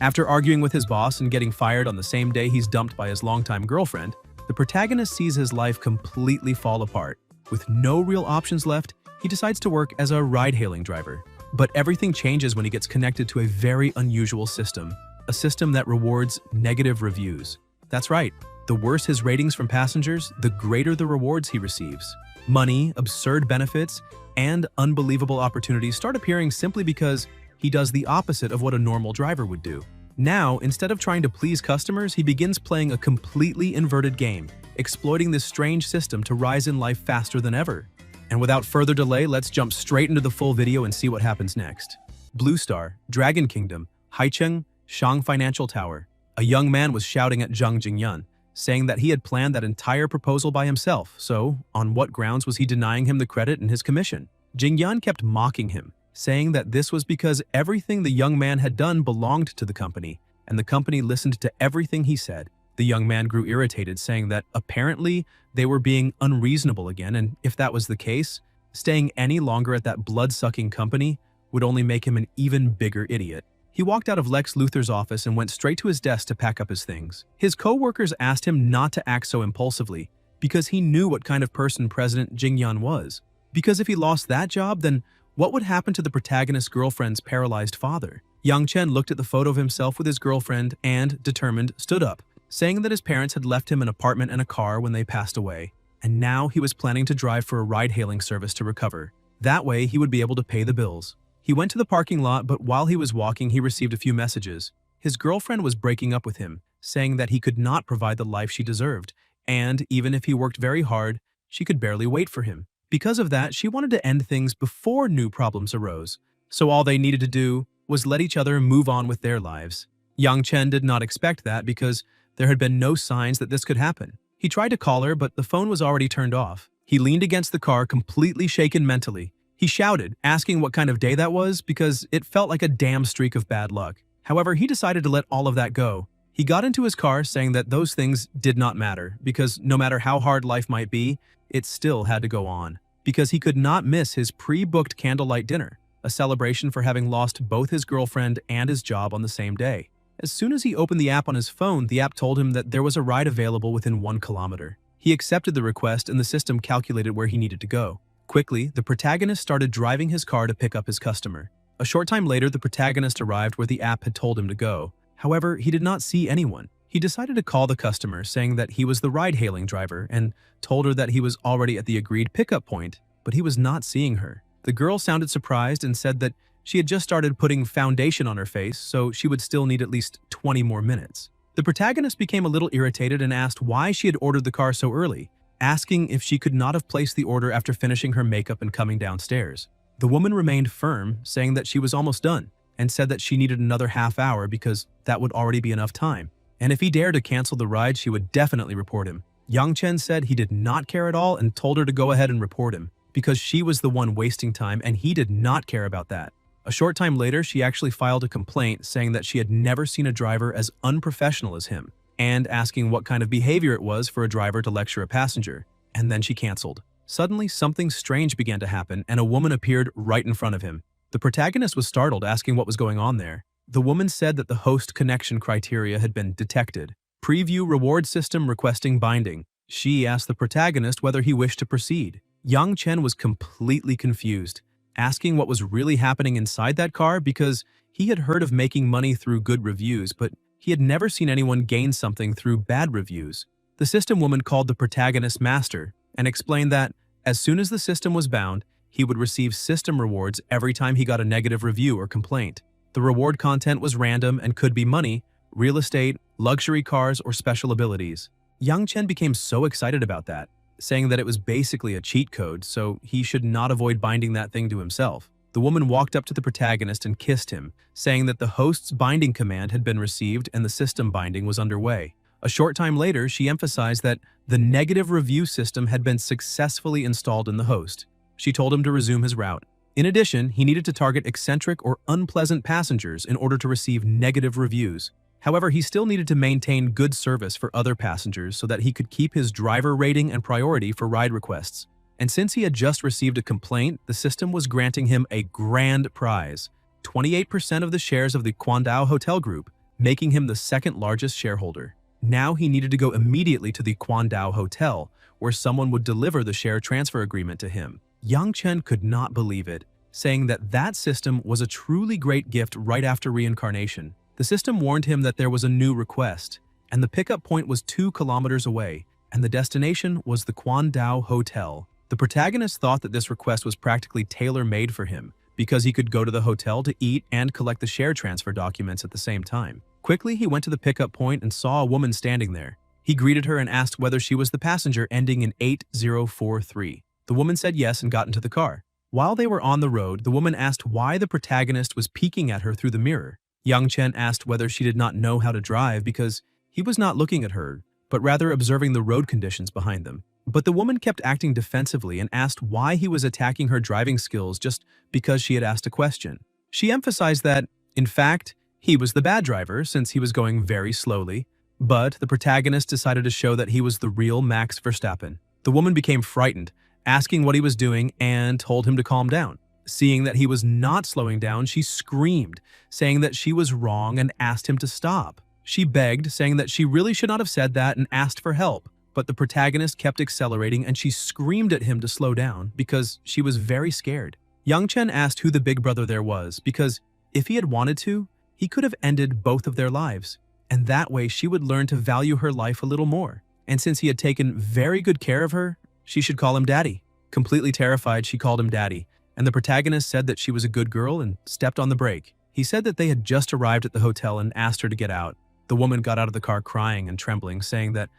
After arguing with his boss and getting fired on the same day he's dumped by his longtime girlfriend, the protagonist sees his life completely fall apart. With no real options left, he decides to work as a ride-hailing driver. But everything changes when he gets connected to a very unusual system, a system that rewards negative reviews. That's right, the worse his ratings from passengers, the greater the rewards he receives. Money, absurd benefits, and unbelievable opportunities start appearing simply because he does the opposite of what a normal driver would do. Now, instead of trying to please customers, he begins playing a completely inverted game, exploiting this strange system to rise in life faster than ever. And without further delay, let's jump straight into the full video and see what happens next. Blue Star, Dragon Kingdom, Haicheng, Shang Financial Tower. A young man was shouting at Zhang Jingyun, saying that he had planned that entire proposal by himself, so on what grounds was he denying him the credit and his commission? Jingyun kept mocking him, saying that this was because everything the young man had done belonged to the company, and the company listened to everything he said. The young man grew irritated, saying that apparently they were being unreasonable again, and if that was the case, staying any longer at that blood-sucking company would only make him an even bigger idiot. He walked out of Lex Luthor's office and went straight to his desk to pack up his things. His co-workers asked him not to act so impulsively because he knew what kind of person President Jingyun was. Because if he lost that job, then what would happen to the protagonist's girlfriend's paralyzed father? Yang Chen looked at the photo of himself with his girlfriend and, determined, stood up, saying that his parents had left him an apartment and a car when they passed away, and now he was planning to drive for a ride-hailing service to recover. That way, he would be able to pay the bills. He went to the parking lot, but while he was walking, he received a few messages. His girlfriend was breaking up with him, saying that he could not provide the life she deserved, and even if he worked very hard, she could barely wait for him. Because of that, she wanted to end things before new problems arose, so all they needed to do was let each other move on with their lives. Yang Chen did not expect that because there had been no signs that this could happen. He tried to call her, but the phone was already turned off. He leaned against the car, completely shaken mentally. He shouted, asking what kind of day that was because it felt like a damn streak of bad luck. However, he decided to let all of that go. He got into his car saying that those things did not matter because no matter how hard life might be, it still had to go on. Because he could not miss his pre-booked candlelight dinner, a celebration for having lost both his girlfriend and his job on the same day. As soon as he opened the app on his phone, the app told him that there was a ride available within 1 kilometer. He accepted the request and the system calculated where he needed to go. Quickly, the protagonist started driving his car to pick up his customer. A short time later, the protagonist arrived where the app had told him to go. However, he did not see anyone. He decided to call the customer, saying that he was the ride-hailing driver, and told her that he was already at the agreed pickup point, but he was not seeing her. The girl sounded surprised and said that she had just started putting foundation on her face, so she would still need at least 20 more minutes. The protagonist became a little irritated and asked why she had ordered the car so early, asking if she could not have placed the order after finishing her makeup and coming downstairs. The woman remained firm, saying that she was almost done, and said that she needed another half hour because that would already be enough time. And if he dared to cancel the ride, she would definitely report him. Yang Chen said he did not care at all and told her to go ahead and report him, because she was the one wasting time and he did not care about that. A short time later, she actually filed a complaint saying that she had never seen a driver as unprofessional as him, and asking what kind of behavior it was for a driver to lecture a passenger, and then she canceled. Suddenly, something strange began to happen and a woman appeared right in front of him. The protagonist was startled, asking what was going on there. The woman said that the host connection criteria had been detected. Preview reward system requesting binding. She asked the protagonist whether he wished to proceed. Yang Chen was completely confused, asking what was really happening inside that car because he had heard of making money through good reviews, but he had never seen anyone gain something through bad reviews. The system woman called the protagonist master and explained that as soon as the system was bound, he would receive system rewards every time he got a negative review or complaint. The reward content was random and could be money, real estate, luxury cars, or special abilities. Yang Chen became so excited about that, saying that it was basically a cheat code, so he should not avoid binding that thing to himself. The woman walked up to the protagonist and kissed him, saying that the host's binding command had been received and the system binding was underway. A short time later, she emphasized that the negative review system had been successfully installed in the host. She told him to resume his route. In addition, he needed to target eccentric or unpleasant passengers in order to receive negative reviews. However, he still needed to maintain good service for other passengers so that he could keep his driver rating and priority for ride requests. And since he had just received a complaint, the system was granting him a grand prize, 28% of the shares of the Quandao Hotel Group. making him the second largest shareholder. Now he needed to go immediately to the Kwandao Hotel, where someone would deliver the share transfer agreement to him. Yang Chen could not believe it, saying that that system was a truly great gift right after reincarnation. The system warned him that there was a new request, and the pickup point was 2 kilometers away, and the destination was the Kwandao Hotel. The protagonist thought that this request was practically tailor-made for him, because he could go to the hotel to eat and collect the share transfer documents at the same time. Quickly, he went to the pickup point and saw a woman standing there. He greeted her and asked whether she was the passenger ending in 8043. The woman said yes and got into the car. While they were on the road, the woman asked why the protagonist was peeking at her through the mirror. Yang Chen asked whether she did not know how to drive because he was not looking at her, but rather observing the road conditions behind them. But the woman kept acting defensively and asked why he was attacking her driving skills just because she had asked a question. She emphasized that, in fact, he was the bad driver since he was going very slowly, but the protagonist decided to show that he was the real Max Verstappen. The woman became frightened, asking what he was doing and told him to calm down. Seeing that he was not slowing down, she screamed, saying that she was wrong and asked him to stop. She begged, saying that she really should not have said that and asked for help. But the protagonist kept accelerating and she screamed at him to slow down because she was very scared. Yang Chen asked who the big brother there was because if he had wanted to, he could have ended both of their lives. And that way she would learn to value her life a little more. And since he had taken very good care of her, she should call him Daddy. Completely terrified, she called him Daddy. And the protagonist said that she was a good girl and stepped on the brake. He said that they had just arrived at the hotel and asked her to get out. The woman got out of the car crying and trembling, saying that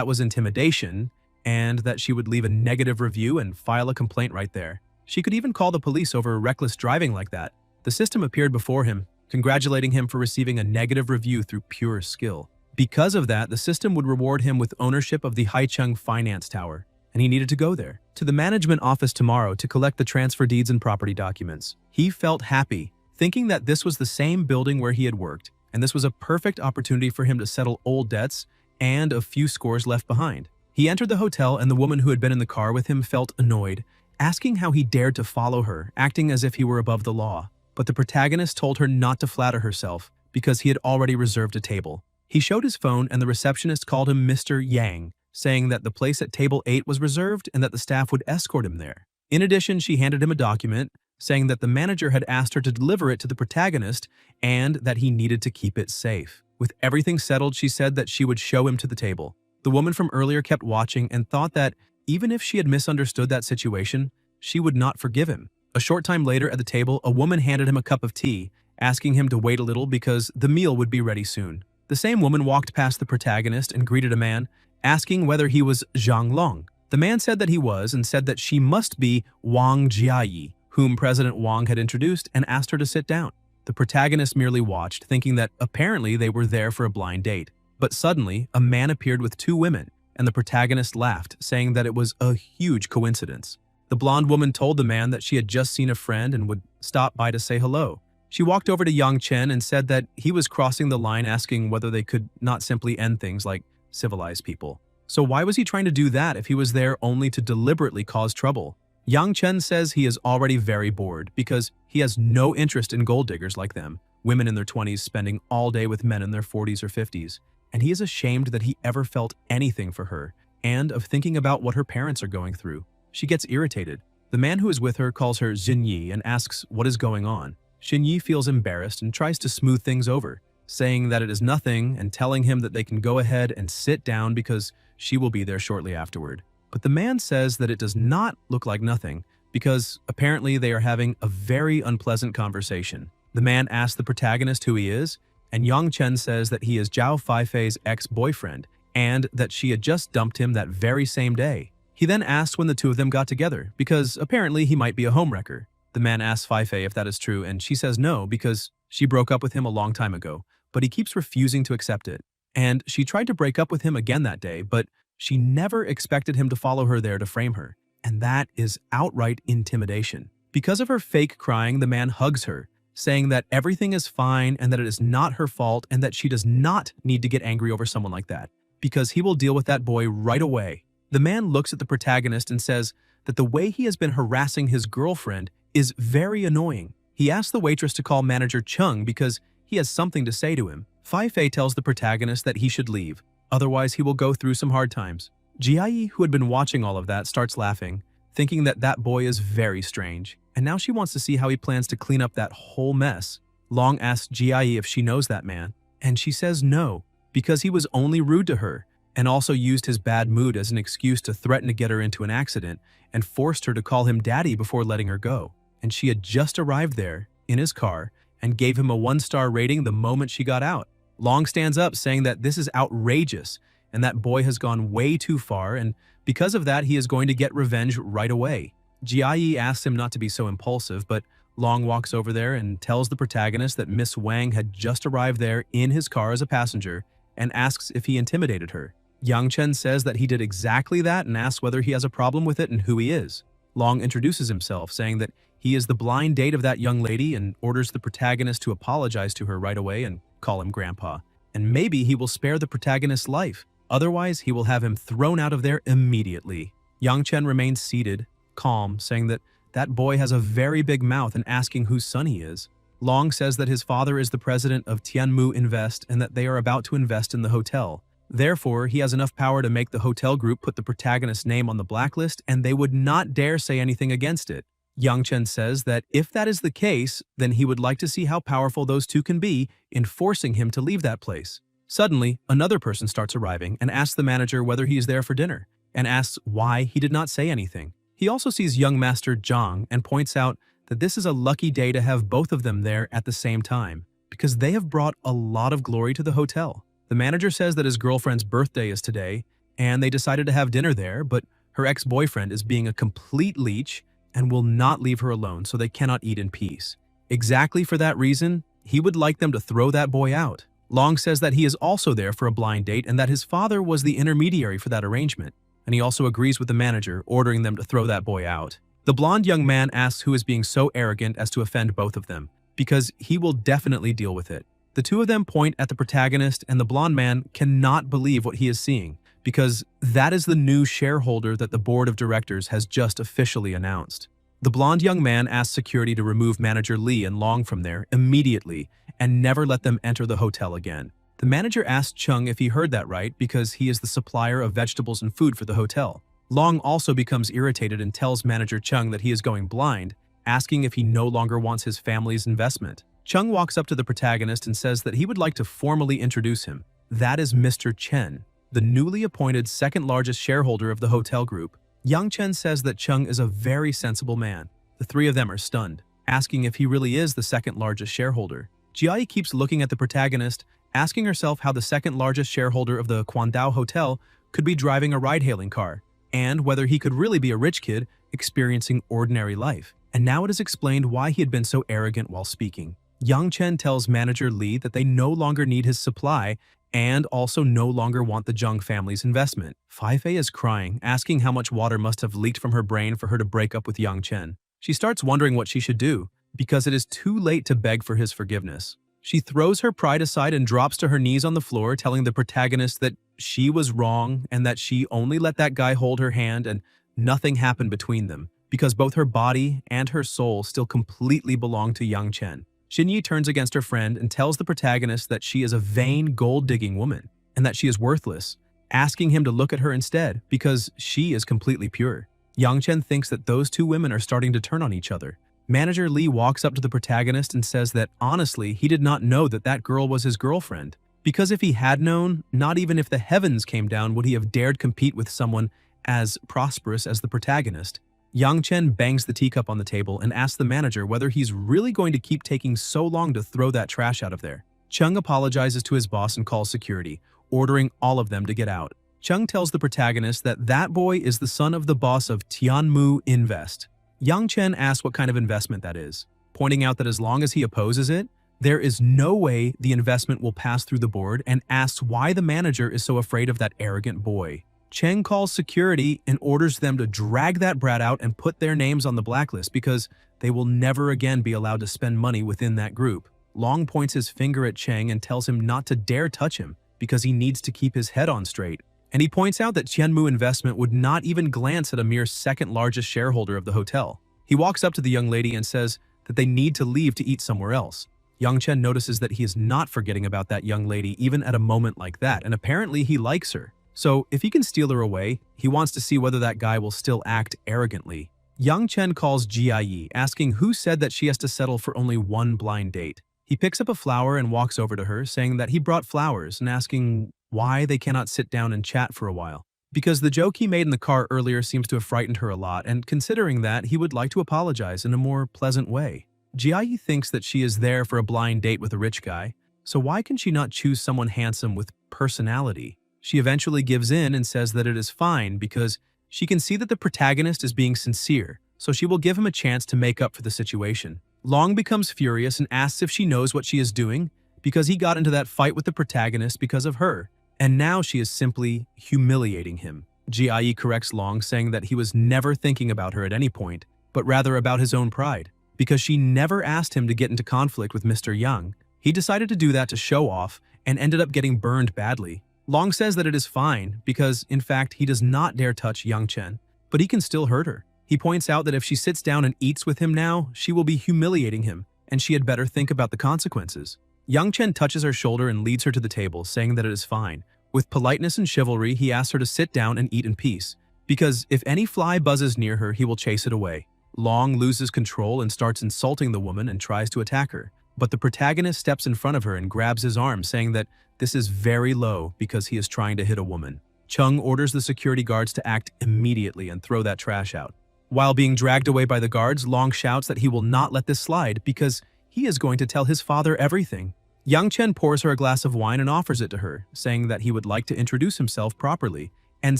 was intimidation and that she would leave a negative review and file a complaint right there. She could even call the police over reckless driving like that. The system appeared before him, congratulating him for receiving a negative review through pure skill. Because of that, the system would reward him with ownership of the Haicheng Finance Tower, and he needed to go there, to the management office tomorrow to collect the transfer deeds and property documents. He felt happy, thinking that this was the same building where he had worked, and this was a perfect opportunity for him to settle old debts and a few scores left behind. He entered the hotel and the woman who had been in the car with him felt annoyed, asking how he dared to follow her, acting as if he were above the law. But the protagonist told her not to flatter herself because he had already reserved a table. He showed his phone and the receptionist called him Mr. Yang, saying that the place at table 8 was reserved and that the staff would escort him there. In addition, she handed him a document saying that the manager had asked her to deliver it to the protagonist and that he needed to keep it safe. With everything settled, she said that she would show him to the table. The woman from earlier kept watching and thought that even if she had misunderstood that situation, she would not forgive him. A short time later at the table, a woman handed him a cup of tea, asking him to wait a little because the meal would be ready soon. The same woman walked past the protagonist and greeted a man, asking whether he was Zhang Long. The man said that he was and said that she must be Wang Jiayi, whom President Wang had introduced, and asked her to sit down. The protagonist merely watched, thinking that apparently they were there for a blind date. But suddenly, a man appeared with 2 women, and the protagonist laughed, saying that it was a huge coincidence. The blonde woman told the man that she had just seen a friend and would stop by to say hello. She walked over to Yang Chen and said that he was crossing the line, asking whether they could not simply end things like civilized people. So why was he trying to do that if he was there only to deliberately cause trouble? Yang Chen says he is already very bored because he has no interest in gold diggers like them, women in their 20s spending all day with men in their 40s or 50s, and he is ashamed that he ever felt anything for her and of thinking about what her parents are going through. She gets irritated. The man who is with her calls her Xinyi and asks what is going on. Xinyi feels embarrassed and tries to smooth things over, saying that it is nothing and telling him that they can go ahead and sit down because she will be there shortly afterward. But the man says that it does not look like nothing because apparently they are having a very unpleasant conversation. The man asks the protagonist who he is, and Yang Chen says that he is Zhao Feifei's ex-boyfriend and that she had just dumped him that very same day. He then asks when the two of them got together because apparently he might be a homewrecker. The man asks Feifei if that is true and she says no because she broke up with him a long time ago, but he keeps refusing to accept it. And she tried to break up with him again that day, but she never expected him to follow her there to frame her, and that is outright intimidation. Because of her fake crying, the man hugs her, saying that everything is fine and that it is not her fault and that she does not need to get angry over someone like that, because he will deal with that boy right away. The man looks at the protagonist and says that the way he has been harassing his girlfriend is very annoying. He asks the waitress to call manager Chung because he has something to say to him. Fei Fei tells the protagonist that he should leave, otherwise he will go through some hard times. Jie, who had been watching all of that, starts laughing, thinking that that boy is very strange, and now she wants to see how he plans to clean up that whole mess. Long asks Jie if she knows that man, and she says no, because he was only rude to her, and also used his bad mood as an excuse to threaten to get her into an accident and forced her to call him daddy before letting her go. And she had just arrived there, in his car, and gave him a 1-star rating the moment she got out. Long stands up saying that this is outrageous and that boy has gone way too far, and because of that he is going to get revenge right away. Jie asks him not to be so impulsive, but Long walks over there and tells the protagonist that Miss Wang had just arrived there in his car as a passenger and asks if he intimidated her. Yang Chen says that he did exactly that and asks whether he has a problem with it and who he is. Long introduces himself, saying that he is the blind date of that young lady and orders the protagonist to apologize to her right away and call him Grandpa. And maybe he will spare the protagonist's life. Otherwise, he will have him thrown out of there immediately. Yang Chen remains seated, calm, saying that that boy has a very big mouth and asking whose son he is. Long says that his father is the president of Tianmu Invest and that they are about to invest in the hotel. Therefore, he has enough power to make the hotel group put the protagonist's name on the blacklist and they would not dare say anything against it. Yang Chen says that if that is the case, then he would like to see how powerful those two can be in forcing him to leave that place. Suddenly, another person starts arriving and asks the manager whether he is there for dinner, and asks why he did not say anything. He also sees young master Zhang and points out that this is a lucky day to have both of them there at the same time, because they have brought a lot of glory to the hotel. The manager says that his girlfriend's birthday is today, and they decided to have dinner there, but her ex-boyfriend is being a complete leech and will not leave her alone, so they cannot eat in peace. Exactly for that reason, he would like them to throw that boy out. Long says that he is also there for a blind date and that his father was the intermediary for that arrangement, and he also agrees with the manager, ordering them to throw that boy out. The blonde young man asks who is being so arrogant as to offend both of them, because he will definitely deal with it. The two of them point at the protagonist, and the blonde man cannot believe what he is seeing, because that is the new shareholder that the board of directors has just officially announced. The blonde young man asks security to remove manager Li and Long from there immediately and never let them enter the hotel again. The manager asks Chung if he heard that right because he is the supplier of vegetables and food for the hotel. Long also becomes irritated and tells manager Chung that he is going blind, asking if he no longer wants his family's investment. Chung walks up to the protagonist and says that he would like to formally introduce him. That is Mr. Chen, the newly appointed second-largest shareholder of the hotel group. Yang Chen says that Chung is a very sensible man. The three of them are stunned, asking if he really is the second-largest shareholder. Jie keeps looking at the protagonist, asking herself how the second-largest shareholder of the Quandao Hotel could be driving a ride-hailing car, and whether he could really be a rich kid experiencing ordinary life. And now it is explained why he had been so arrogant while speaking. Yang Chen tells manager Li that they no longer need his supply and also no longer want the Zhang family's investment. Fei Fei is crying, asking how much water must have leaked from her brain for her to break up with Yang Chen. She starts wondering what she should do, because it is too late to beg for his forgiveness. She throws her pride aside and drops to her knees on the floor, telling the protagonist that she was wrong and that she only let that guy hold her hand and nothing happened between them, because both her body and her soul still completely belong to Yang Chen. Xinyi turns against her friend and tells the protagonist that she is a vain, gold-digging woman and that she is worthless, asking him to look at her instead because she is completely pure. Yang Chen thinks that those two women are starting to turn on each other. Manager Li walks up to the protagonist and says that honestly, he did not know that that girl was his girlfriend, because if he had known, not even if the heavens came down would he have dared compete with someone as prosperous as the protagonist. Yang Chen bangs the teacup on the table and asks the manager whether he's really going to keep taking so long to throw that trash out of there. Chung apologizes to his boss and calls security, ordering all of them to get out. Chung tells the protagonist that that boy is the son of the boss of Tianmu Invest. Yang Chen asks what kind of investment that is, pointing out that as long as he opposes it, there is no way the investment will pass through the board, and asks why the manager is so afraid of that arrogant boy. Cheng calls security and orders them to drag that brat out and put their names on the blacklist because they will never again be allowed to spend money within that group. Long points his finger at Cheng and tells him not to dare touch him because he needs to keep his head on straight. And he points out that Tianmu Investment would not even glance at a mere second-largest shareholder of the hotel. He walks up to the young lady and says that they need to leave to eat somewhere else. Yang Chen notices that he is not forgetting about that young lady even at a moment like that, and apparently he likes her. So if he can steal her away, he wants to see whether that guy will still act arrogantly. Yang Chen calls Jia, asking who said that she has to settle for only one blind date. He picks up a flower and walks over to her, saying that he brought flowers and asking why they cannot sit down and chat for a while. Because the joke he made in the car earlier seems to have frightened her a lot, and considering that, he would like to apologize in a more pleasant way. Jia thinks that she is there for a blind date with a rich guy, so why can she not choose someone handsome with personality? She eventually gives in and says that it is fine because she can see that the protagonist is being sincere, so she will give him a chance to make up for the situation. Long becomes furious and asks if she knows what she is doing because he got into that fight with the protagonist because of her, and now she is simply humiliating him. Jia corrects Long, saying that he was never thinking about her at any point, but rather about his own pride. Because she never asked him to get into conflict with Mr. Young, he decided to do that to show off and ended up getting burned badly. Long says that it is fine because, in fact, he does not dare touch Yang Chen, but he can still hurt her. He points out that if she sits down and eats with him now, she will be humiliating him, and she had better think about the consequences. Yang Chen touches her shoulder and leads her to the table, saying that it is fine. With politeness and chivalry, he asks her to sit down and eat in peace, because if any fly buzzes near her, he will chase it away. Long loses control and starts insulting the woman and tries to attack her, but the protagonist steps in front of her and grabs his arm, saying that this is very low because he is trying to hit a woman. Chung orders the security guards to act immediately and throw that trash out. While being dragged away by the guards, Long shouts that he will not let this slide because he is going to tell his father everything. Yang Chen pours her a glass of wine and offers it to her, saying that he would like to introduce himself properly, and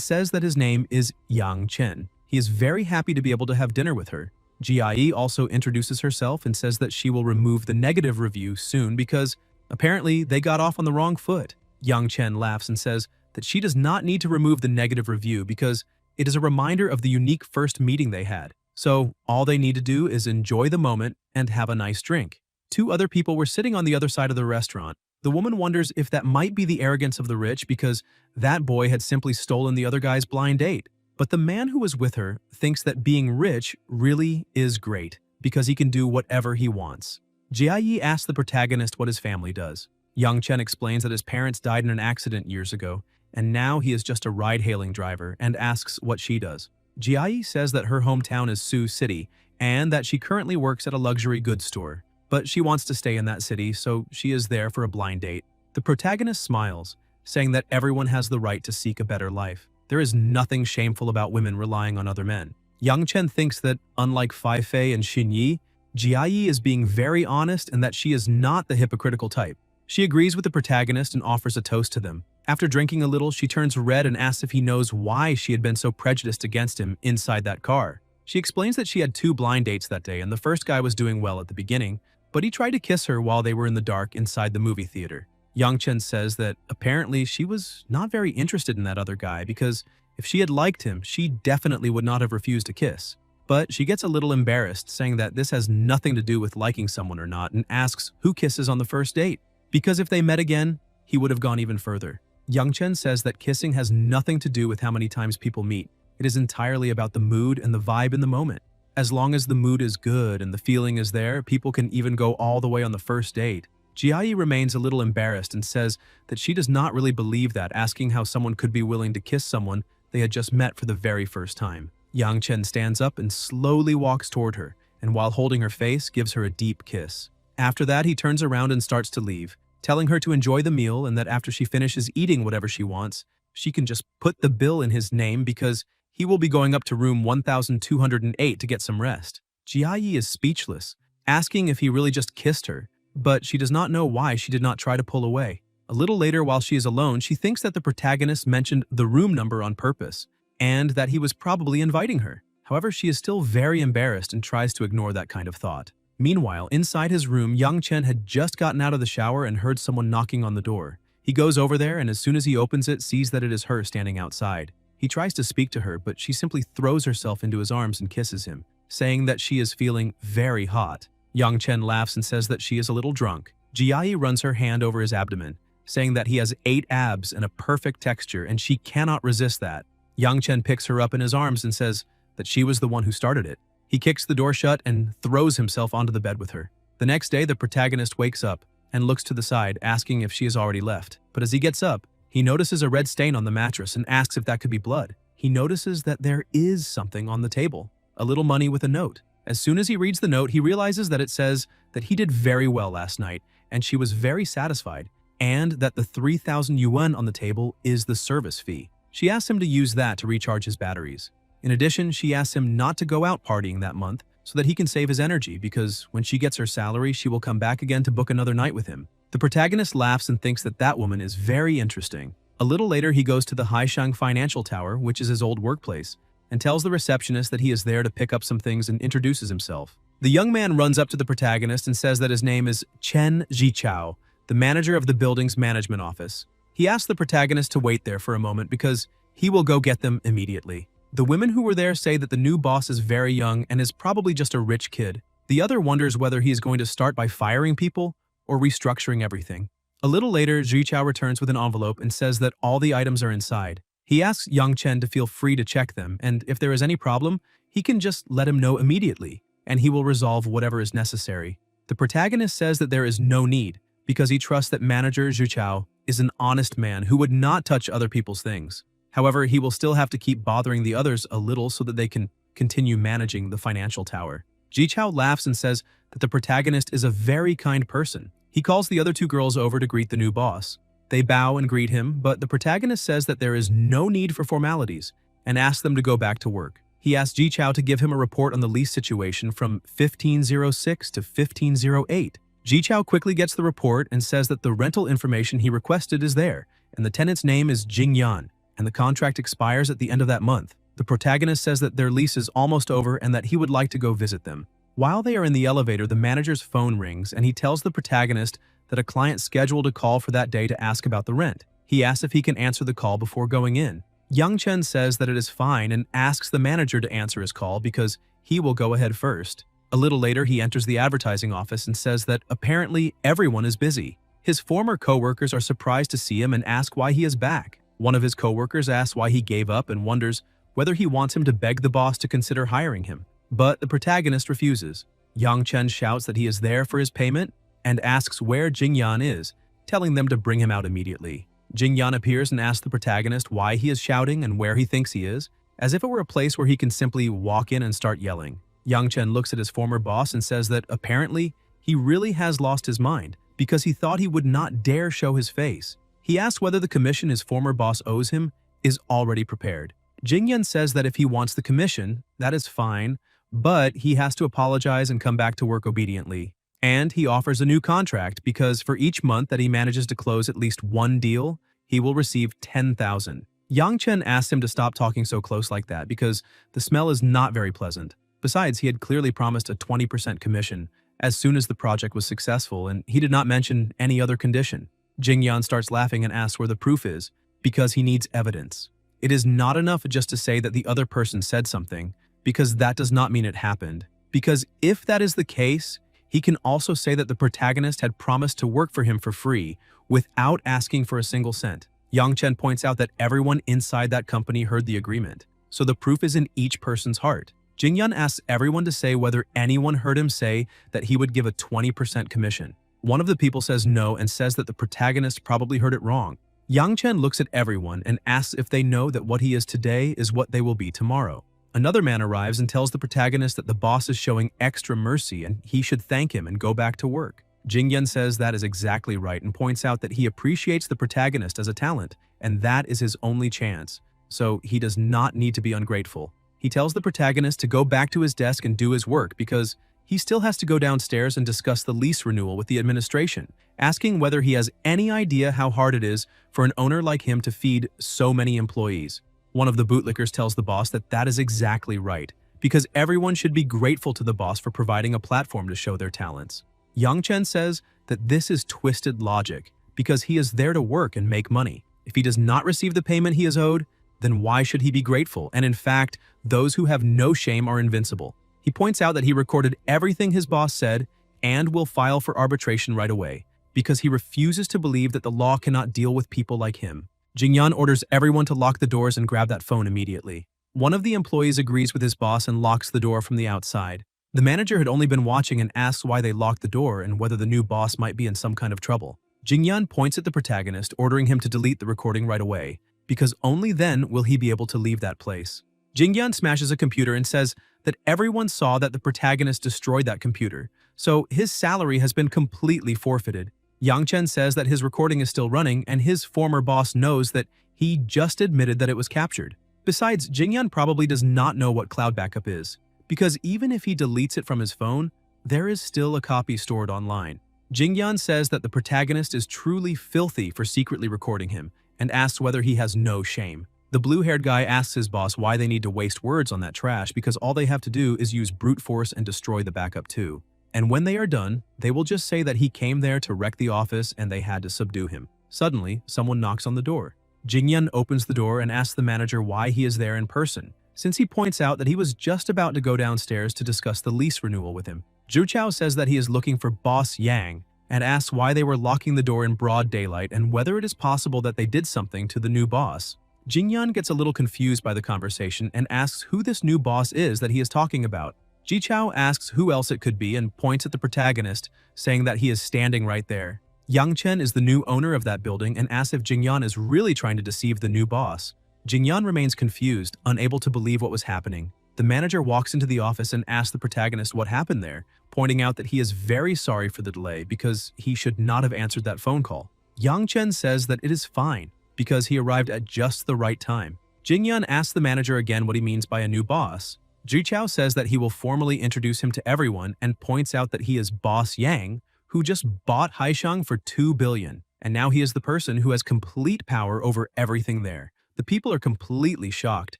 says that his name is Yang Chen. He is very happy to be able to have dinner with her. Jia also introduces herself and says that she will remove the negative review soon because apparently they got off on the wrong foot. Yang Chen laughs and says that she does not need to remove the negative review because it is a reminder of the unique first meeting they had. So all they need to do is enjoy the moment and have a nice drink. Two other people were sitting on the other side of the restaurant. The woman wonders if that might be the arrogance of the rich because that boy had simply stolen the other guy's blind date. But the man who was with her thinks that being rich really is great because he can do whatever he wants. Jia asks the protagonist what his family does. Yang Chen explains that his parents died in an accident years ago, and now he is just a ride-hailing driver and asks what she does. Jia says that her hometown is Sioux City and that she currently works at a luxury goods store, but she wants to stay in that city, so she is there for a blind date. The protagonist smiles, saying that everyone has the right to seek a better life. There is nothing shameful about women relying on other men. Yang Chen thinks that, unlike Fei Fei and Xin Yi, Jia is being very honest and that she is not the hypocritical type. She agrees with the protagonist and offers a toast to them. After drinking a little, she turns red and asks if he knows why she had been so prejudiced against him inside that car. She explains that she had 2 blind dates that day and the first guy was doing well at the beginning, but he tried to kiss her while they were in the dark inside the movie theater. Yang Chen says that apparently she was not very interested in that other guy because if she had liked him, she definitely would not have refused a kiss. But she gets a little embarrassed, saying that this has nothing to do with liking someone or not, and asks who kisses on the first date. Because if they met again, he would have gone even further. Yang Chen says that kissing has nothing to do with how many times people meet. It is entirely about the mood and the vibe in the moment. As long as the mood is good and the feeling is there, people can even go all the way on the first date. Jia remains a little embarrassed and says that she does not really believe that, asking how someone could be willing to kiss someone they had just met for the very first time. Yang Chen stands up and slowly walks toward her, and while holding her face, gives her a deep kiss. After that, he turns around and starts to leave, telling her to enjoy the meal and that after she finishes eating whatever she wants, she can just put the bill in his name because he will be going up to room 1208 to get some rest. Jia is speechless, asking if he really just kissed her, but she does not know why she did not try to pull away. A little later, while she is alone, she thinks that the protagonist mentioned the room number on purpose, and that he was probably inviting her. However, she is still very embarrassed and tries to ignore that kind of thought. Meanwhile, inside his room, Yang Chen had just gotten out of the shower and heard someone knocking on the door. He goes over there and as soon as he opens it, sees that it is her standing outside. He tries to speak to her, but she simply throws herself into his arms and kisses him, saying that she is feeling very hot. Yang Chen laughs and says that she is a little drunk. Jia runs her hand over his abdomen, saying that he has 8 abs and a perfect texture and she cannot resist that. Yang Chen picks her up in his arms and says that she was the one who started it. He kicks the door shut and throws himself onto the bed with her. The next day, the protagonist wakes up and looks to the side, asking if she has already left. But as he gets up, he notices a red stain on the mattress and asks if that could be blood. He notices that there is something on the table, a little money with a note. As soon as he reads the note, he realizes that it says that he did very well last night and she was very satisfied, and that the 3,000 yuan on the table is the service fee. She asks him to use that to recharge his batteries. In addition, she asks him not to go out partying that month so that he can save his energy, because when she gets her salary, she will come back again to book another night with him. The protagonist laughs and thinks that that woman is very interesting. A little later, he goes to the Haishang Financial Tower, which is his old workplace, and tells the receptionist that he is there to pick up some things and introduces himself. The young man runs up to the protagonist and says that his name is Chen Zichao, the manager of the building's management office. He asks the protagonist to wait there for a moment because he will go get them immediately. The women who were there say that the new boss is very young and is probably just a rich kid. The other wonders whether he is going to start by firing people or restructuring everything. A little later, Zichao returns with an envelope and says that all the items are inside. He asks Yang Chen to feel free to check them, and if there is any problem, he can just let him know immediately, and he will resolve whatever is necessary. The protagonist says that there is no need, because he trusts that manager Zichao is an honest man who would not touch other people's things. However, he will still have to keep bothering the others a little so that they can continue managing the financial tower. Zichao laughs and says that the protagonist is a very kind person. He calls the other two girls over to greet the new boss. They bow and greet him, but the protagonist says that there is no need for formalities and asks them to go back to work. He asks Zichao to give him a report on the lease situation from 1506 to 1508. Zichao quickly gets the report and says that the rental information he requested is there, and the tenant's name is Jingyan, and the contract expires at the end of that month. The protagonist says that their lease is almost over and that he would like to go visit them. While they are in the elevator, the manager's phone rings and he tells the protagonist that a client scheduled a call for that day to ask about the rent. He asks if he can answer the call before going in. Yang Chen says that it is fine and asks the manager to answer his call because he will go ahead first. A little later, he enters the advertising office and says that apparently everyone is busy. His former co-workers are surprised to see him and ask why he is back. One of his co-workers asks why he gave up and wonders whether he wants him to beg the boss to consider hiring him. But the protagonist refuses. Yang Chen shouts that he is there for his payment and asks where Jingyan is, telling them to bring him out immediately. Jingyan appears and asks the protagonist why he is shouting and where he thinks he is, as if it were a place where he can simply walk in and start yelling. Yang Chen looks at his former boss and says that apparently he really has lost his mind because he thought he would not dare show his face. He asks whether the commission his former boss owes him is already prepared. Jingyan says that if he wants the commission, that is fine, but he has to apologize and come back to work obediently. And he offers a new contract because for each month that he manages to close at least one deal, he will receive 10,000. Yang Chen asks him to stop talking so close like that because the smell is not very pleasant. Besides, he had clearly promised a 20% commission as soon as the project was successful, and he did not mention any other condition. Jingyan starts laughing and asks where the proof is because he needs evidence. It is not enough just to say that the other person said something, because that does not mean it happened. Because if that is the case, he can also say that the protagonist had promised to work for him for free without asking for a single cent. Yang Chen points out that everyone inside that company heard the agreement, so the proof is in each person's heart. Jingyan asks everyone to say whether anyone heard him say that he would give a 20% commission. One of the people says no and says that the protagonist probably heard it wrong. Yang Chen looks at everyone and asks if they know that what he is today is what they will be tomorrow. Another man arrives and tells the protagonist that the boss is showing extra mercy and he should thank him and go back to work. Jingyan says that is exactly right and points out that he appreciates the protagonist as a talent, and that is his only chance, so he does not need to be ungrateful. He tells the protagonist to go back to his desk and do his work because he still has to go downstairs and discuss the lease renewal with the administration, asking whether he has any idea how hard it is for an owner like him to feed so many employees. One of the bootlickers tells the boss that that is exactly right, because everyone should be grateful to the boss for providing a platform to show their talents. Yang Chen says that this is twisted logic, because he is there to work and make money. If he does not receive the payment he is owed, then why should he be grateful? And in fact, those who have no shame are invincible. He points out that he recorded everything his boss said and will file for arbitration right away, because he refuses to believe that the law cannot deal with people like him. Jingyan orders everyone to lock the doors and grab that phone immediately. One of the employees agrees with his boss and locks the door from the outside. The manager had only been watching and asks why they locked the door and whether the new boss might be in some kind of trouble. Jingyan points at the protagonist, ordering him to delete the recording right away, because only then will he be able to leave that place. Jingyan smashes a computer and says that everyone saw that the protagonist destroyed that computer, so his salary has been completely forfeited. Yang Chen says that his recording is still running and his former boss knows that he just admitted that it was captured. Besides, Jingyan probably does not know what cloud backup is, because even if he deletes it from his phone, there is still a copy stored online. Jingyan says that the protagonist is truly filthy for secretly recording him and asks whether he has no shame. The blue-haired guy asks his boss why they need to waste words on that trash because all they have to do is use brute force and destroy the backup too. And when they are done, they will just say that he came there to wreck the office and they had to subdue him. Suddenly, someone knocks on the door. Jingyan opens the door and asks the manager why he is there in person, since he points out that he was just about to go downstairs to discuss the lease renewal with him. Zhu Chao says that he is looking for Boss Yang and asks why they were locking the door in broad daylight and whether it is possible that they did something to the new boss. Jingyan gets a little confused by the conversation and asks who this new boss is that he is talking about. Ji Chao asks who else it could be and points at the protagonist, saying that he is standing right there. Yang Chen is the new owner of that building and asks if Jingyan is really trying to deceive the new boss. Jingyan remains confused, unable to believe what was happening. The manager walks into the office and asks the protagonist what happened there, pointing out that he is very sorry for the delay because he should not have answered that phone call. Yang Chen says that it is fine because he arrived at just the right time. Jingyan asks the manager again what he means by a new boss. Ji Chao says that he will formally introduce him to everyone and points out that he is Boss Yang, who just bought Haishang for 2 billion, and now he is the person who has complete power over everything there. The people are completely shocked,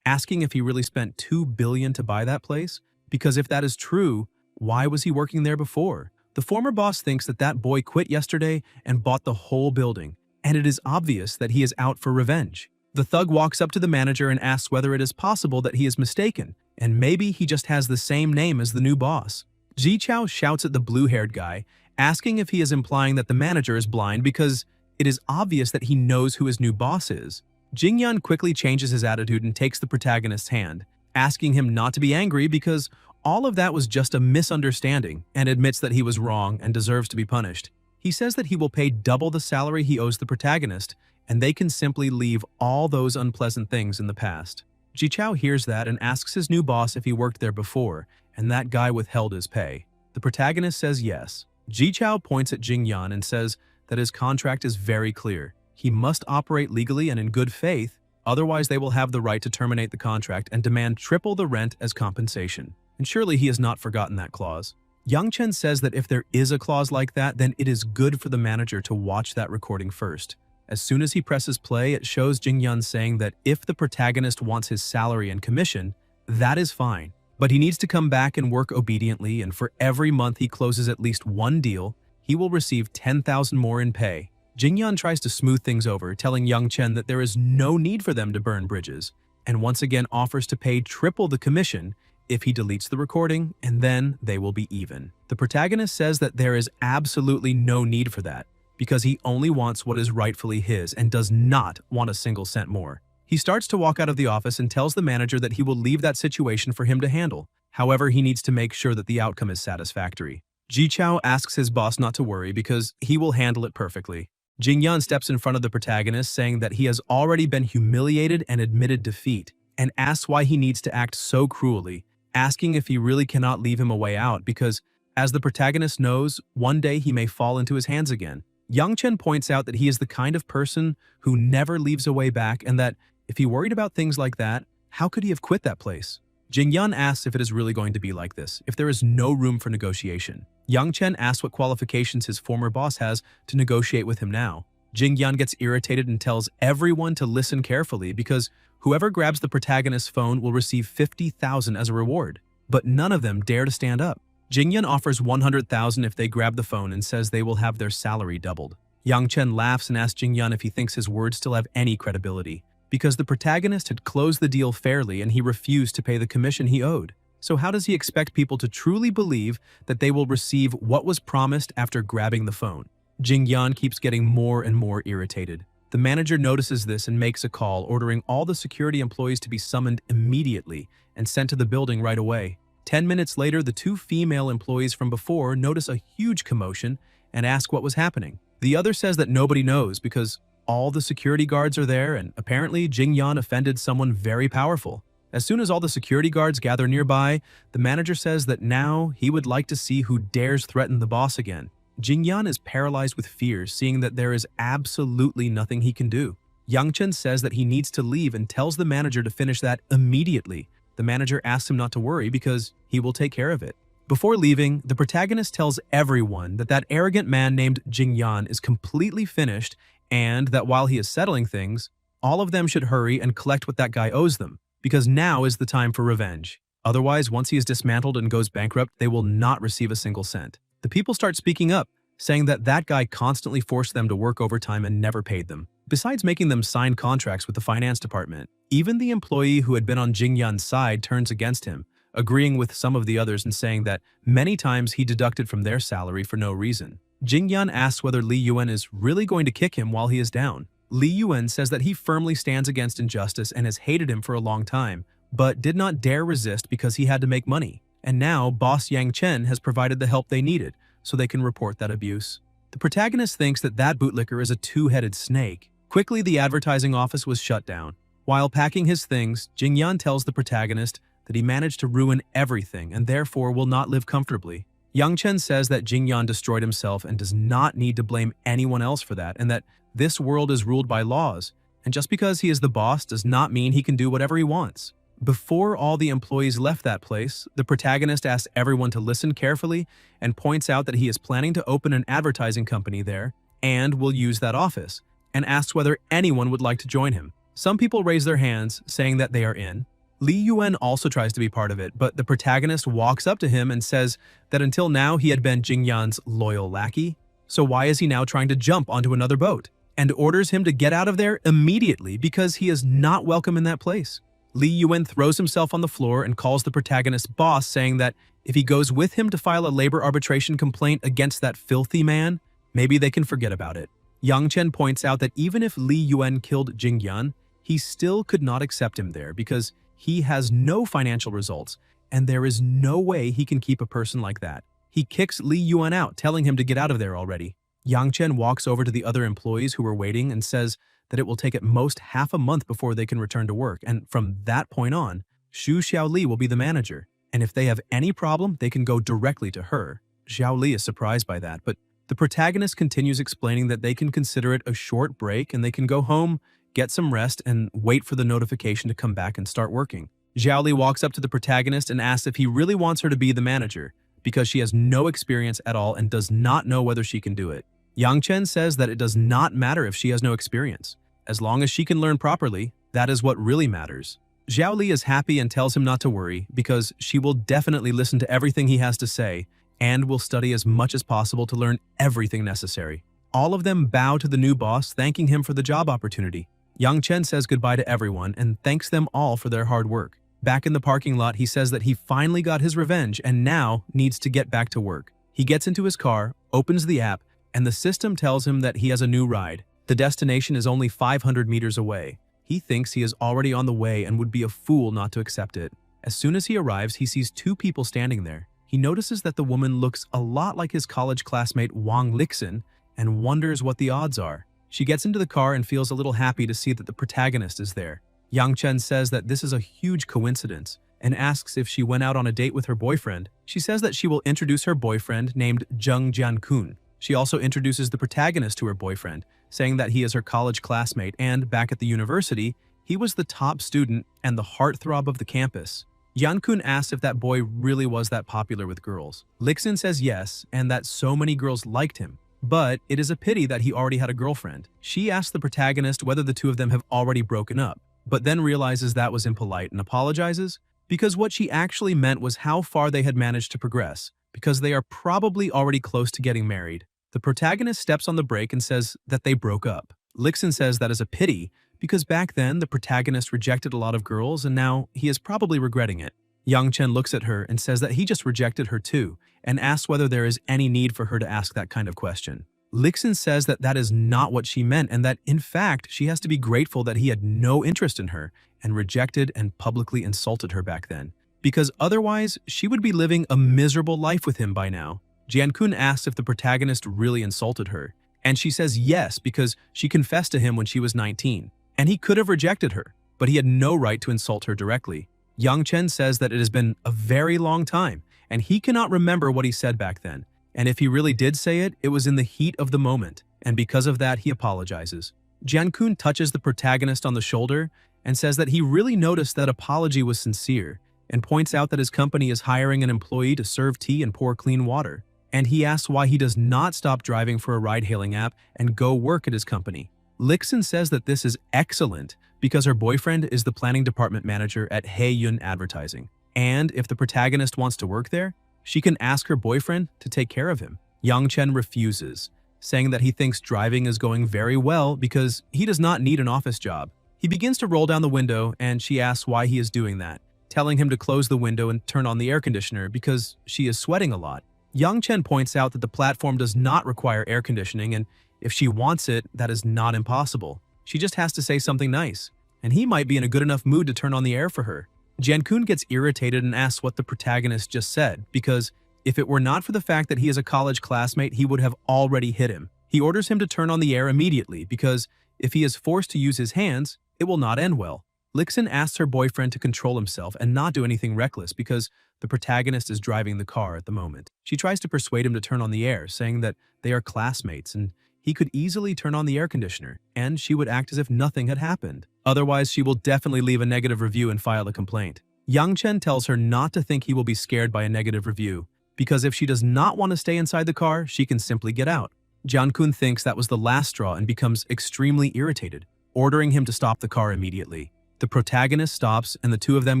asking if he really spent 2 billion to buy that place, because if that is true, why was he working there before? The former boss thinks that that boy quit yesterday and bought the whole building, and it is obvious that he is out for revenge. The thug walks up to the manager and asks whether it is possible that he is mistaken, and maybe he just has the same name as the new boss. Ji Chao shouts at the blue-haired guy, asking if he is implying that the manager is blind because it is obvious that he knows who his new boss is. Jingyan quickly changes his attitude and takes the protagonist's hand, asking him not to be angry because all of that was just a misunderstanding, and admits that he was wrong and deserves to be punished. He says that he will pay double the salary he owes the protagonist, and they can simply leave all those unpleasant things in the past. Ji Chao hears that and asks his new boss if he worked there before, and that guy withheld his pay. The protagonist says yes. Ji Chao points at Jingyan and says that his contract is very clear. He must operate legally and in good faith, otherwise they will have the right to terminate the contract and demand triple the rent as compensation. And surely he has not forgotten that clause. Yang Chen says that if there is a clause like that, then it is good for the manager to watch that recording first. As soon as he presses play, it shows Jingyan saying that if the protagonist wants his salary and commission, that is fine. But he needs to come back and work obediently, and for every month he closes at least one deal, he will receive 10,000 more in pay. Jingyan tries to smooth things over, telling Yang Chen that there is no need for them to burn bridges, and once again offers to pay triple the commission if he deletes the recording, and then they will be even. The protagonist says that there is absolutely no need for that, because he only wants what is rightfully his and does not want a single cent more. He starts to walk out of the office and tells the manager that he will leave that situation for him to handle. However, he needs to make sure that the outcome is satisfactory. Ji Chao asks his boss not to worry because he will handle it perfectly. Jingyan steps in front of the protagonist, saying that he has already been humiliated and admitted defeat, and asks why he needs to act so cruelly, asking if he really cannot leave him a way out because, as the protagonist knows, one day he may fall into his hands again. Yang Chen points out that he is the kind of person who never leaves a way back and that if he worried about things like that, how could he have quit that place? Jingyan asks if it is really going to be like this, if there is no room for negotiation. Yang Chen asks what qualifications his former boss has to negotiate with him now. Jingyan gets irritated and tells everyone to listen carefully because whoever grabs the protagonist's phone will receive 50,000 as a reward, but none of them dare to stand up. Jingyan offers 100,000 if they grab the phone and says they will have their salary doubled. Yang Chen laughs and asks Jingyan if he thinks his words still have any credibility, because the protagonist had closed the deal fairly and he refused to pay the commission he owed. So how does he expect people to truly believe that they will receive what was promised after grabbing the phone? Jingyan keeps getting more and more irritated. The manager notices this and makes a call, ordering all the security employees to be summoned immediately and sent to the building right away. 10 minutes later, the two female employees from before notice a huge commotion and ask what was happening. The other says that nobody knows because all the security guards are there, and apparently Jingyan offended someone very powerful. As soon as all the security guards gather nearby, the manager says that now he would like to see who dares threaten the boss again. Jingyan is paralyzed with fear, seeing that there is absolutely nothing he can do. Yangchen says that he needs to leave and tells the manager to finish that immediately. The manager asks him not to worry because he will take care of it. Before leaving, the protagonist tells everyone that arrogant man named Jingyan is completely finished and that while he is settling things, all of them should hurry and collect what that guy owes them, because now is the time for revenge. Otherwise, once he is dismantled and goes bankrupt, they will not receive a single cent. The people start speaking up, saying that guy constantly forced them to work overtime and never paid them. Besides making them sign contracts with the finance department, even the employee who had been on Jingyan's side turns against him, agreeing with some of the others and saying that many times he deducted from their salary for no reason. Jingyan asks whether Li Yuan is really going to kick him while he is down. Li Yuan says that he firmly stands against injustice and has hated him for a long time, but did not dare resist because he had to make money. And now boss Yang Chen has provided the help they needed, so they can report that abuse. The protagonist thinks that bootlicker is a two-headed snake. Quickly, the advertising office was shut down. While packing his things, Jingyan tells the protagonist that he managed to ruin everything and therefore will not live comfortably. Yang Chen says that Jingyan destroyed himself and does not need to blame anyone else for that, and that this world is ruled by laws, and just because he is the boss does not mean he can do whatever he wants. Before all the employees left that place, the protagonist asks everyone to listen carefully and points out that he is planning to open an advertising company there and will use that office, and asks whether anyone would like to join him. Some people raise their hands, saying that they are in. Li Yuan also tries to be part of it, but the protagonist walks up to him and says that until now he had been Jingyan's loyal lackey, so why is he now trying to jump onto another boat? And orders him to get out of there immediately because he is not welcome in that place. Li Yuan throws himself on the floor and calls the protagonist's boss, saying that if he goes with him to file a labor arbitration complaint against that filthy man, maybe they can forget about it. Yang Chen points out that even if Li Yuan killed Jingyan, he still could not accept him there because he has no financial results, and there is no way he can keep a person like that. He kicks Li Yuan out, telling him to get out of there already. Yang Chen walks over to the other employees who were waiting and says that it will take at most half a month before they can return to work, and from that point on, Xu Xiaoli will be the manager, and if they have any problem, they can go directly to her. Xiaoli is surprised by that, but the protagonist continues explaining that they can consider it a short break and they can go home, get some rest, and wait for the notification to come back and start working. Xiaoli walks up to the protagonist and asks if he really wants her to be the manager, because she has no experience at all and does not know whether she can do it. Yang Chen says that it does not matter if she has no experience. As long as she can learn properly, that is what really matters. Xiaoli is happy and tells him not to worry because she will definitely listen to everything he has to say and will study as much as possible to learn everything necessary. All of them bow to the new boss, thanking him for the job opportunity. Yang Chen says goodbye to everyone and thanks them all for their hard work. Back in the parking lot, he says that he finally got his revenge and now needs to get back to work. He gets into his car, opens the app, and the system tells him that he has a new ride. The destination is only 500 meters away. He thinks he is already on the way and would be a fool not to accept it. As soon as he arrives, he sees two people standing there. He notices that the woman looks a lot like his college classmate Wang Lixin and wonders what the odds are. She gets into the car and feels a little happy to see that the protagonist is there. Yang Chen says that this is a huge coincidence and asks if she went out on a date with her boyfriend. She says that she will introduce her boyfriend named Zheng Jiankun. She also introduces the protagonist to her boyfriend, saying that he is her college classmate and, back at the university, he was the top student and the heartthrob of the campus. Jiankun asks if that boy really was that popular with girls. Lixin says yes, and that so many girls liked him. But it is a pity that he already had a girlfriend. She asks the protagonist whether the two of them have already broken up, but then realizes that was impolite and apologizes, because what she actually meant was how far they had managed to progress, because they are probably already close to getting married. The protagonist steps on the brake and says that they broke up. Lixin says that is a pity, because back then the protagonist rejected a lot of girls and now he is probably regretting it. Yang Chen looks at her and says that he just rejected her too, and asks whether there is any need for her to ask that kind of question. Lixin says that that is not what she meant and that, in fact, she has to be grateful that he had no interest in her and rejected and publicly insulted her back then, because otherwise she would be living a miserable life with him by now. Jian-kun asks if the protagonist really insulted her, and she says yes because she confessed to him when she was 19, and he could have rejected her, but he had no right to insult her directly. Yang Chen says that it has been a very long time, and he cannot remember what he said back then, and if he really did say it, it was in the heat of the moment, and because of that he apologizes. Jian-kun touches the protagonist on the shoulder and says that he really noticed that apology was sincere, and points out that his company is hiring an employee to serve tea and pour clean water. And he asks why he does not stop driving for a ride-hailing app and go work at his company. Lixin says that this is excellent because her boyfriend is the planning department manager at Haeyun Advertising, and if the protagonist wants to work there, she can ask her boyfriend to take care of him. Yang Chen refuses, saying that he thinks driving is going very well because he does not need an office job. He begins to roll down the window and she asks why he is doing that, telling him to close the window and turn on the air conditioner because she is sweating a lot. Yang Chen points out that the platform does not require air conditioning, and if she wants it, that is not impossible. She just has to say something nice, and he might be in a good enough mood to turn on the air for her. Jian-kun gets irritated and asks what the protagonist just said, because if it were not for the fact that he is a college classmate, he would have already hit him. He orders him to turn on the air immediately, because if he is forced to use his hands, it will not end well. Lixin asks her boyfriend to control himself and not do anything reckless because the protagonist is driving the car at the moment. She tries to persuade him to turn on the air, saying that they are classmates and he could easily turn on the air conditioner, and she would act as if nothing had happened. Otherwise, she will definitely leave a negative review and file a complaint. Yang Chen tells her not to think he will be scared by a negative review, because if she does not want to stay inside the car, she can simply get out. Jian-kun thinks that was the last straw and becomes extremely irritated, ordering him to stop the car immediately. The protagonist stops and the two of them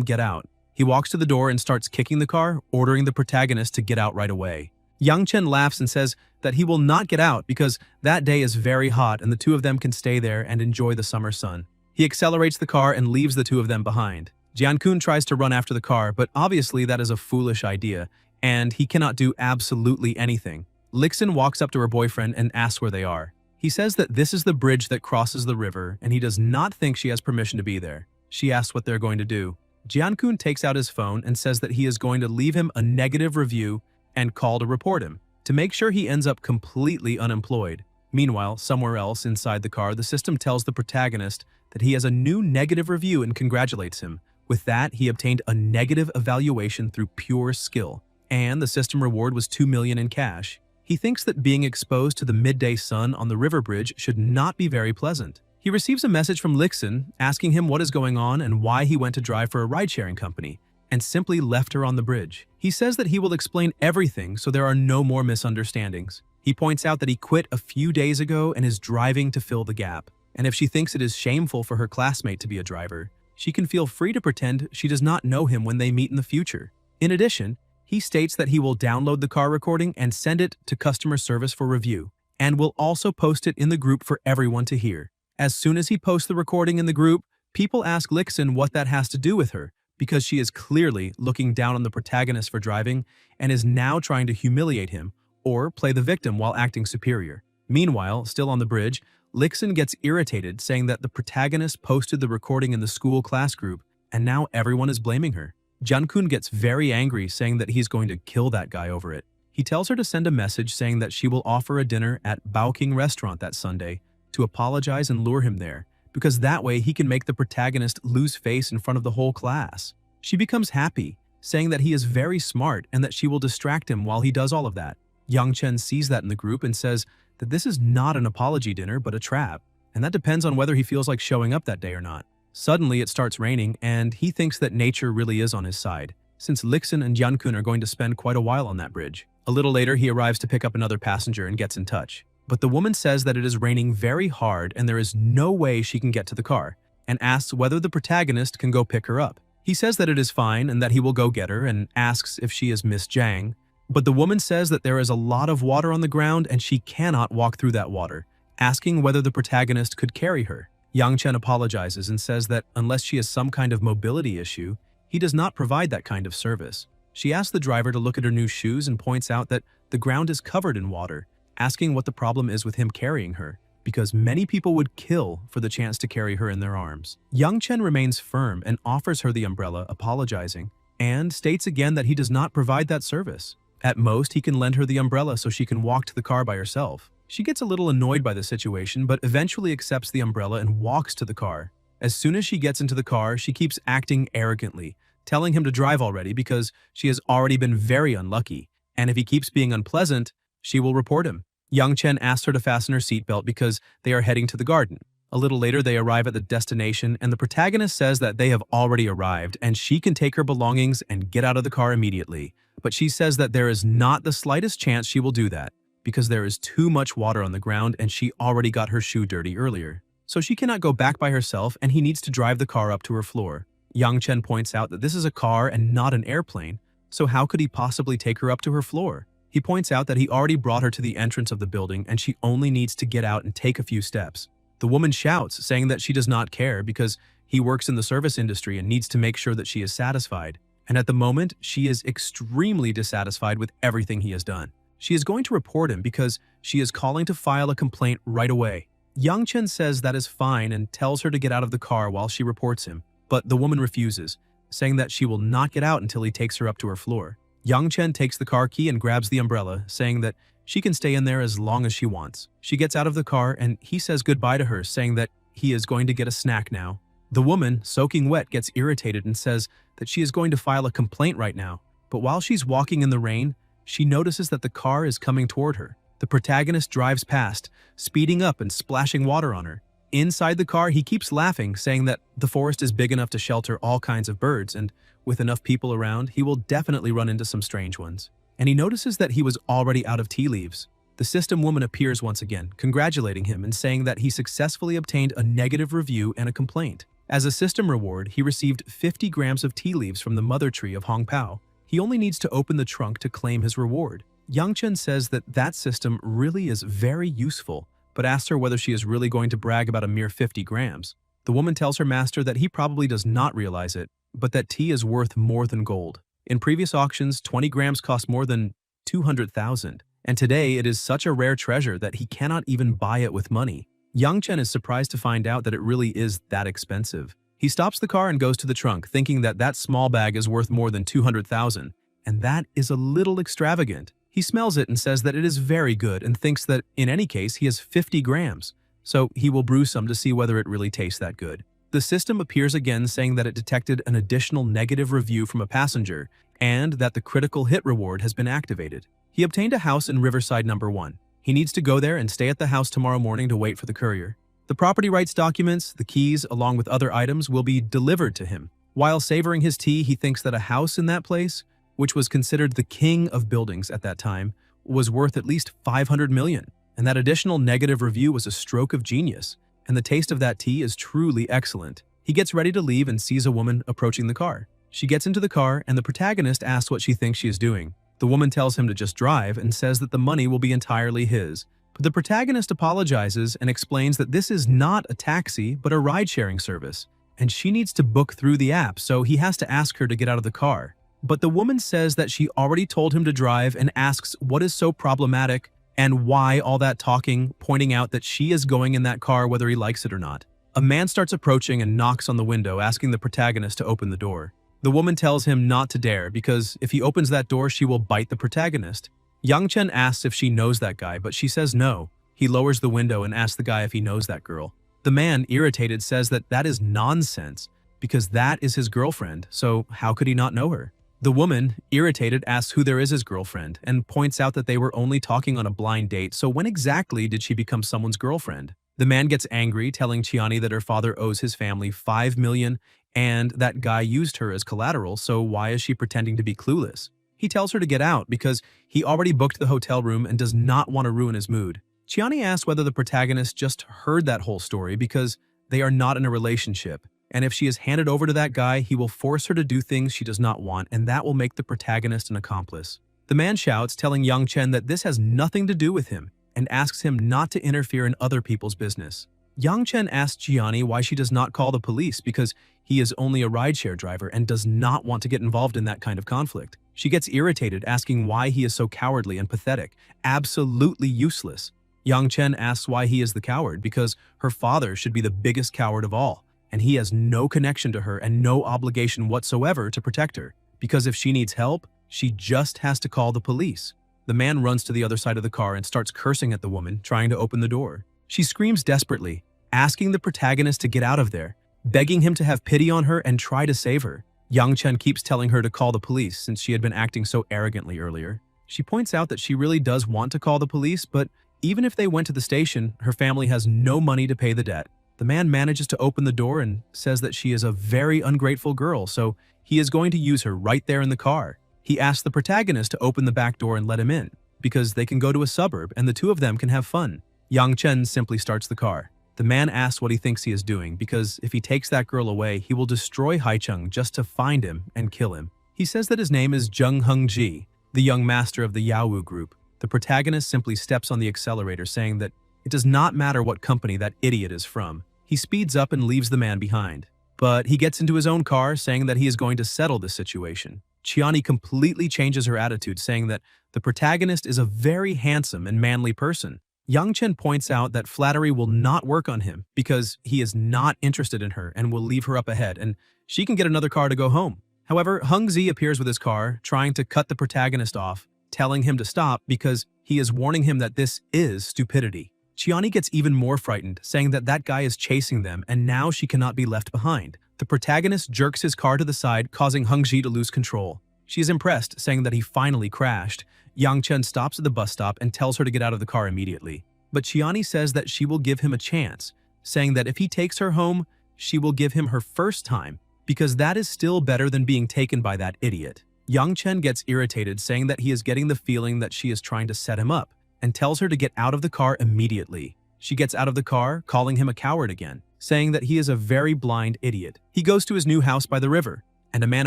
get out. He walks to the door and starts kicking the car, ordering the protagonist to get out right away. Yang Chen laughs and says that he will not get out because that day is very hot and the two of them can stay there and enjoy the summer sun. He accelerates the car and leaves the two of them behind. Jian-kun tries to run after the car, but obviously that is a foolish idea, and he cannot do absolutely anything. Lixin walks up to her boyfriend and asks where they are. He says that this is the bridge that crosses the river, and he does not think she has permission to be there. She asks what they're going to do. Jian-kun takes out his phone and says that he is going to leave him a negative review and call to report him, to make sure he ends up completely unemployed. Meanwhile, somewhere else inside the car, the system tells the protagonist that he has a new negative review and congratulates him. With that, he obtained a negative evaluation through pure skill, and the system reward was 2 million in cash. He thinks that being exposed to the midday sun on the river bridge should not be very pleasant. He receives a message from Lixin asking him what is going on and why he went to drive for a ride-sharing company, and simply left her on the bridge. He says that he will explain everything so there are no more misunderstandings. He points out that he quit a few days ago and is driving to fill the gap, and if she thinks it is shameful for her classmate to be a driver, she can feel free to pretend she does not know him when they meet in the future. In addition, he states that he will download the car recording and send it to customer service for review, and will also post it in the group for everyone to hear. As soon as he posts the recording in the group, people ask Lixin what that has to do with her, because she is clearly looking down on the protagonist for driving and is now trying to humiliate him or play the victim while acting superior. Meanwhile, still on the bridge, Lixin gets irritated, saying that the protagonist posted the recording in the school class group and now everyone is blaming her. Jian-kun gets very angry, saying that he's going to kill that guy over it. He tells her to send a message saying that she will offer a dinner at Baoking restaurant that Sunday to apologize and lure him there, because that way he can make the protagonist lose face in front of the whole class. She becomes happy, saying that he is very smart and that she will distract him while he does all of that. Yang Chen sees that in the group and says that this is not an apology dinner but a trap, and that depends on whether he feels like showing up that day or not. Suddenly it starts raining and he thinks that nature really is on his side, since Lixin and Jian-kun are going to spend quite a while on that bridge. A little later he arrives to pick up another passenger and gets in touch. But the woman says that it is raining very hard and there is no way she can get to the car, and asks whether the protagonist can go pick her up. He says that it is fine and that he will go get her, and asks if she is Miss Zhang. But the woman says that there is a lot of water on the ground and she cannot walk through that water, asking whether the protagonist could carry her. Yang Chen apologizes and says that unless she has some kind of mobility issue, he does not provide that kind of service. She asks the driver to look at her new shoes and points out that the ground is covered in water, asking what the problem is with him carrying her, because many people would kill for the chance to carry her in their arms. Yang Chen remains firm and offers her the umbrella, apologizing, and states again that he does not provide that service. At most, he can lend her the umbrella so she can walk to the car by herself. She gets a little annoyed by the situation, but eventually accepts the umbrella and walks to the car. As soon as she gets into the car, she keeps acting arrogantly, telling him to drive already because she has already been very unlucky, and if he keeps being unpleasant, she will report him. Young Chen asks her to fasten her seatbelt because they are heading to the garden. A little later, they arrive at the destination, and the protagonist says that they have already arrived and she can take her belongings and get out of the car immediately. But she says that there is not the slightest chance she will do that because there is too much water on the ground and she already got her shoe dirty earlier. So she cannot go back by herself and he needs to drive the car up to her floor. Young Chen points out that this is a car and not an airplane, so how could he possibly take her up to her floor? He points out that he already brought her to the entrance of the building and she only needs to get out and take a few steps. The woman shouts, saying that she does not care because he works in the service industry and needs to make sure that she is satisfied. And at the moment, she is extremely dissatisfied with everything he has done. She is going to report him because she is calling to file a complaint right away. Young Chen says that is fine and tells her to get out of the car while she reports him, but the woman refuses, saying that she will not get out until he takes her up to her floor. Young Chen takes the car key and grabs the umbrella, saying that she can stay in there as long as she wants. She gets out of the car and he says goodbye to her, saying that he is going to get a snack now. The woman, soaking wet, gets irritated and says that she is going to file a complaint right now. But while she's walking in the rain, she notices that the car is coming toward her. The protagonist drives past, speeding up and splashing water on her. Inside the car, he keeps laughing, saying that the forest is big enough to shelter all kinds of birds, and with enough people around, he will definitely run into some strange ones. And he notices that he was already out of tea leaves. The system woman appears once again, congratulating him and saying that he successfully obtained a negative review and a complaint. As a system reward, he received 50 grams of tea leaves from the mother tree of Hong Pao. He only needs to open the trunk to claim his reward. Young Chen says that that system really is very useful, but asks her whether she is really going to brag about a mere 50 grams. The woman tells her master that he probably does not realize it, but that tea is worth more than gold. In previous auctions, 20 grams cost more than 200,000, and today it is such a rare treasure that he cannot even buy it with money. Young Chen is surprised to find out that it really is that expensive. He stops the car and goes to the trunk, thinking that that small bag is worth more than 200,000, and that is a little extravagant. He smells it and says that it is very good and thinks that, in any case, he has 50 grams, so he will brew some to see whether it really tastes that good. The system appears again, saying that it detected an additional negative review from a passenger and that the critical hit reward has been activated. He obtained a house in Riverside number 1. He needs to go there and stay at the house tomorrow morning to wait for the courier. The property rights documents, the keys, along with other items, will be delivered to him. While savoring his tea, he thinks that a house in that place, which was considered the king of buildings at that time, was worth at least 500 million. And that additional negative review was a stroke of genius. And the taste of that tea is truly excellent. He gets ready to leave and sees a woman approaching the car. She gets into the car and the protagonist asks what she thinks she is doing. The woman tells him to just drive and says that the money will be entirely his. But the protagonist apologizes and explains that this is not a taxi but a ride-sharing service, and she needs to book through the app, so he has to ask her to get out of the car. But the woman says that she already told him to drive and asks what is so problematic and why all that talking, pointing out that she is going in that car whether he likes it or not. A man starts approaching and knocks on the window, asking the protagonist to open the door. The woman tells him not to dare because if he opens that door, she will bite the protagonist. Young Chen asks if she knows that guy, but she says no. He lowers the window and asks the guy if he knows that girl. The man, irritated, says that that is nonsense because that is his girlfriend, so how could he not know her? The woman, irritated, asks who there is his girlfriend and points out that they were only talking on a blind date, so when exactly did she become someone's girlfriend? The man gets angry, telling Chiani that her father owes his family 5 million and that guy used her as collateral, so why is she pretending to be clueless? He tells her to get out because he already booked the hotel room and does not want to ruin his mood. Chiani asks whether the protagonist just heard that whole story because they are not in a relationship, and if she is handed over to that guy, he will force her to do things she does not want, and that will make the protagonist an accomplice. The man shouts, telling Young Chen that this has nothing to do with him, and asks him not to interfere in other people's business. Young Chen asks Gianni why she does not call the police because he is only a rideshare driver and does not want to get involved in that kind of conflict. She gets irritated, asking why he is so cowardly and pathetic, absolutely useless. Young Chen asks why he is the coward because her father should be the biggest coward of all, and he has no connection to her and no obligation whatsoever to protect her. because if she needs help, she just has to call the police. The man runs to the other side of the car and starts cursing at the woman, trying to open the door. She screams desperately, asking the protagonist to get out of there, begging him to have pity on her and try to save her. Yang Chen keeps telling her to call the police since she had been acting so arrogantly earlier. She points out that she really does want to call the police, but even if they went to the station, her family has no money to pay the debt. The man manages to open the door and says that she is a very ungrateful girl, so he is going to use her right there in the car. He asks the protagonist to open the back door and let him in, because they can go to a suburb and the two of them can have fun. Yang Chen simply starts the car. The man asks what he thinks he is doing, because if he takes that girl away, he will destroy Haicheng just to find him and kill him. He says that his name is Zheng Hengji, the young master of the Yaowu group. The protagonist simply steps on the accelerator, saying that it does not matter what company that idiot is from. He speeds up and leaves the man behind. But he gets into his own car, saying that he is going to settle the situation. Qiani completely changes her attitude, saying that the protagonist is a very handsome and manly person. Yang Chen points out that flattery will not work on him because he is not interested in her and will leave her up ahead, and she can get another car to go home. However, Heng Zi appears with his car, trying to cut the protagonist off, telling him to stop because he is warning him that this is stupidity. Qiani gets even more frightened, saying that that guy is chasing them and now she cannot be left behind. The protagonist jerks his car to the side, causing Heng Zi to lose control. She is impressed, saying that he finally crashed. Yang Chen stops at the bus stop and tells her to get out of the car immediately. But Qiani says that she will give him a chance, saying that if he takes her home, she will give him her first time, because that is still better than being taken by that idiot. Yang Chen gets irritated, saying that he is getting the feeling that she is trying to set him up, and tells her to get out of the car immediately. She gets out of the car, calling him a coward again, saying that he is a very blind idiot. He goes to his new house by the river, and a man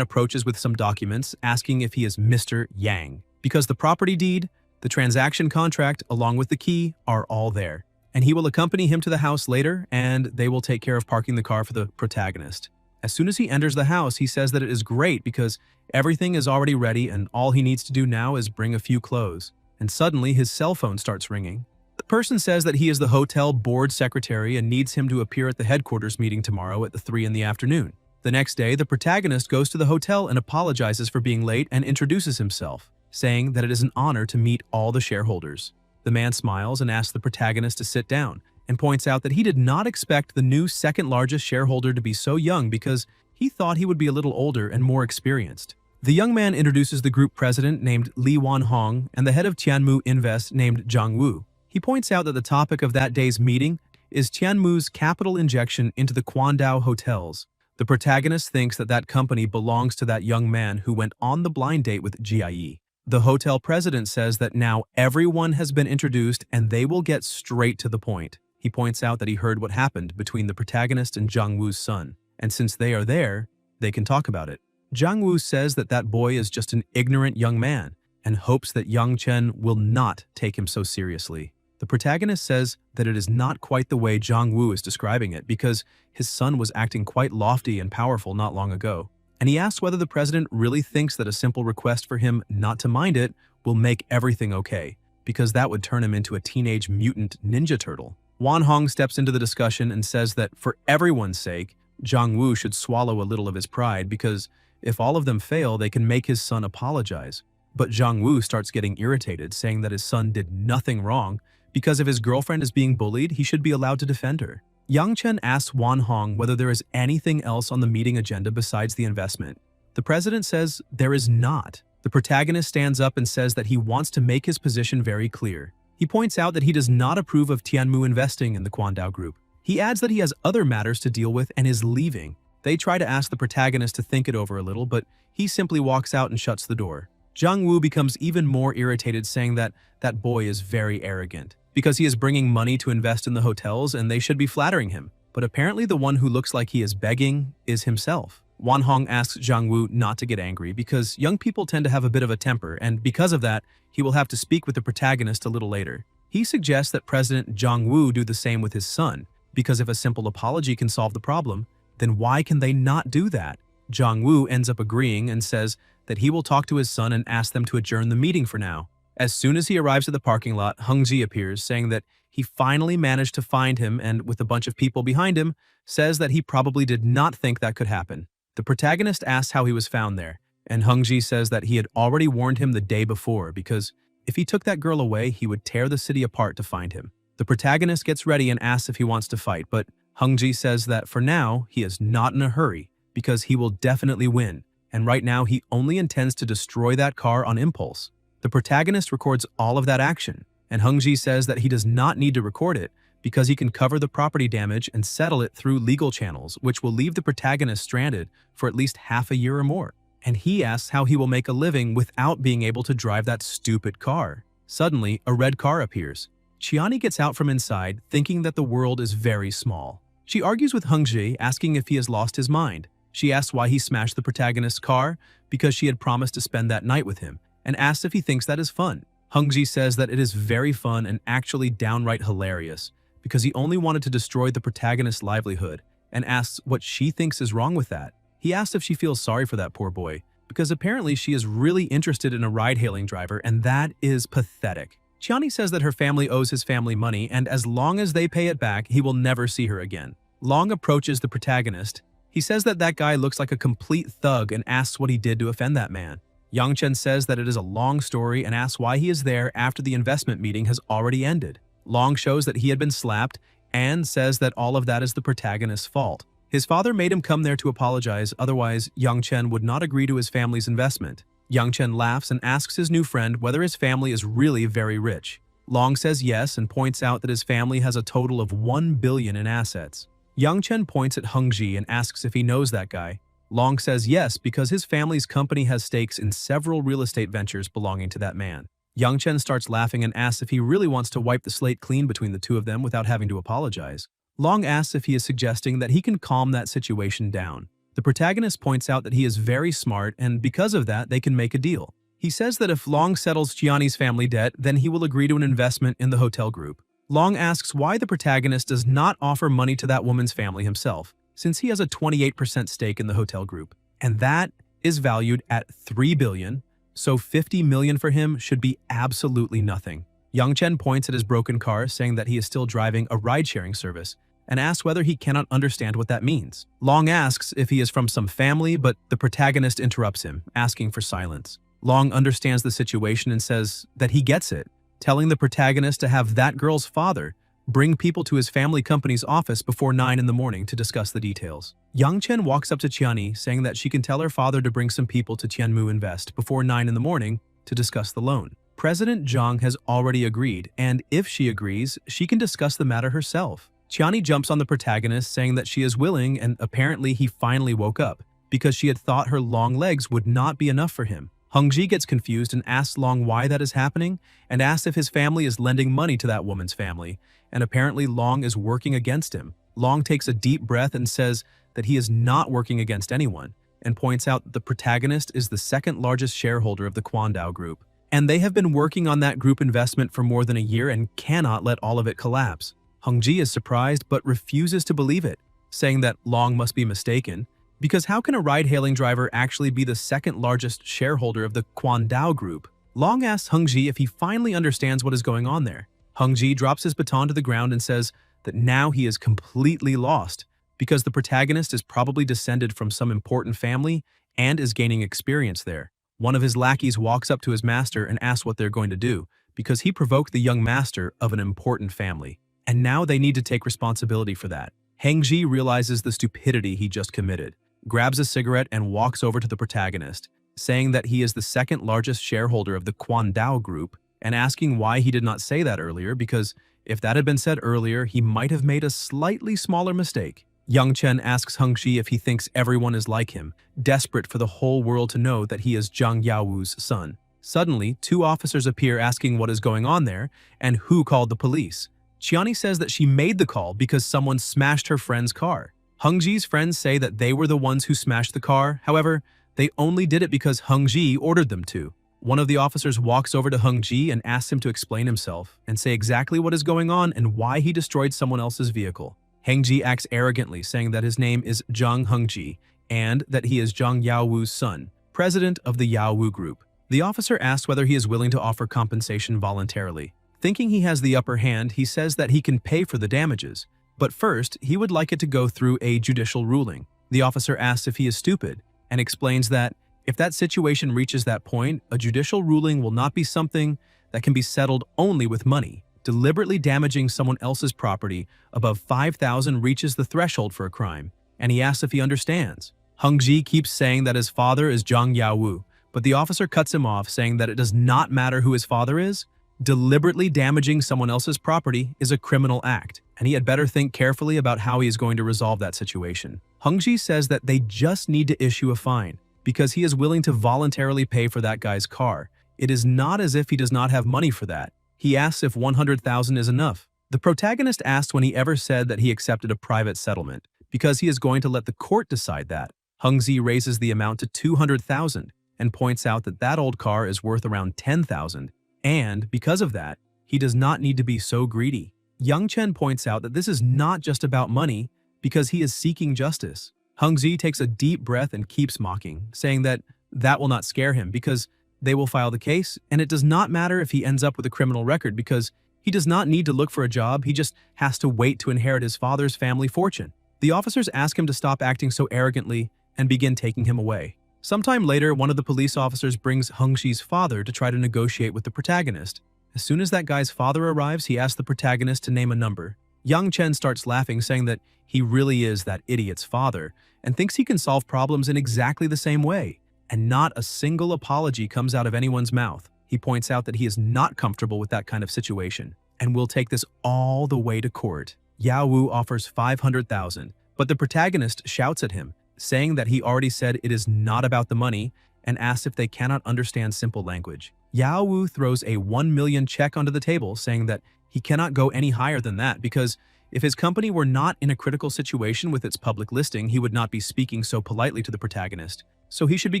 approaches with some documents, asking if he is Mr. Yang, because the property deed, the transaction contract, along with the key, are all there. And he will accompany him to the house later, and they will take care of parking the car for the protagonist. As soon as he enters the house, he says that it is great because everything is already ready and all he needs to do now is bring a few clothes. And suddenly his cell phone starts ringing. The person says that he is the hotel board secretary and needs him to appear at the headquarters meeting tomorrow at 3 in the afternoon. The next day, the protagonist goes to the hotel and apologizes for being late and introduces himself, saying that it is an honor to meet all the shareholders. The man smiles and asks the protagonist to sit down, and points out that he did not expect the new second-largest shareholder to be so young because he thought he would be a little older and more experienced. The young man introduces the group president named Li Wanhong and the head of Tianmu Invest named Zhang Wu. He points out that the topic of that day's meeting is Tianmu's capital injection into the Quandao hotels. The protagonist thinks that that company belongs to that young man who went on the blind date with Jie. The hotel president says that now everyone has been introduced and they will get straight to the point. He points out that he heard what happened between the protagonist and Zhang Wu's son, and since they are there, they can talk about it. Zhang Wu says that that boy is just an ignorant young man and hopes that Yang Chen will not take him so seriously. The protagonist says that it is not quite the way Zhang Wu is describing it because his son was acting quite lofty and powerful not long ago. And he asks whether the president really thinks that a simple request for him not to mind it will make everything okay, because that would turn him into a teenage mutant ninja turtle. Wan Hong steps into the discussion and says that for everyone's sake, Zhang Wu should swallow a little of his pride because if all of them fail, they can make his son apologize. But Zhang Wu starts getting irritated, saying that his son did nothing wrong because if his girlfriend is being bullied, he should be allowed to defend her. Yang Chen asks Wan Hong whether there is anything else on the meeting agenda besides the investment. The president says there is not. The protagonist stands up and says that he wants to make his position very clear. He points out that he does not approve of Tianmu investing in the Quandao Group. He adds that he has other matters to deal with and is leaving. They try to ask the protagonist to think it over a little, but he simply walks out and shuts the door. Zhang Wu becomes even more irritated, saying that that boy is very arrogant because he is bringing money to invest in the hotels and they should be flattering him. But apparently the one who looks like he is begging is himself. Wan Hong asks Zhang Wu not to get angry because young people tend to have a bit of a temper, and because of that, he will have to speak with the protagonist a little later. He suggests that President Zhang Wu do the same with his son, because if a simple apology can solve the problem, then why can they not do that? Zhang Wu ends up agreeing and says that he will talk to his son and ask them to adjourn the meeting for now. As soon as he arrives at the parking lot, Heng Ji appears, saying that he finally managed to find him and, with a bunch of people behind him, says that he probably did not think that could happen. The protagonist asks how he was found there, and Hung-ji says that he had already warned him the day before because if he took that girl away, he would tear the city apart to find him. The protagonist gets ready and asks if he wants to fight, but Hung-ji says that for now, he is not in a hurry because he will definitely win, and right now he only intends to destroy that car on impulse. The protagonist records all of that action, and Hung-ji says that he does not need to record it because he can cover the property damage and settle it through legal channels, which will leave the protagonist stranded for at least half a year or more. And he asks how he will make a living without being able to drive that stupid car. Suddenly, a red car appears. Chiani gets out from inside, thinking that the world is very small. She argues with Hung-ji, asking if he has lost his mind. She asks why he smashed the protagonist's car, because she had promised to spend that night with him, and asks if he thinks that is fun. Hung-ji says that it is very fun and actually downright hilarious, because he only wanted to destroy the protagonist's livelihood, and asks what she thinks is wrong with that. He asks if she feels sorry for that poor boy, because apparently she is really interested in a ride-hailing driver, and that is pathetic. Chiani says that her family owes his family money, and as long as they pay it back, he will never see her again. Long approaches the protagonist. He says that that guy looks like a complete thug and asks what he did to offend that man. Yang-chen says that it is a long story and asks why he is there after the investment meeting has already ended. Long shows that he had been slapped and says that all of that is the protagonist's fault. His father made him come there to apologize, otherwise Yang-chen would not agree to his family's investment. Yang-chen laughs and asks his new friend whether his family is really very rich. Long says yes and points out that his family has a total of 1 billion in assets. Yang-chen points at Hung-ji and asks if he knows that guy. Long says yes because his family's company has stakes in several real estate ventures belonging to that man. Yang-chen starts laughing and asks if he really wants to wipe the slate clean between the two of them without having to apologize. Long asks if he is suggesting that he can calm that situation down. The protagonist points out that he is very smart and because of that they can make a deal. He says that if Long settles Chiani's family debt, then he will agree to an investment in the hotel group. Long asks why the protagonist does not offer money to that woman's family himself, since he has a 28% stake in the hotel group, and that is valued at 3 billion, so 50 million for him should be absolutely nothing. Yang-chen points at his broken car, saying that he is still driving a ride-sharing service, and asks whether he cannot understand what that means. Long asks if he is from some family, but the protagonist interrupts him, asking for silence. Long understands the situation and says that he gets it, telling the protagonist to have that girl's father bring people to his family company's office before 9 in the morning to discuss the details. Yang-chen walks up to Chiani, saying that she can tell her father to bring some people to Tianmu Invest before 9 in the morning to discuss the loan. President Zhang has already agreed, and if she agrees, she can discuss the matter herself. Chiani jumps on the protagonist, saying that she is willing, and apparently he finally woke up, because she had thought her long legs would not be enough for him. Hung-ji gets confused and asks Long why that is happening, and asks if his family is lending money to that woman's family, and apparently Long is working against him. Long takes a deep breath and says that he is not working against anyone, and points out that the protagonist is the second largest shareholder of the Kwandao Group, and they have been working on that group investment for more than a year and cannot let all of it collapse. Hung-ji is surprised but refuses to believe it, saying that Long must be mistaken, because how can a ride-hailing driver actually be the second largest shareholder of the Kwandao Group? Long asks Hung-ji if he finally understands what is going on there. Hung-ji drops his baton to the ground and says that now he is completely lost, because the protagonist is probably descended from some important family and is gaining experience there. One of his lackeys walks up to his master and asks what they're going to do, because he provoked the young master of an important family, and now they need to take responsibility for that. Hung-ji realizes the stupidity he just committed, grabs a cigarette and walks over to the protagonist, saying that he is the second largest shareholder of the Kwandao Group, and asking why he did not say that earlier, because if that had been said earlier, he might have made a slightly smaller mistake. Yang-chen asks Hung-ji if he thinks everyone is like him, desperate for the whole world to know that he is Zhang Yao's son. Suddenly, 2 officers appear asking what is going on there and who called the police. Chiani says that she made the call because someone smashed her friend's car. Hung-ji's friends say that they were the ones who smashed the car, however, they only did it because Hung-ji ordered them to. One of the officers walks over to Hung-ji and asks him to explain himself and say exactly what is going on and why he destroyed someone else's vehicle. Hung-ji acts arrogantly, saying that his name is Zhang Hung-ji and that he is Zhang Yao's son, president of the Yao Group. The officer asks whether he is willing to offer compensation voluntarily. Thinking he has the upper hand, he says that he can pay for the damages, but first, he would like it to go through a judicial ruling. The officer asks if he is stupid, and explains that If that situation reaches that point, a judicial ruling will not be something that can be settled only with money. Deliberately damaging someone else's property above 5,000 reaches the threshold for a crime, and he asks if he understands. Hung-ji keeps saying that his father is Zhang Yaowu, but the officer cuts him off, saying that it does not matter who his father is. Deliberately damaging someone else's property is a criminal act, and he had better think carefully about how he is going to resolve that situation. Hung-ji says that they just need to issue a fine, because he is willing to voluntarily pay for that guy's car. It is not as if he does not have money for that. He asks if 100,000 is enough. The protagonist asked when he ever said that he accepted a private settlement, because he is going to let the court decide that. Hung-ji raises the amount to 200,000 and points out that that old car is worth around 10,000, and because of that, he does not need to be so greedy. Young Chen points out that this is not just about money, because he is seeking justice. Hung-ji takes a deep breath and keeps mocking, saying that will not scare him because they will file the case, and it does not matter if he ends up with a criminal record because he does not need to look for a job, he just has to wait to inherit his father's family fortune. The officers ask him to stop acting so arrogantly and begin taking him away. Sometime later, one of the police officers brings Hung-ji's father to try to negotiate with the protagonist. As soon as that guy's father arrives, he asks the protagonist to name a number. Young Chen starts laughing, saying that he really is that idiot's father and thinks he can solve problems in exactly the same way. And not a single apology comes out of anyone's mouth. He points out that he is not comfortable with that kind of situation and will take this all the way to court. Yao Wu offers 500,000, but the protagonist shouts at him, saying that he already said it is not about the money and asks if they cannot understand simple language. Yao Wu throws a 1 million check onto the table, saying that he cannot go any higher than that because if his company were not in a critical situation with its public listing, he would not be speaking so politely to the protagonist. So he should be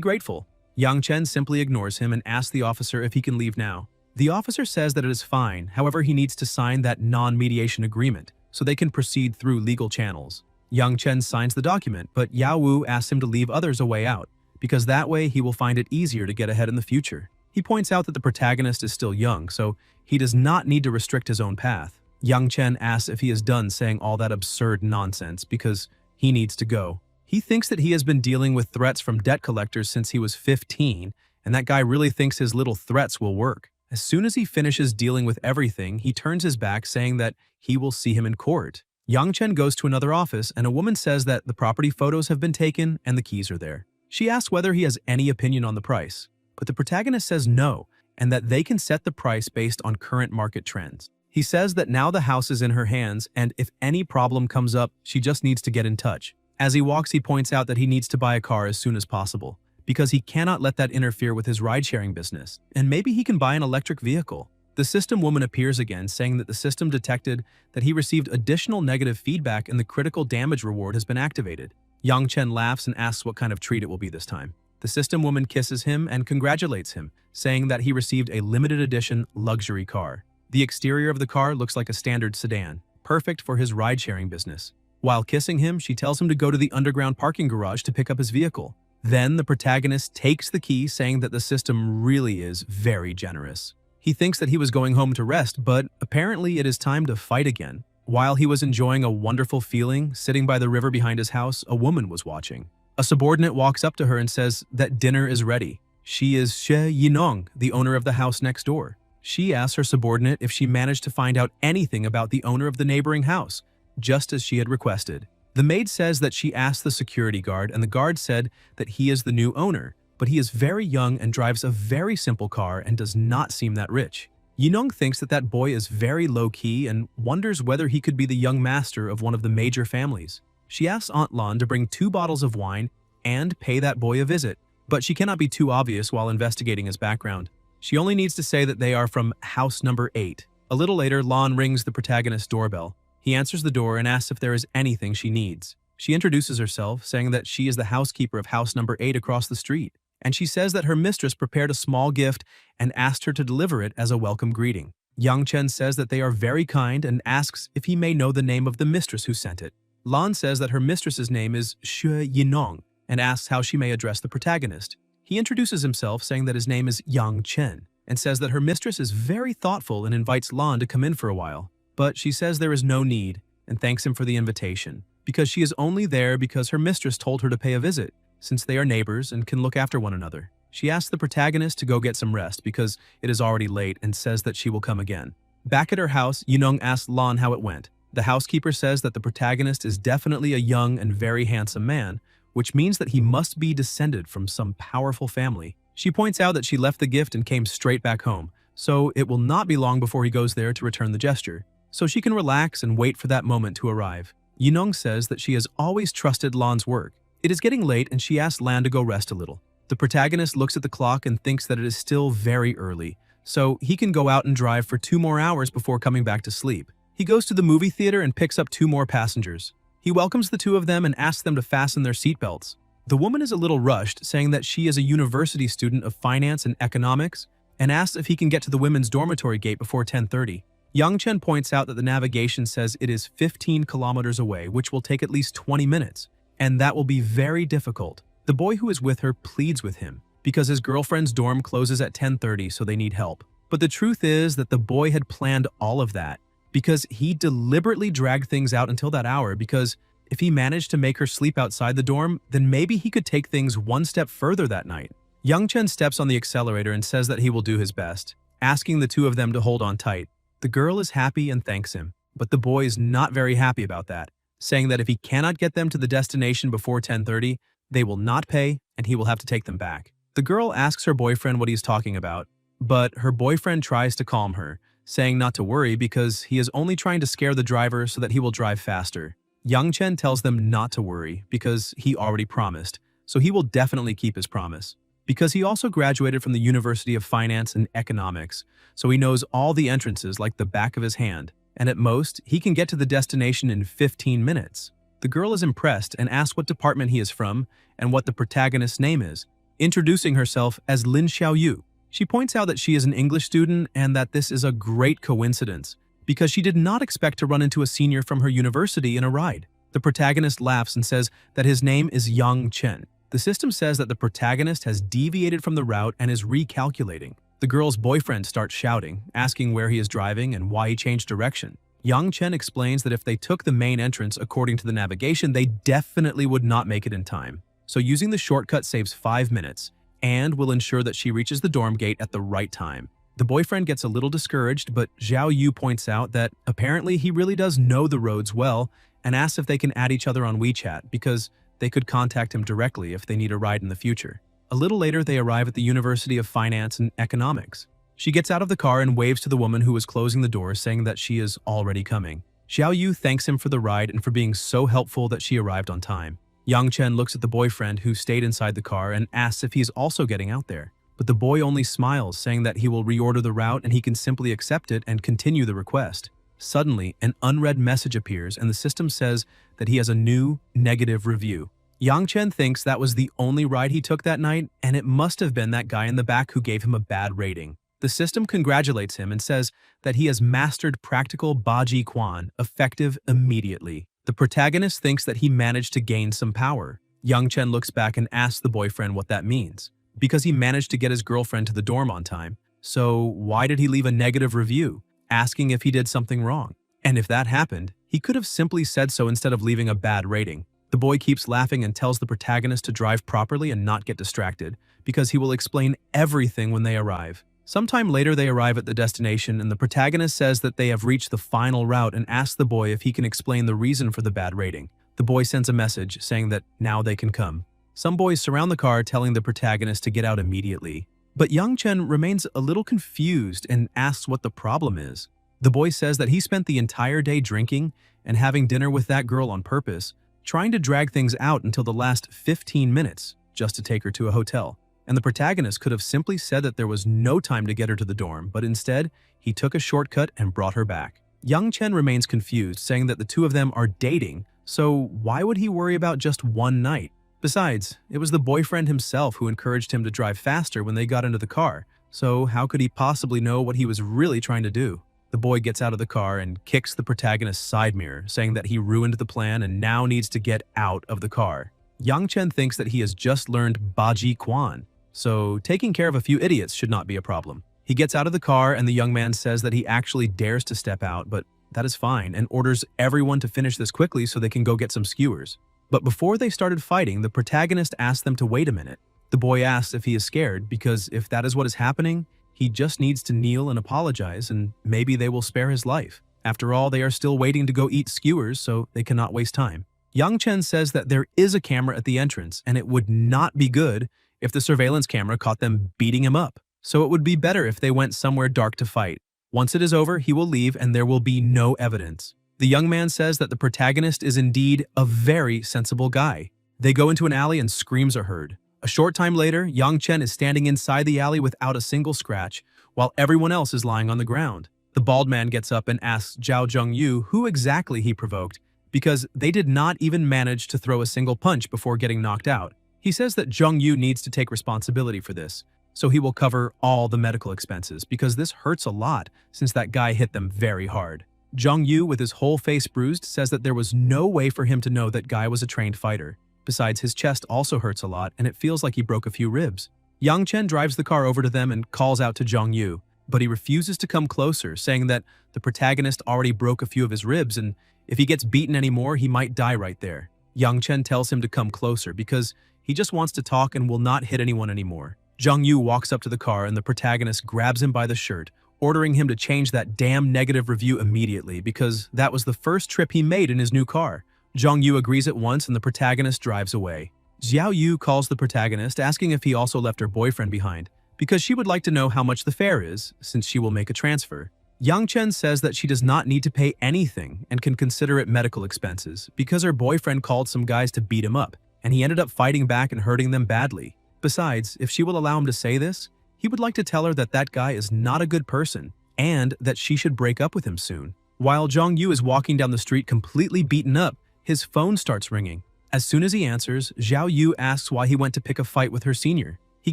grateful. Yang Chen simply ignores him and asks the officer if he can leave now. The officer says that it is fine, however he needs to sign that non-mediation agreement so they can proceed through legal channels. Yang Chen signs the document, but Yao Wu asks him to leave others a way out, because that way he will find it easier to get ahead in the future. He points out that the protagonist is still young, so he does not need to restrict his own path. Yang Chen asks if he is done saying all that absurd nonsense because he needs to go. He thinks that he has been dealing with threats from debt collectors since he was 15, and that guy really thinks his little threats will work. As soon as he finishes dealing with everything, he turns his back, saying that he will see him in court. Yang Chen goes to another office, and a woman says that the property photos have been taken and the keys are there. She asks whether he has any opinion on the price, but the protagonist says no, and that they can set the price based on current market trends. He says that now the house is in her hands, and if any problem comes up, she just needs to get in touch. As he walks, he points out that he needs to buy a car as soon as possible, because he cannot let that interfere with his ride-sharing business, and maybe he can buy an electric vehicle. The system woman appears again, saying that the system detected that he received additional negative feedback and the critical damage reward has been activated. Yang Chen laughs and asks what kind of treat it will be this time. The system woman kisses him and congratulates him, saying that he received a limited edition luxury car. The exterior of the car looks like a standard sedan, perfect for his ride-sharing business. While kissing him, she tells him to go to the underground parking garage to pick up his vehicle. Then the protagonist takes the key, saying that the system really is very generous. He thinks that he was going home to rest, but apparently it is time to fight again. While he was enjoying a wonderful feeling, sitting by the river behind his house, a woman was watching. A subordinate walks up to her and says that dinner is ready. She is She Yinong, the owner of the house next door. She asks her subordinate if she managed to find out anything about the owner of the neighboring house, just as she had requested. The maid says that she asked the security guard, and the guard said that he is the new owner, but he is very young and drives a very simple car and does not seem that rich. Yinong thinks that that boy is very low-key and wonders whether he could be the young master of one of the major families. She asks Aunt Lan to bring 2 bottles of wine and pay that boy a visit, but she cannot be too obvious while investigating his background. She only needs to say that they are from house number 8. A little later, Lan rings the protagonist's doorbell. He answers the door and asks if there is anything she needs. She introduces herself, saying that she is the housekeeper of house number 8 across the street, and she says that her mistress prepared a small gift and asked her to deliver it as a welcome greeting. Yang Chen says that they are very kind and asks if he may know the name of the mistress who sent it. Lan says that her mistress's name is She Yinong and asks how she may address the protagonist. He introduces himself, saying that his name is Yang Chen, and says that her mistress is very thoughtful and invites Lan to come in for a while. But she says there is no need and thanks him for the invitation, because she is only there because her mistress told her to pay a visit. since they are neighbors and can look after one another. She asks the protagonist to go get some rest because it is already late and says that she will come again. Back at her house, Yunong asks Lan how it went. The housekeeper says that the protagonist is definitely a young and very handsome man, which means that he must be descended from some powerful family. She points out that she left the gift and came straight back home, so it will not be long before he goes there to return the gesture, so she can relax and wait for that moment to arrive. Yunong says that she has always trusted Lan's work. It is getting late and she asks Lan to go rest a little. The protagonist looks at the clock and thinks that it is still very early, so he can go out and drive for 2 more hours before coming back to sleep. He goes to the movie theater and picks up 2 more passengers. He welcomes the 2 of them and asks them to fasten their seatbelts. The woman is a little rushed, saying that she is a university student of finance and economics, and asks if he can get to the women's dormitory gate before 10:30. Yang Chen points out that the navigation says it is 15 kilometers away, which will take at least 20 minutes, and that will be very difficult. The boy who is with her pleads with him, because his girlfriend's dorm closes at 10:30, so they need help. But the truth is that the boy had planned all of that, because he deliberately dragged things out until that hour, because if he managed to make her sleep outside the dorm, then maybe he could take things one step further that night. Yang Chen steps on the accelerator and says that he will do his best, asking the 2 of them to hold on tight. The girl is happy and thanks him, but the boy is not very happy about that, saying that if he cannot get them to the destination before 10:30, they will not pay and he will have to take them back. The girl asks her boyfriend what he's talking about, but her boyfriend tries to calm her, saying not to worry because he is only trying to scare the driver so that he will drive faster. Yang Chen tells them not to worry because he already promised, so he will definitely keep his promise. Because he also graduated from the University of Finance and Economics, so he knows all the entrances like the back of his hand, and at most, he can get to the destination in 15 minutes. The girl is impressed and asks what department he is from and what the protagonist's name is, introducing herself as Lin Xiaoyu. She points out that she is an English student and that this is a great coincidence, because she did not expect to run into a senior from her university in a ride. The protagonist laughs and says that his name is Yang Chen. The system says that the protagonist has deviated from the route and is recalculating. The girl's boyfriend starts shouting, asking where he is driving and why he changed direction. Yang Chen explains that if they took the main entrance according to the navigation, they definitely would not make it in time. So using the shortcut saves 5 minutes and will ensure that she reaches the dorm gate at the right time. The boyfriend gets a little discouraged, but Zhao Yu points out that apparently he really does know the roads well and asks if they can add each other on WeChat because they could contact him directly if they need a ride in the future. A little later, they arrive at the University of Finance and Economics. She gets out of the car and waves to the woman who is closing the door, saying that she is already coming. Xiao Yu thanks him for the ride and for being so helpful that she arrived on time. Yang Chen looks at the boyfriend who stayed inside the car and asks if he is also getting out there. But the boy only smiles, saying that he will reorder the route and he can simply accept it and continue the request. Suddenly, an unread message appears and the system says that he has a new negative review. Yang Chen thinks that was the only ride he took that night, and it must have been that guy in the back who gave him a bad rating. The system congratulates him and says that he has mastered practical Baji Quan, effective immediately. The protagonist thinks that he managed to gain some power. Yang Chen looks back and asks the boyfriend what that means, because he managed to get his girlfriend to the dorm on time. So why did he leave a negative review, asking if he did something wrong? And if that happened, he could have simply said so instead of leaving a bad rating. The boy keeps laughing and tells the protagonist to drive properly and not get distracted, because he will explain everything when they arrive. Sometime later, they arrive at the destination and the protagonist says that they have reached the final route and asks the boy if he can explain the reason for the bad rating. The boy sends a message saying that now they can come. Some boys surround the car telling the protagonist to get out immediately. But Yang Chen remains a little confused and asks what the problem is. The boy says that he spent the entire day drinking and having dinner with that girl on purpose, trying to drag things out until the last 15 minutes just to take her to a hotel. And the protagonist could have simply said that there was no time to get her to the dorm, but instead, he took a shortcut and brought her back. Yang Chen remains confused, saying that the 2 of them are dating, so why would he worry about just one night? Besides, it was the boyfriend himself who encouraged him to drive faster when they got into the car, so how could he possibly know what he was really trying to do? The boy gets out of the car and kicks the protagonist's side mirror, saying that he ruined the plan and now needs to get out of the car. Yang Chen thinks that he has just learned Baji Quan, so taking care of a few idiots should not be a problem. He gets out of the car and the young man says that he actually dares to step out, but that is fine, and orders everyone to finish this quickly so they can go get some skewers. But before they started fighting, the protagonist asked them to wait a minute. The boy asks if he is scared because if that is what is happening, he just needs to kneel and apologize and maybe they will spare his life. After all, they are still waiting to go eat skewers, so they cannot waste time. Yang Chen says that there is a camera at the entrance and it would not be good if the surveillance camera caught them beating him up. So it would be better if they went somewhere dark to fight. Once it is over, he will leave and there will be no evidence. The young man says that the protagonist is indeed a very sensible guy. They go into an alley and screams are heard. A short time later, Yang Chen is standing inside the alley without a single scratch, while everyone else is lying on the ground. The bald man gets up and asks Zhao Zhengyu who exactly he provoked, because they did not even manage to throw a single punch before getting knocked out. He says that Zhengyu needs to take responsibility for this, so he will cover all the medical expenses, because this hurts a lot since that guy hit them very hard. Zhengyu, with his whole face bruised, says that there was no way for him to know that Guy was a trained fighter. Besides, his chest also hurts a lot and it feels like he broke a few ribs. Yang Chen drives the car over to them and calls out to Zhengyu, but he refuses to come closer, saying that the protagonist already broke a few of his ribs and if he gets beaten anymore, he might die right there. Yang Chen tells him to come closer because he just wants to talk and will not hit anyone anymore. Zhengyu walks up to the car and the protagonist grabs him by the shirt, ordering him to change that damn negative review immediately because that was the first trip he made in his new car. Zhengyu agrees at once and the protagonist drives away. Xiao Yu calls the protagonist, asking if he also left her boyfriend behind, because she would like to know how much the fare is, since she will make a transfer. Yang Chen says that she does not need to pay anything and can consider it medical expenses, because her boyfriend called some guys to beat him up, and he ended up fighting back and hurting them badly. Besides, if she will allow him to say this, he would like to tell her that that guy is not a good person, and that she should break up with him soon. While Zhengyu is walking down the street completely beaten up, his phone starts ringing. As soon as he answers, Xiao Yu asks why he went to pick a fight with her senior. He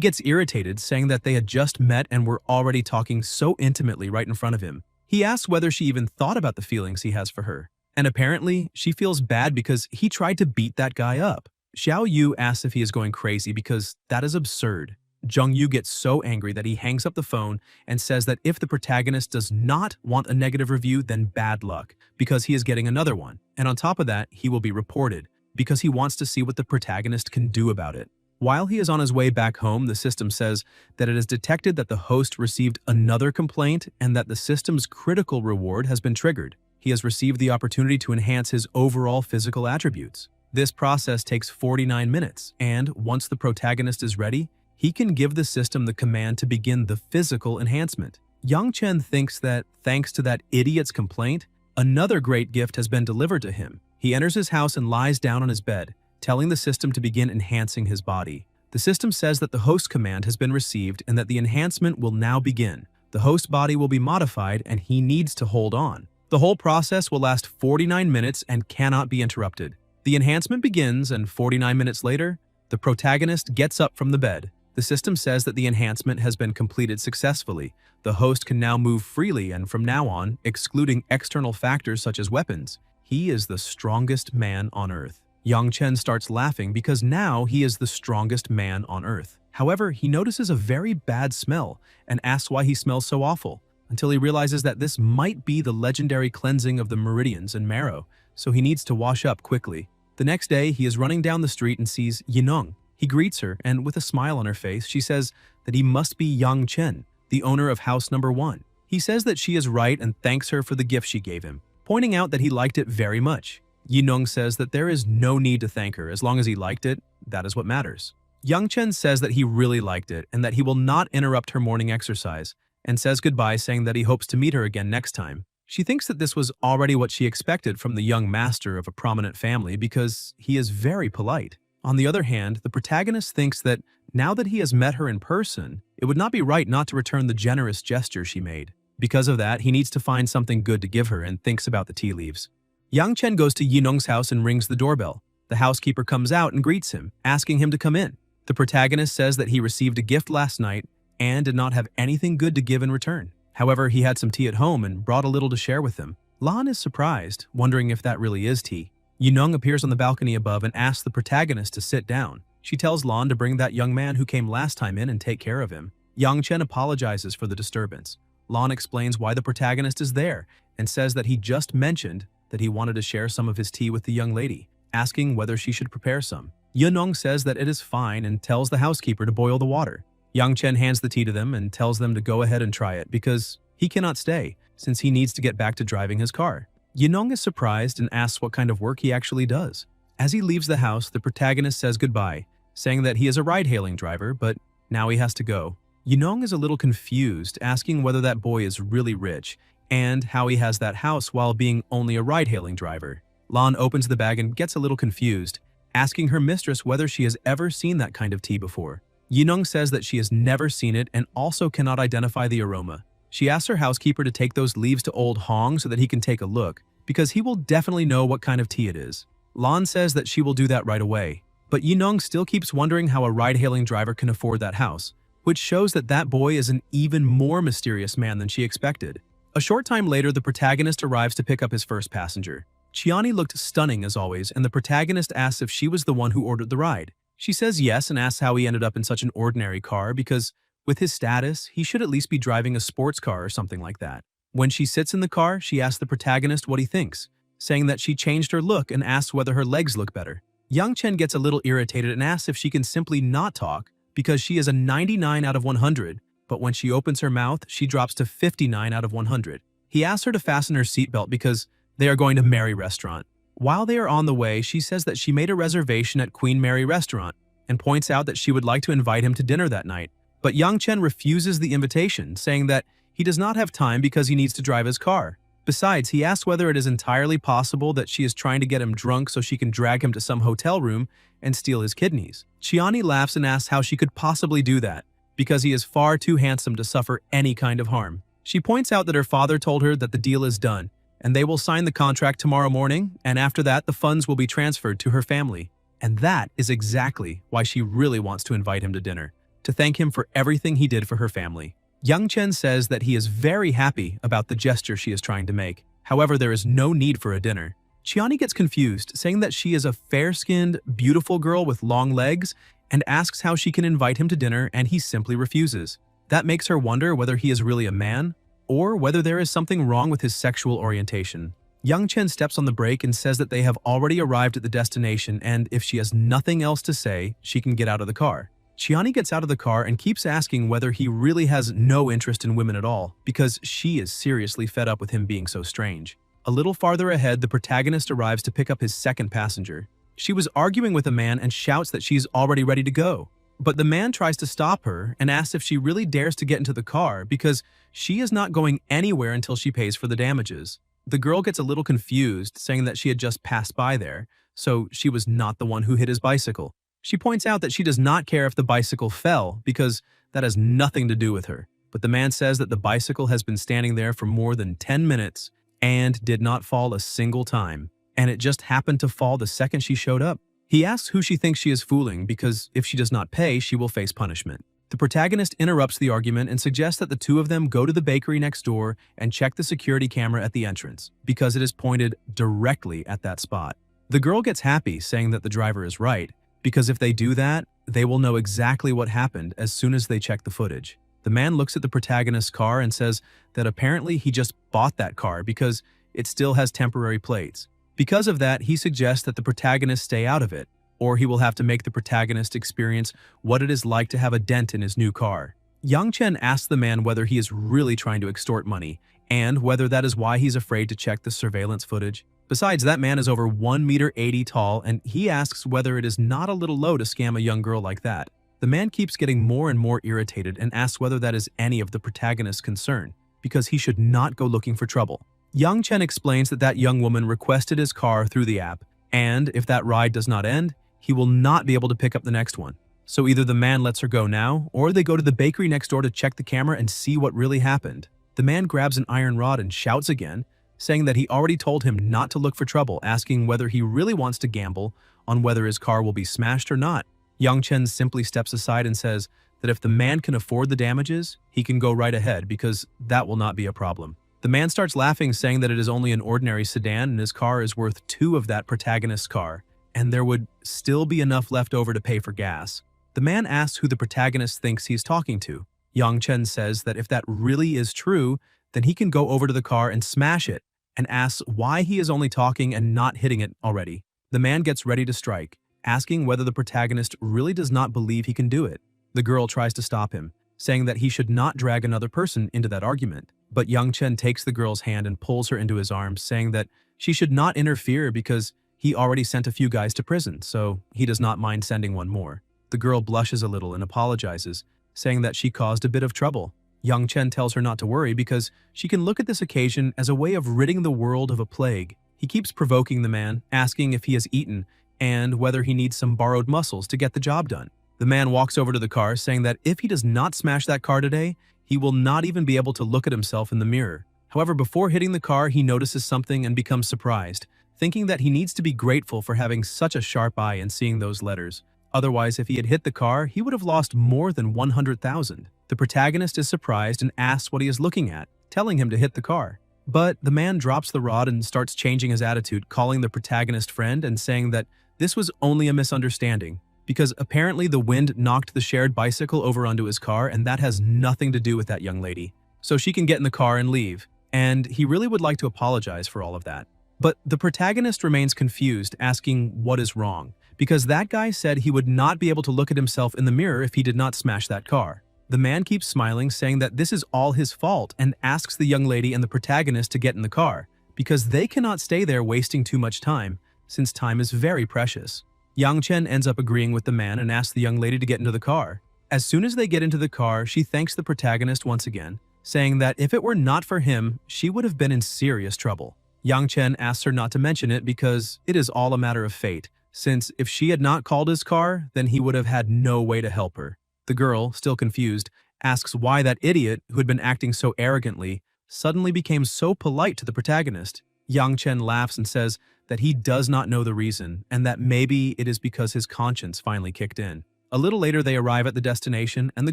gets irritated, saying that they had just met and were already talking so intimately right in front of him. He asks whether she even thought about the feelings he has for her. And apparently, she feels bad because he tried to beat that guy up. Xiao Yu asks if he is going crazy because that is absurd. Zhengyu gets so angry that he hangs up the phone and says that if the protagonist does not want a negative review, then bad luck, because he is getting another one. And on top of that, he will be reported, because he wants to see what the protagonist can do about it. While he is on his way back home, the system says that it has detected that the host received another complaint and that the system's critical reward has been triggered. He has received the opportunity to enhance his overall physical attributes. This process takes 49 minutes, and once the protagonist is ready, he can give the system the command to begin the physical enhancement. Yang Chen thinks that, thanks to that idiot's complaint, another great gift has been delivered to him. He enters his house and lies down on his bed, telling the system to begin enhancing his body. The system says that the host command has been received and that the enhancement will now begin. The host body will be modified and he needs to hold on. The whole process will last 49 minutes and cannot be interrupted. The enhancement begins and 49 minutes later, the protagonist gets up from the bed. The system says that the enhancement has been completed successfully. The host can now move freely and from now on, excluding external factors such as weapons, he is the strongest man on Earth. Yang Chen starts laughing because now he is the strongest man on Earth. However, he notices a very bad smell and asks why he smells so awful, until he realizes that this might be the legendary cleansing of the meridians and marrow, so he needs to wash up quickly. The next day, he is running down the street and sees Yinong. He greets her, and with a smile on her face, she says that he must be Yang Chen, the owner of house number 1. He says that she is right and thanks her for the gift she gave him, pointing out that he liked it very much. Yinong says that there is no need to thank her. As long as he liked it, that is what matters. Yang Chen says that he really liked it and that he will not interrupt her morning exercise, and says goodbye, saying that he hopes to meet her again next time. She thinks that this was already what she expected from the young master of a prominent family because he is very polite. On the other hand, the protagonist thinks that now that he has met her in person, it would not be right not to return the generous gesture she made. Because of that, he needs to find something good to give her and thinks about the tea leaves. Yang Chen goes to Yinong's house and rings the doorbell. The housekeeper comes out and greets him, asking him to come in. The protagonist says that he received a gift last night and did not have anything good to give in return. However, he had some tea at home and brought a little to share with them. Lan is surprised, wondering if that really is tea. Yinong appears on the balcony above and asks the protagonist to sit down. She tells Lan to bring that young man who came last time in and take care of him. Yang Chen apologizes for the disturbance. Lan explains why the protagonist is there and says that he just mentioned that he wanted to share some of his tea with the young lady. asking whether she should prepare some. Yunong says that it is fine and tells the housekeeper to boil the water. Yang Chen hands the tea to them and tells them to go ahead and try it because he cannot stay, since he needs to get back to driving his car. Yunong is surprised and asks what kind of work he actually does. As he leaves the house, the protagonist says goodbye, saying that he is a ride-hailing driver, but now he has to go. Yunong is a little confused, asking whether that boy is really rich, and how he has that house while being only a ride-hailing driver. Lan opens the bag and gets a little confused, asking her mistress whether she has ever seen that kind of tea before. Yunong says that she has never seen it and also cannot identify the aroma. She asks her housekeeper to take those leaves to old Hong so that he can take a look, because he will definitely know what kind of tea it is. Lan says that she will do that right away, but Yunong still keeps wondering how a ride-hailing driver can afford that house, which shows that that boy is an even more mysterious man than she expected. A short time later, the protagonist arrives to pick up his first passenger. Chiani looked stunning as always, and the protagonist asks if she was the one who ordered the ride. She says yes and asks how he ended up in such an ordinary car because, with his status, he should at least be driving a sports car or something like that. When she sits in the car, she asks the protagonist what he thinks, saying that she changed her look and asks whether her legs look better. Yang Chen gets a little irritated and asks if she can simply not talk because she is a 99 out of 100, but when she opens her mouth, she drops to 59 out of 100. He asks her to fasten her seatbelt because they are going to Mary Restaurant. While they are on the way, she says that she made a reservation at Queen Mary Restaurant and points out that she would like to invite him to dinner that night. But Yang Chen refuses the invitation, saying that he does not have time because he needs to drive his car. Besides, he asks whether it is entirely possible that she is trying to get him drunk so she can drag him to some hotel room and steal his kidneys. Chiani laughs and asks how she could possibly do that, because he is far too handsome to suffer any kind of harm. She points out that her father told her that the deal is done, and they will sign the contract tomorrow morning, and after that the funds will be transferred to her family. And that is exactly why she really wants to invite him to dinner, to thank him for everything he did for her family. Yang Chen says that he is very happy about the gesture she is trying to make. However, there is no need for a dinner. Chiani gets confused, saying that she is a fair-skinned, beautiful girl with long legs, and asks how she can invite him to dinner, and he simply refuses. That makes her wonder whether he is really a man, or whether there is something wrong with his sexual orientation. Yang Chen steps on the brake and says that they have already arrived at the destination, and if she has nothing else to say, she can get out of the car. Chiani gets out of the car and keeps asking whether he really has no interest in women at all, because she is seriously fed up with him being so strange. A little farther ahead, the protagonist arrives to pick up his second passenger. She was arguing with a man and shouts that she's already ready to go. But the man tries to stop her and asks if she really dares to get into the car because she is not going anywhere until she pays for the damages. The girl gets a little confused, saying that she had just passed by there, so she was not the one who hit his bicycle. She points out that she does not care if the bicycle fell because that has nothing to do with her. But the man says that the bicycle has been standing there for more than 10 minutes and did not fall a single time, and it just happened to fall the second she showed up. He asks who she thinks she is fooling because if she does not pay, she will face punishment. The protagonist interrupts the argument and suggests that the two of them go to the bakery next door and check the security camera at the entrance because it is pointed directly at that spot. The girl gets happy, saying that the driver is right, because if they do that, they will know exactly what happened as soon as they check the footage. The man looks at the protagonist's car and says that apparently he just bought that car because it still has temporary plates. Because of that, he suggests that the protagonist stay out of it, or he will have to make the protagonist experience what it is like to have a dent in his new car. Yang Chen asks the man whether he is really trying to extort money, and whether that is why he's afraid to check the surveillance footage. Besides, that man is over 1.80 meters tall, and he asks whether it is not a little low to scam a young girl like that. The man keeps getting more and more irritated and asks whether that is any of the protagonist's concern, because he should not go looking for trouble. Yang Chen explains that that young woman requested his car through the app, and if that ride does not end, he will not be able to pick up the next one. So either the man lets her go now, or they go to the bakery next door to check the camera and see what really happened. The man grabs an iron rod and shouts again, saying that he already told him not to look for trouble, asking whether he really wants to gamble on whether his car will be smashed or not. Yang Chen simply steps aside and says that if the man can afford the damages, he can go right ahead because that will not be a problem. The man starts laughing, saying that it is only an ordinary sedan and his car is worth 2 of that protagonist's car, and there would still be enough left over to pay for gas. The man asks who the protagonist thinks he's talking to. Yang Chen says that if that really is true, then he can go over to the car and smash it, and asks why he is only talking and not hitting it already. The man gets ready to strike, asking whether the protagonist really does not believe he can do it. The girl tries to stop him, saying that he should not drag another person into that argument. But Yang Chen takes the girl's hand and pulls her into his arms, saying that she should not interfere because he already sent a few guys to prison, so he does not mind sending one more. The girl blushes a little and apologizes, saying that she caused a bit of trouble. Yang Chen tells her not to worry because she can look at this occasion as a way of ridding the world of a plague. He keeps provoking the man, asking if he has eaten and whether he needs some borrowed muscles to get the job done. The man walks over to the car, saying that if he does not smash that car today, he will not even be able to look at himself in the mirror. However, before hitting the car, he notices something and becomes surprised, thinking that he needs to be grateful for having such a sharp eye and seeing those letters. Otherwise, if he had hit the car, he would have lost more than 100,000. The protagonist is surprised and asks what he is looking at, telling him to hit the car. But the man drops the rod and starts changing his attitude, calling the protagonist friend and saying that this was only a misunderstanding, because apparently the wind knocked the shared bicycle over onto his car, and that has nothing to do with that young lady. So she can get in the car and leave, and he really would like to apologize for all of that. But the protagonist remains confused, asking what is wrong, because that guy said he would not be able to look at himself in the mirror if he did not smash that car. The man keeps smiling, saying that this is all his fault, and asks the young lady and the protagonist to get in the car, because they cannot stay there wasting too much time, since time is very precious. Yang Chen ends up agreeing with the man and asks the young lady to get into the car. As soon as they get into the car, she thanks the protagonist once again, saying that if it were not for him, she would have been in serious trouble. Yang Chen asks her not to mention it because it is all a matter of fate, since if she had not called his car, then he would have had no way to help her. The girl, still confused, asks why that idiot, who had been acting so arrogantly, suddenly became so polite to the protagonist. Yang Chen laughs and says that he does not know the reason, and that maybe it is because his conscience finally kicked in. A little later, they arrive at the destination, and the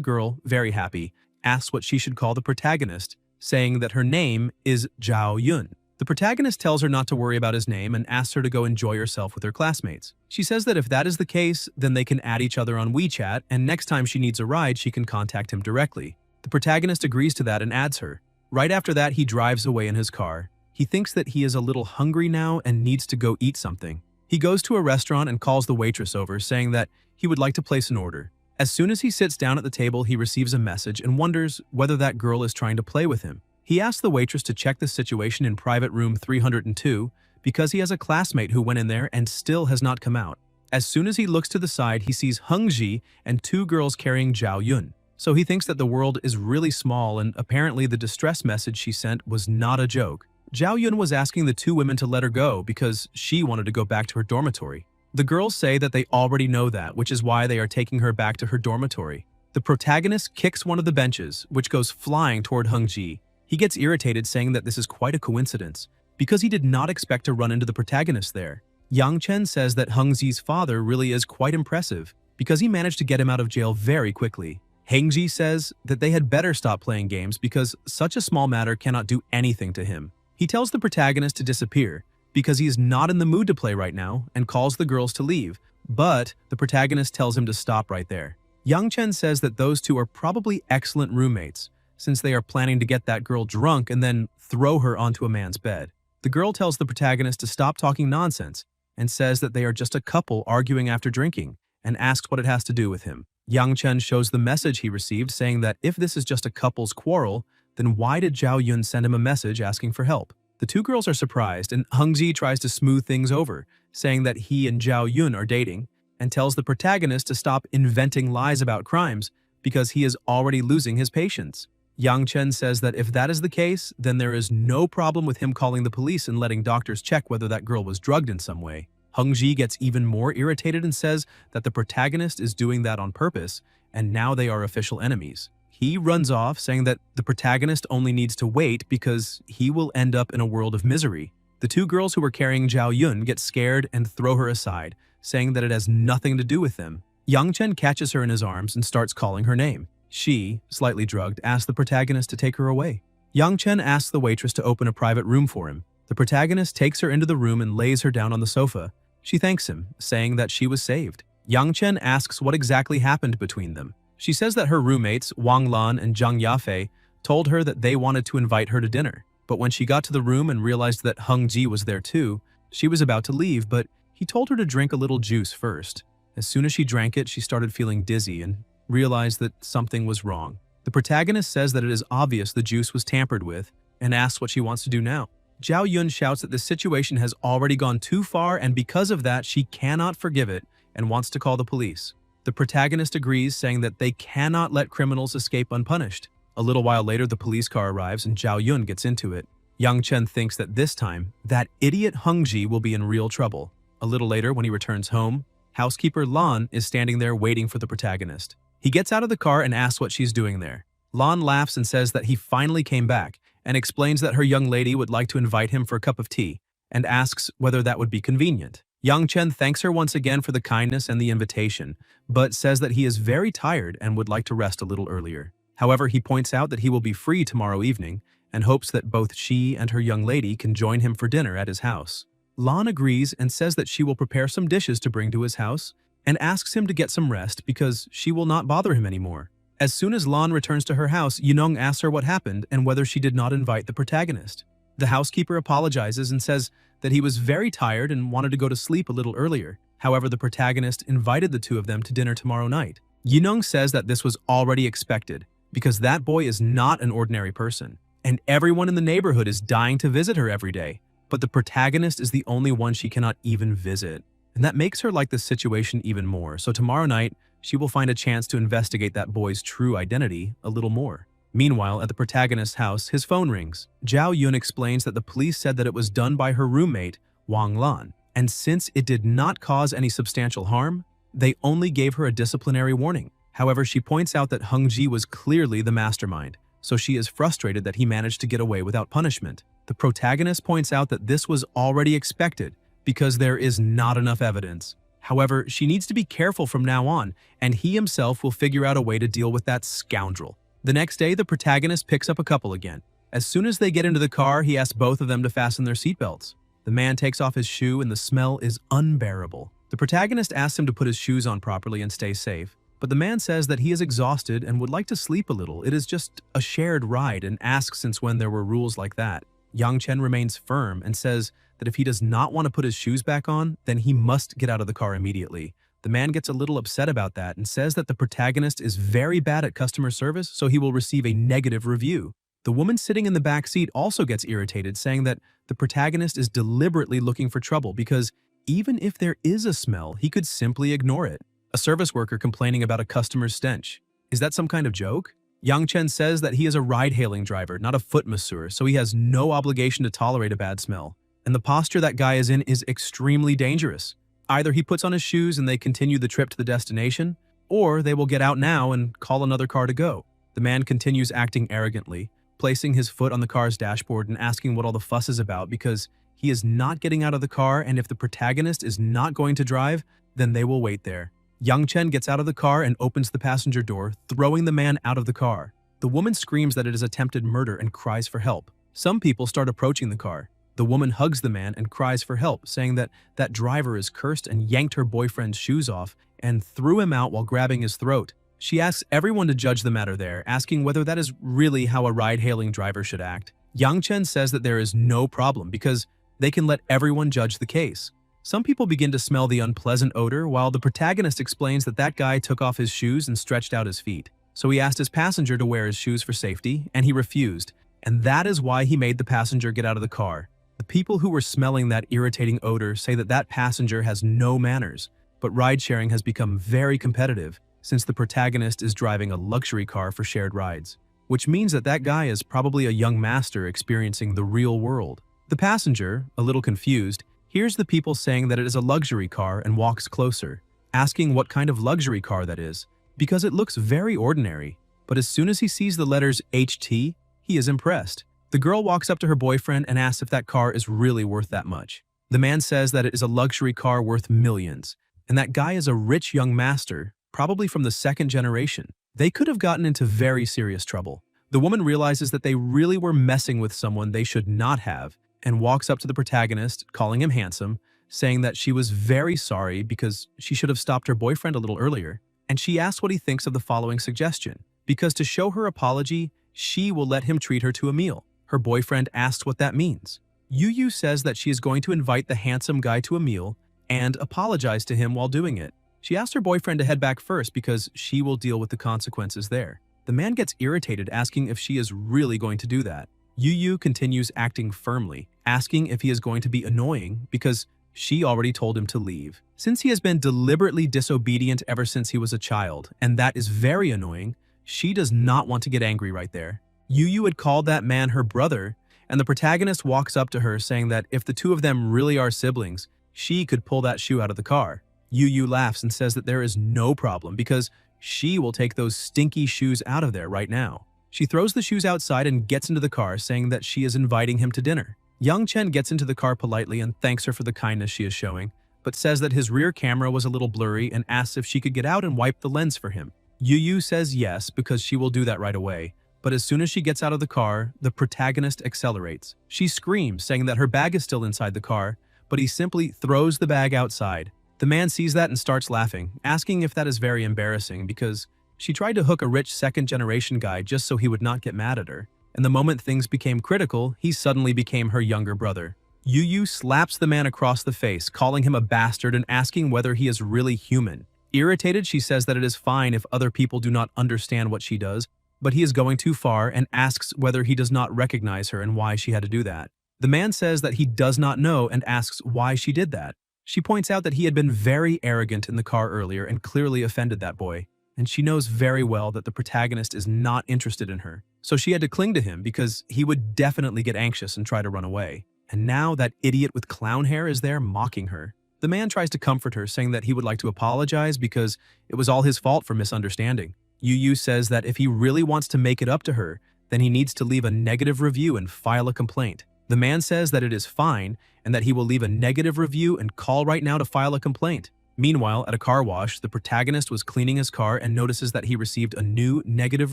girl, very happy, asks what she should call the protagonist, saying that her name is Zhao Yun. The protagonist tells her not to worry about his name and asks her to go enjoy herself with her classmates. She says that if that is the case, then they can add each other on WeChat, and next time she needs a ride, she can contact him directly. The protagonist agrees to that and adds her. Right after that, he drives away in his car. He thinks that he is a little hungry now and needs to go eat something. He goes to a restaurant and calls the waitress over, saying that he would like to place an order. As soon as he sits down at the table, he receives a message and wonders whether that girl is trying to play with him. He asks the waitress to check the situation in private room 302 because he has a classmate who went in there and still has not come out. As soon as he looks to the side, he sees Heng Ji and two girls carrying Zhao Yun. So he thinks that the world is really small, and apparently the distress message she sent was not a joke. Zhao Yun was asking the two women to let her go because she wanted to go back to her dormitory. The girls say that they already know that, which is why they are taking her back to her dormitory. The protagonist kicks one of the benches, which goes flying toward Heng Ji. He gets irritated, saying that this is quite a coincidence, because he did not expect to run into the protagonist there. Yang Chen says that Heng Ji's father really is quite impressive, because he managed to get him out of jail very quickly. Heng Ji says that they had better stop playing games because such a small matter cannot do anything to him. He tells the protagonist to disappear, because he is not in the mood to play right now, and calls the girls to leave, but the protagonist tells him to stop right there. Yang Chen says that those two are probably excellent roommates, since they are planning to get that girl drunk and then throw her onto a man's bed. The girl tells the protagonist to stop talking nonsense and says that they are just a couple arguing after drinking, and asks what it has to do with him. Yang Chen shows the message he received, saying that if this is just a couple's quarrel, then why did Zhao Yun send him a message asking for help? The two girls are surprised, and Heng Ji tries to smooth things over, saying that he and Zhao Yun are dating, and tells the protagonist to stop inventing lies about crimes because he is already losing his patience. Yang Chen says that if that is the case, then there is no problem with him calling the police and letting doctors check whether that girl was drugged in some way. Heng Ji gets even more irritated and says that the protagonist is doing that on purpose, and now they are official enemies. He runs off, saying that the protagonist only needs to wait because he will end up in a world of misery. The two girls who were carrying Zhao Yun get scared and throw her aside, saying that it has nothing to do with them. Yang Chen catches her in his arms and starts calling her name. She, slightly drugged, asks the protagonist to take her away. Yang Chen asks the waitress to open a private room for him. The protagonist takes her into the room and lays her down on the sofa. She thanks him, saying that she was saved. Yang Chen asks what exactly happened between them. She says that her roommates, Wang Lan and Zhang Yafei, told her that they wanted to invite her to dinner. But when she got to the room and realized that Heng Ji was there too, she was about to leave, but He told her to drink a little juice first. As soon as she drank it, she started feeling dizzy and realized that something was wrong. The protagonist says that it is obvious the juice was tampered with and asks what she wants to do now. Zhao Yun shouts that this situation has already gone too far, and because of that, she cannot forgive it and wants to call the police. The protagonist agrees, saying that they cannot let criminals escape unpunished. A little while later, the police car arrives and Zhao Yun gets into it. Yang Chen thinks that this time, that idiot Hung Ji will be in real trouble. A little later, when he returns home, housekeeper Lan is standing there waiting for the protagonist. He gets out of the car and asks what she's doing there. Lan laughs and says that he finally came back, and explains that her young lady would like to invite him for a cup of tea, and asks whether that would be convenient. Yang Chen thanks her once again for the kindness and the invitation, but says that he is very tired and would like to rest a little earlier. However, he points out that he will be free tomorrow evening, and hopes that both she and her young lady can join him for dinner at his house. Lan agrees and says that she will prepare some dishes to bring to his house, and asks him to get some rest because she will not bother him anymore. As soon as Lan returns to her house, Yunong asks her what happened and whether she did not invite the protagonist. The housekeeper apologizes and says that he was very tired and wanted to go to sleep a little earlier. However, the protagonist invited the two of them to dinner tomorrow night. Yunong says that this was already expected, because that boy is not an ordinary person, and everyone in the neighborhood is dying to visit her every day. But the protagonist is the only one she cannot even visit. And that makes her like the situation even more, so tomorrow night, she will find a chance to investigate that boy's true identity a little more. Meanwhile, at the protagonist's house, his phone rings. Zhao Yun explains that the police said that it was done by her roommate, Wang Lan, and since it did not cause any substantial harm, they only gave her a disciplinary warning. However, she points out that Hung Ji was clearly the mastermind, so she is frustrated that he managed to get away without punishment. The protagonist points out that this was already expected because there is not enough evidence. However, she needs to be careful from now on, and he himself will figure out a way to deal with that scoundrel. The next day, the protagonist picks up a couple again. As soon as they get into the car, he asks both of them to fasten their seatbelts. The man takes off his shoe and the smell is unbearable. The protagonist asks him to put his shoes on properly and stay safe, but the man says that he is exhausted and would like to sleep a little. It is just a shared ride, and asks since when there were rules like that. Yang Chen remains firm and says that if he does not want to put his shoes back on, then he must get out of the car immediately. The man gets a little upset about that and says that the protagonist is very bad at customer service, so he will receive a negative review. The woman sitting in the back seat also gets irritated, saying that the protagonist is deliberately looking for trouble because even if there is a smell, he could simply ignore it. A service worker complaining about a customer's stench. Is that some kind of joke? Yang Chen says that he is a ride-hailing driver, not a foot masseur, so he has no obligation to tolerate a bad smell. And the posture that guy is in is extremely dangerous. Either he puts on his shoes and they continue the trip to the destination, or they will get out now and call another car to go. The man continues acting arrogantly, placing his foot on the car's dashboard and asking what all the fuss is about because he is not getting out of the car, and if the protagonist is not going to drive, then they will wait there. Yang Chen gets out of the car and opens the passenger door, throwing the man out of the car. The woman screams that it is attempted murder and cries for help. Some people start approaching the car. The woman hugs the man and cries for help, saying that that driver is cursed and yanked her boyfriend's shoes off and threw him out while grabbing his throat. She asks everyone to judge the matter there, asking whether that is really how a ride-hailing driver should act. Yang Chen says that there is no problem because they can let everyone judge the case. Some people begin to smell the unpleasant odor, while the protagonist explains that that guy took off his shoes and stretched out his feet. So he asked his passenger to wear his shoes for safety, and he refused. And that is why he made the passenger get out of the car. The people who were smelling that irritating odor say that that passenger has no manners, but ride-sharing has become very competitive since the protagonist is driving a luxury car for shared rides, which means that that guy is probably a young master experiencing the real world. The passenger, a little confused, hears the people saying that it is a luxury car and walks closer, asking what kind of luxury car that is, because it looks very ordinary. But as soon as he sees the letters HT, he is impressed. The girl walks up to her boyfriend and asks if that car is really worth that much. The man says that it is a luxury car worth millions, and that guy is a rich young master, probably from the second generation. They could have gotten into very serious trouble. The woman realizes that they really were messing with someone they should not have, and walks up to the protagonist, calling him handsome, saying that she was very sorry because she should have stopped her boyfriend a little earlier. And she asks what he thinks of the following suggestion, because to show her apology, she will let him treat her to a meal. Her boyfriend asks what that means. Yu says that she is going to invite the handsome guy to a meal, and apologize to him while doing it. She asks her boyfriend to head back first because she will deal with the consequences there. The man gets irritated, asking if she is really going to do that. Yu continues acting firmly, asking if he is going to be annoying because she already told him to leave. Since he has been deliberately disobedient ever since he was a child, and that is very annoying, she does not want to get angry right there. Yu had called that man her brother, and the protagonist walks up to her saying that if the two of them really are siblings, she could pull that shoe out of the car. Yu laughs and says that there is no problem because she will take those stinky shoes out of there right now. She throws the shoes outside and gets into the car, saying that she is inviting him to dinner. Young Chen gets into the car politely and thanks her for the kindness she is showing, but says that his rear camera was a little blurry and asks if she could get out and wipe the lens for him. Yu says yes because she will do that right away, but as soon as she gets out of the car, the protagonist accelerates. She screams, saying that her bag is still inside the car, but he simply throws the bag outside. The man sees that and starts laughing, asking if that is very embarrassing because she tried to hook a rich second-generation guy just so he would not get mad at her. And the moment things became critical, he suddenly became her younger brother. Yu slaps the man across the face, calling him a bastard and asking whether he is really human. Irritated, she says that it is fine if other people do not understand what she does, but he is going too far and asks whether he does not recognize her and why she had to do that. The man says that he does not know and asks why she did that. She points out that he had been very arrogant in the car earlier and clearly offended that boy, and she knows very well that the protagonist is not interested in her. So she had to cling to him because he would definitely get anxious and try to run away. And now that idiot with clown hair is there mocking her. The man tries to comfort her, saying that he would like to apologize because it was all his fault for misunderstanding. Yu says that if he really wants to make it up to her, then he needs to leave a negative review and file a complaint. The man says that it is fine and that he will leave a negative review and call right now to file a complaint. Meanwhile, at a car wash, the protagonist was cleaning his car and notices that he received a new negative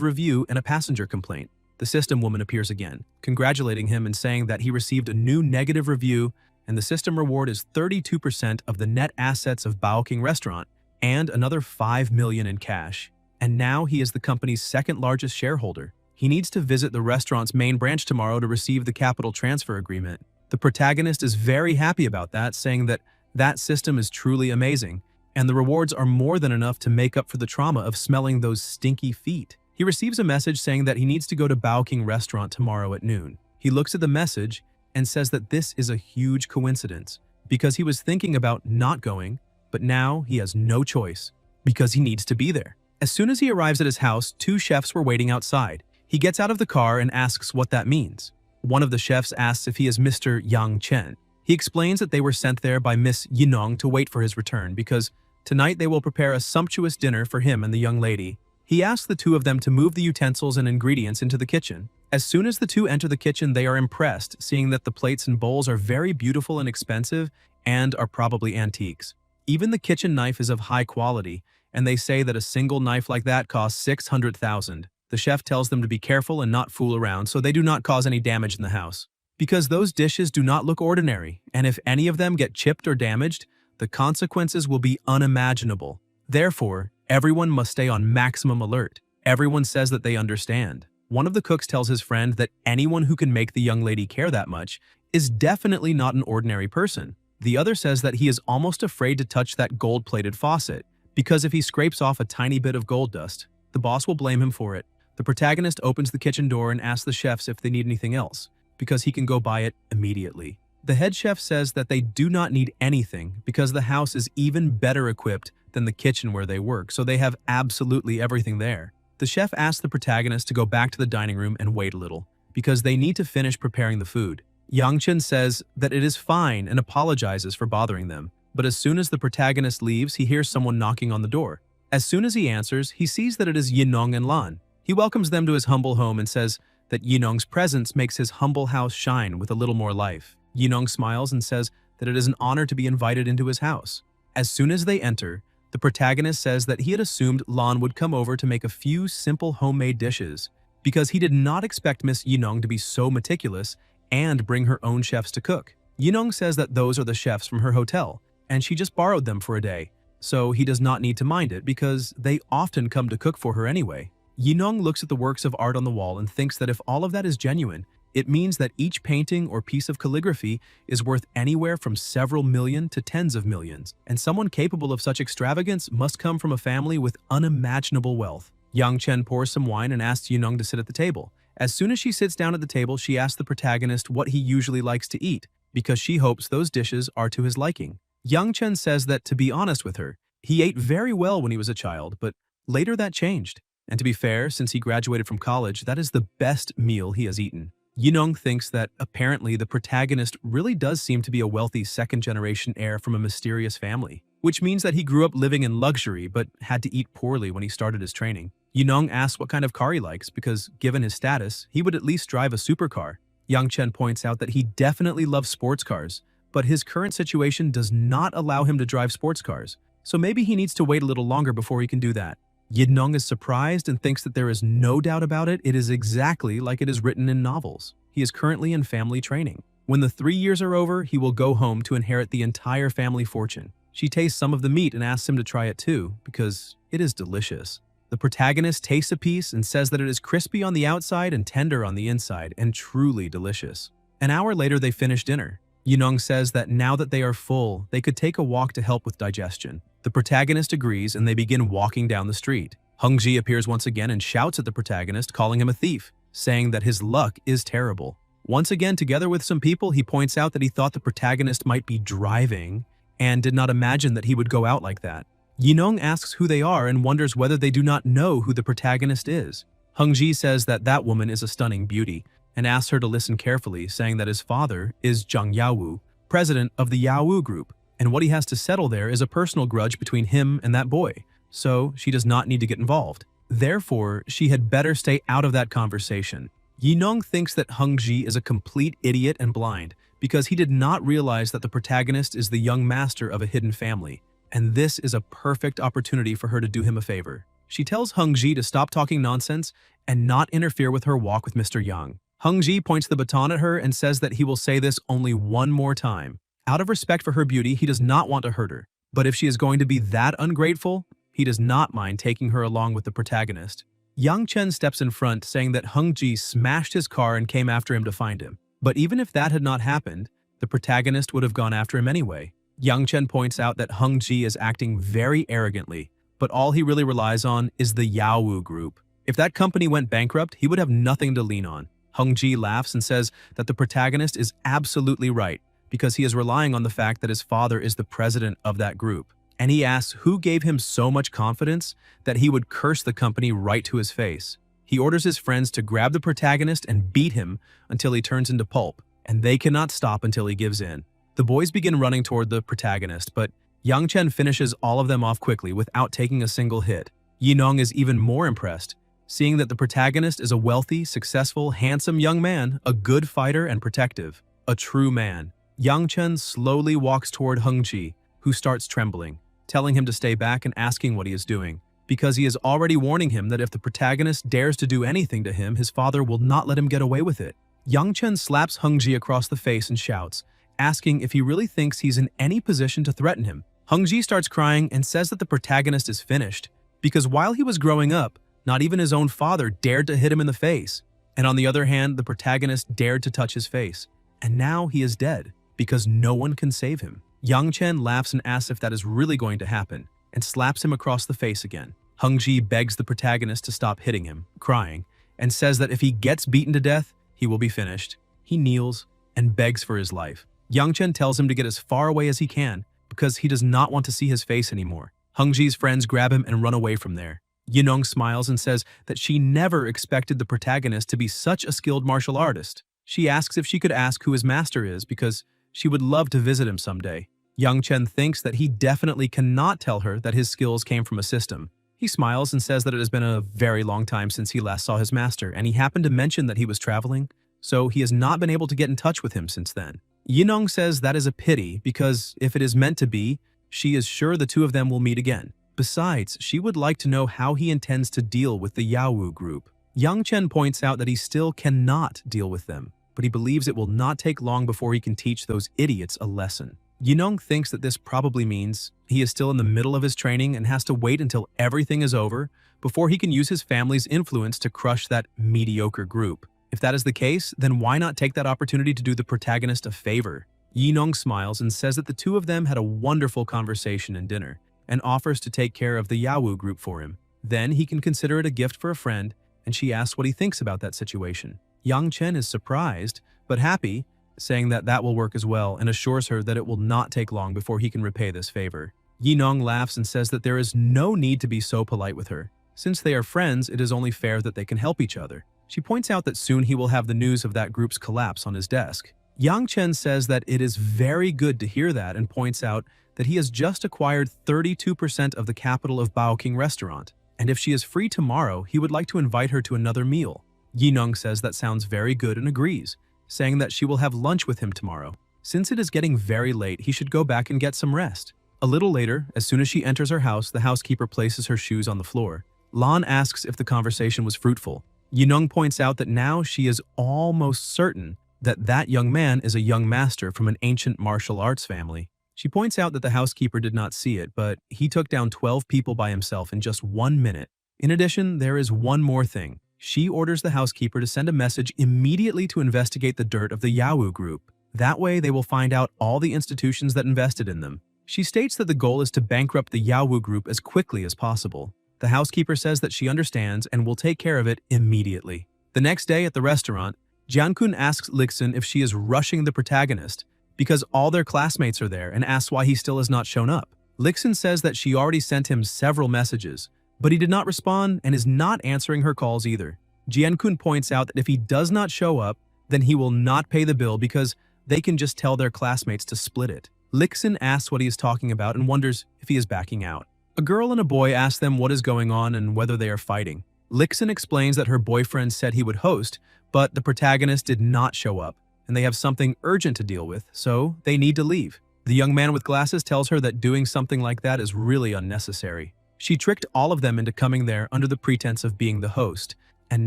review and a passenger complaint. The system woman appears again, congratulating him and saying that he received a new negative review and the system reward is 32% of the net assets of Baoking Restaurant and another 5 million in cash. And now he is the company's second largest shareholder. He needs to visit the restaurant's main branch tomorrow to receive the capital transfer agreement. The protagonist is very happy about that, saying that that system is truly amazing, and the rewards are more than enough to make up for the trauma of smelling those stinky feet. He receives a message saying that he needs to go to Baoking Restaurant tomorrow at noon. He looks at the message and says that this is a huge coincidence because he was thinking about not going, but now he has no choice because he needs to be there. As soon as he arrives at his house, two chefs were waiting outside. He gets out of the car and asks what that means. One of the chefs asks if he is Mr. Yang Chen. He explains that they were sent there by Miss Yinong to wait for his return because tonight they will prepare a sumptuous dinner for him and the young lady. He asks the two of them to move the utensils and ingredients into the kitchen. As soon as the two enter the kitchen, they are impressed, seeing that the plates and bowls are very beautiful and expensive and are probably antiques. Even the kitchen knife is of high quality, and they say that a single knife like that costs 600,000. The chef tells them to be careful and not fool around so they do not cause any damage in the house. Because those dishes do not look ordinary, and if any of them get chipped or damaged, the consequences will be unimaginable. Therefore, everyone must stay on maximum alert. Everyone says that they understand. One of the cooks tells his friend that anyone who can make the young lady care that much is definitely not an ordinary person. The other says that he is almost afraid to touch that gold-plated faucet, because if he scrapes off a tiny bit of gold dust, the boss will blame him for it. The protagonist opens the kitchen door and asks the chefs if they need anything else, because he can go buy it immediately. The head chef says that they do not need anything because the house is even better equipped than the kitchen where they work, so they have absolutely everything there. The chef asks the protagonist to go back to the dining room and wait a little, because they need to finish preparing the food. Yang Chen says that it is fine and apologizes for bothering them, but as soon as the protagonist leaves, he hears someone knocking on the door. As soon as he answers, he sees that it is Yinong and Lan. He welcomes them to his humble home and says that Yinong's presence makes his humble house shine with a little more life. Yinong smiles and says that it is an honor to be invited into his house. As soon as they enter, the protagonist says that he had assumed Lan would come over to make a few simple homemade dishes because he did not expect Miss Yinong to be so meticulous and bring her own chefs to cook. Yinong says that those are the chefs from her hotel, and she just borrowed them for a day, so he does not need to mind it because they often come to cook for her anyway. Yinong looks at the works of art on the wall and thinks that if all of that is genuine, It means that each painting or piece of calligraphy is worth anywhere from several million to tens of millions, and someone capable of such extravagance must come from a family with unimaginable wealth. Yang Chen pours some wine and asks Yunong to sit at the table. As soon as she sits down at the table, she asks the protagonist what he usually likes to eat, because she hopes those dishes are to his liking. Yang Chen says that, to be honest with her, he ate very well when he was a child, but later that changed. And to be fair, since he graduated from college, that is the best meal he has eaten. Yinong thinks that apparently the protagonist really does seem to be a wealthy second-generation heir from a mysterious family, which means that he grew up living in luxury but had to eat poorly when he started his training. Yinong asks what kind of car he likes because, given his status, he would at least drive a supercar. Yang Chen points out that he definitely loves sports cars, but his current situation does not allow him to drive sports cars, so maybe he needs to wait a little longer before he can do that. Yinong is surprised and thinks that there is no doubt about it. It is exactly like it is written in novels. He is currently in family training. When the 3 years are over, he will go home to inherit the entire family fortune. She tastes some of the meat and asks him to try it too, because it is delicious. The protagonist tastes a piece and says that it is crispy on the outside and tender on the inside, and truly delicious. An hour later, they finish dinner. Yinong says that now that they are full, they could take a walk to help with digestion. The protagonist agrees and they begin walking down the street. Hengji appears once again and shouts at the protagonist, calling him a thief, saying that his luck is terrible. Once again, together with some people, he points out that he thought the protagonist might be driving and did not imagine that he would go out like that. Yinong asks who they are and wonders whether they do not know who the protagonist is. Hengji says that that woman is a stunning beauty and asks her to listen carefully, saying that his father is Zhang Yaowu, president of the Yaowu group, and what he has to settle there is a personal grudge between him and that boy, so she does not need to get involved. Therefore, she had better stay out of that conversation. Yinong thinks that Hengji is a complete idiot and blind because he did not realize that the protagonist is the young master of a hidden family, and this is a perfect opportunity for her to do him a favor. She tells Hengji to stop talking nonsense and not interfere with her walk with Mr. Yang. Hengji points the baton at her and says that he will say this only one more time. Out of respect for her beauty, he does not want to hurt her, but if she is going to be that ungrateful, he does not mind taking her along with the protagonist. Yang Chen steps in front, saying that Hengji smashed his car and came after him to find him. But even if that had not happened, the protagonist would have gone after him anyway. Yang Chen points out that Hengji is acting very arrogantly, but all he really relies on is the Yaowu group. If that company went bankrupt, he would have nothing to lean on. Hengji laughs and says that the protagonist is absolutely right, because he is relying on the fact that his father is the president of that group. And he asks who gave him so much confidence that he would curse the company right to his face. He orders his friends to grab the protagonist and beat him until he turns into pulp, and they cannot stop until he gives in. The boys begin running toward the protagonist, but Yang Chen finishes all of them off quickly without taking a single hit. Yinong is even more impressed, seeing that the protagonist is a wealthy, successful, handsome young man, a good fighter and protective, a true man. Yang Chen slowly walks toward Hengji, who starts trembling, telling him to stay back and asking what he is doing, because he is already warning him that if the protagonist dares to do anything to him, his father will not let him get away with it. Yang Chen slaps Hengji across the face and shouts, asking if he really thinks he's in any position to threaten him. Hengji starts crying and says that the protagonist is finished, because while he was growing up, not even his own father dared to hit him in the face. And on the other hand, the protagonist dared to touch his face. And now he is dead, because no one can save him. Yang Chen laughs and asks if that is really going to happen, and slaps him across the face again. Hengji begs the protagonist to stop hitting him, crying, and says that if he gets beaten to death, he will be finished. He kneels and begs for his life. Yang Chen tells him to get as far away as he can, because he does not want to see his face anymore. Hengji's friends grab him and run away from there. Yinong smiles and says that she never expected the protagonist to be such a skilled martial artist. She asks if she could ask who his master is because she would love to visit him someday. Yang Chen thinks that he definitely cannot tell her that his skills came from a system. He smiles and says that it has been a very long time since he last saw his master, and he happened to mention that he was traveling, so he has not been able to get in touch with him since then. Yinong says that is a pity because if it is meant to be, she is sure the two of them will meet again. Besides, she would like to know how he intends to deal with the Yaowu group. Yang Chen points out that he still cannot deal with them, but he believes it will not take long before he can teach those idiots a lesson. Yinong thinks that this probably means he is still in the middle of his training and has to wait until everything is over before he can use his family's influence to crush that mediocre group. If that is the case, then why not take that opportunity to do the protagonist a favor? Yinong smiles and says that the two of them had a wonderful conversation and dinner, and offers to take care of the Yawu group for him. Then he can consider it a gift for a friend, and she asks what he thinks about that situation. Yang Chen is surprised, but happy, saying that that will work as well, and assures her that it will not take long before he can repay this favor. Yinong laughs and says that there is no need to be so polite with her. Since they are friends, it is only fair that they can help each other. She points out that soon he will have the news of that group's collapse on his desk. Yang Chen says that it is very good to hear that and points out that he has just acquired 32% of the capital of Baoking Restaurant, and if she is free tomorrow, he would like to invite her to another meal. Yinong says that sounds very good and agrees, saying that she will have lunch with him tomorrow. Since it is getting very late, he should go back and get some rest. A little later, as soon as she enters her house, the housekeeper places her shoes on the floor. Lan asks if the conversation was fruitful. Yinong points out that now she is almost certain that that young man is a young master from an ancient martial arts family. She points out that the housekeeper did not see it, but he took down 12 people by himself in just 1 minute. In addition, there is one more thing. She orders the housekeeper to send a message immediately to investigate the dirt of the Yawu group. That way, they will find out all the institutions that invested in them. She states that the goal is to bankrupt the Yawu group as quickly as possible. The housekeeper says that she understands and will take care of it immediately. The next day at the restaurant, Jiankun asks Lixin if she is rushing the protagonist because all their classmates are there and asks why he still has not shown up. Lixin says that she already sent him several messages, but he did not respond and is not answering her calls either. Jiankun points out that if he does not show up, then he will not pay the bill because they can just tell their classmates to split it. Lixin asks what he is talking about and wonders if he is backing out. A girl and a boy ask them what is going on and whether they are fighting. Lixin explains that her boyfriend said he would host, but the protagonist did not show up, and they have something urgent to deal with, so they need to leave. The young man with glasses tells her that doing something like that is really unnecessary. She tricked all of them into coming there under the pretense of being the host, and